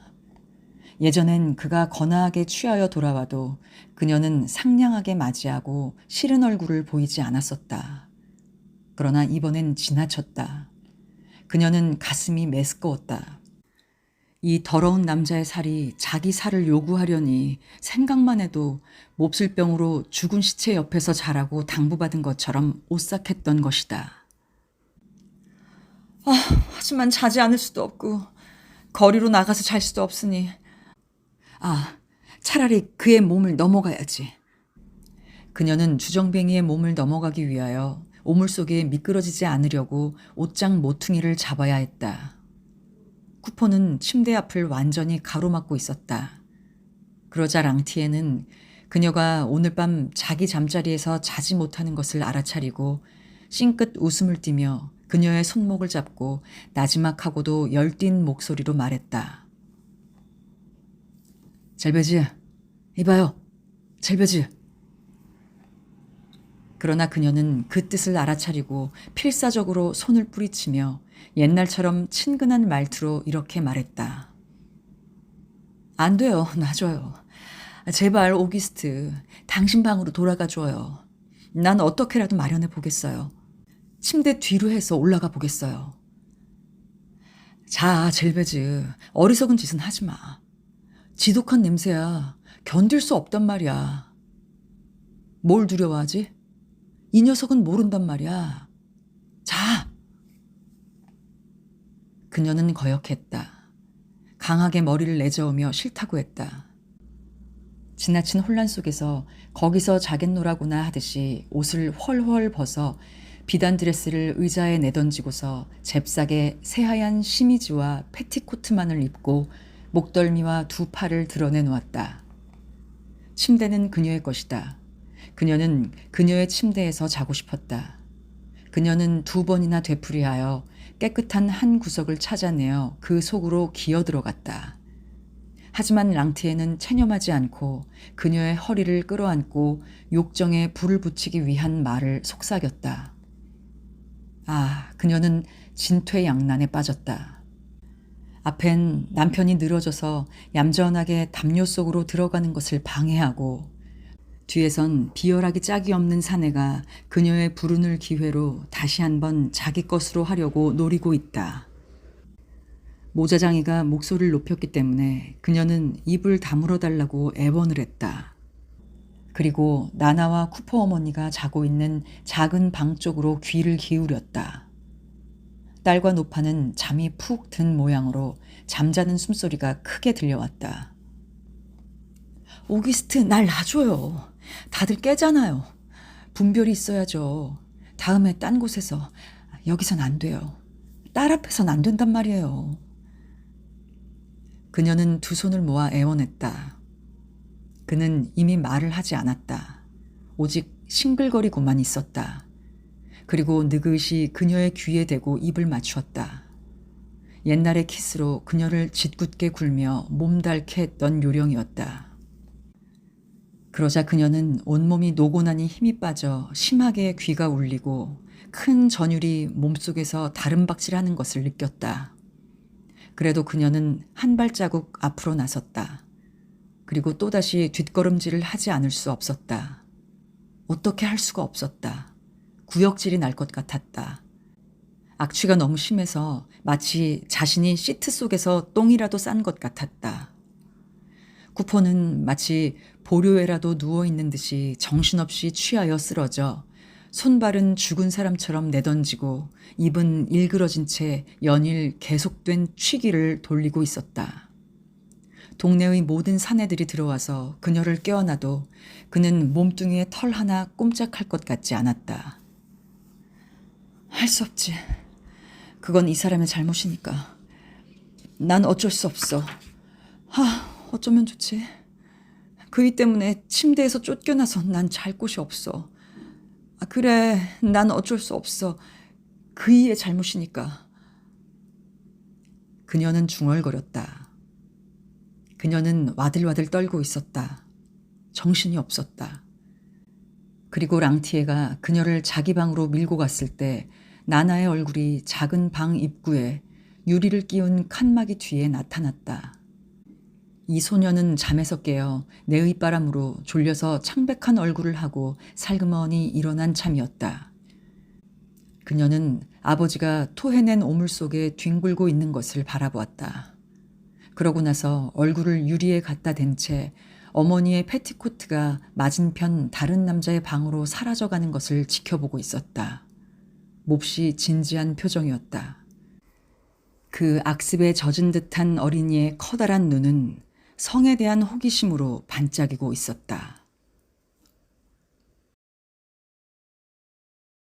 예전엔 그가 거나하게 취하여 돌아와도 그녀는 상냥하게 맞이하고 싫은 얼굴을 보이지 않았었다. 그러나 이번엔 지나쳤다. 그녀는 가슴이 메스꺼웠다. 이 더러운 남자의 살이 자기 살을 요구하려니 생각만 해도 몹쓸병으로 죽은 시체 옆에서 자라고 당부받은 것처럼 오싹했던 것이다. 하지만 자지 않을 수도 없고 거리로 나가서 잘 수도 없으니 차라리 그의 몸을 넘어가야지. 그녀는 주정뱅이의 몸을 넘어가기 위하여 오물 속에 미끄러지지 않으려고 옷장 모퉁이를 잡아야 했다. 쿠포는 침대 앞을 완전히 가로막고 있었다. 그러자 랑티에는 그녀가 오늘 밤 자기 잠자리에서 자지 못하는 것을 알아차리고 싱긋 웃음을 띠며 그녀의 손목을 잡고 나지막하고도 열띤 목소리로 말했다. 젤베즈, 이봐요. 젤베즈. 그러나 그녀는 그 뜻을 알아차리고 필사적으로 손을 뿌리치며 옛날처럼 친근한 말투로 이렇게 말했다. 안 돼요. 놔줘요. 제발 오기스트, 당신 방으로 돌아가 줘요. 난 어떻게라도 마련해 보겠어요. 침대 뒤로 해서 올라가 보겠어요. 자, 젤베즈, 어리석은 짓은 하지 마. 지독한 냄새야. 견딜 수 없단 말이야. 뭘 두려워하지? 이 녀석은 모른단 말이야. 자! 그녀는 거역했다. 강하게 머리를 내저으며 싫다고 했다. 지나친 혼란 속에서 거기서 자겠노라구나 하듯이 옷을 헐헐 벗어 비단 드레스를 의자에 내던지고서 잽싸게 새하얀 시미즈와 패티코트만을 입고 목덜미와 두 팔을 드러내놓았다. 침대는 그녀의 것이다. 그녀는 그녀의 침대에서 자고 싶었다. 그녀는 2번이나 되풀이하여 깨끗한 한 구석을 찾아내어 그 속으로 기어 들어갔다. 하지만 랑티에는 체념하지 않고 그녀의 허리를 끌어안고 욕정에 불을 붙이기 위한 말을 속삭였다. 그녀는 진퇴양난에 빠졌다. 앞엔 남편이 늘어져서 얌전하게 담요 속으로 들어가는 것을 방해하고 뒤에선 비열하기 짝이 없는 사내가 그녀의 불운을 기회로 다시 한번 자기 것으로 하려고 노리고 있다. 모자장이가 목소리를 높였기 때문에 그녀는 입을 다물어 달라고 애원을 했다. 그리고 나나와 쿠퍼 어머니가 자고 있는 작은 방 쪽으로 귀를 기울였다. 딸과 노파는 잠이 푹 든 모양으로 잠자는 숨소리가 크게 들려왔다. 오기스트, 날 놔줘요. 다들 깨잖아요. 분별이 있어야죠. 다음에 딴 곳에서. 여기선 안 돼요. 딸 앞에선 안 된단 말이에요. 그녀는 두 손을 모아 애원했다. 그는 이미 말을 하지 않았다. 오직 싱글거리고만 있었다. 그리고 느긋이 그녀의 귀에 대고 입을 맞추었다. 옛날의 키스로 그녀를 짓궂게 굴며 몸달게 했던 요령이었다. 그러자 그녀는 온몸이 노고나니 힘이 빠져 심하게 귀가 울리고 큰 전율이 몸속에서 다름박질하는 것을 느꼈다. 그래도 그녀는 한 발자국 앞으로 나섰다. 그리고 또다시 뒷걸음질을 하지 않을 수 없었다. 어떻게 할 수가 없었다. 구역질이 날 것 같았다. 악취가 너무 심해서 마치 자신이 시트 속에서 똥이라도 싼 것 같았다. 쿠퍼는 마치 보료에라도 누워있는 듯이 정신없이 취하여 쓰러져 손발은 죽은 사람처럼 내던지고 입은 일그러진 채 연일 계속된 취기를 돌리고 있었다. 동네의 모든 사내들이 들어와서 그녀를 깨어나도 그는 몸뚱이에 털 하나 꼼짝할 것 같지 않았다. 할 수 없지. 그건 이 사람의 잘못이니까. 난 어쩔 수 없어. 어쩌면 좋지. 그이 때문에 침대에서 쫓겨나서 난 잘 곳이 없어. 그래, 난 어쩔 수 없어. 그이의 잘못이니까. 그녀는 중얼거렸다. 그녀는 와들와들 떨고 있었다. 정신이 없었다. 그리고 랑티에가 그녀를 자기 방으로 밀고 갔을 때 나나의 얼굴이 작은 방 입구에 유리를 끼운 칸막이 뒤에 나타났다. 이 소녀는 잠에서 깨어 내의바람으로 졸려서 창백한 얼굴을 하고 살그머니 일어난 참이었다. 그녀는 아버지가 토해낸 오물 속에 뒹굴고 있는 것을 바라보았다. 그러고 나서 얼굴을 유리에 갖다 댄 채 어머니의 패티코트가 맞은편 다른 남자의 방으로 사라져가는 것을 지켜보고 있었다. 몹시 진지한 표정이었다. 그 악습에 젖은 듯한 어린이의 커다란 눈은 성에 대한 호기심으로 반짝이고 있었다.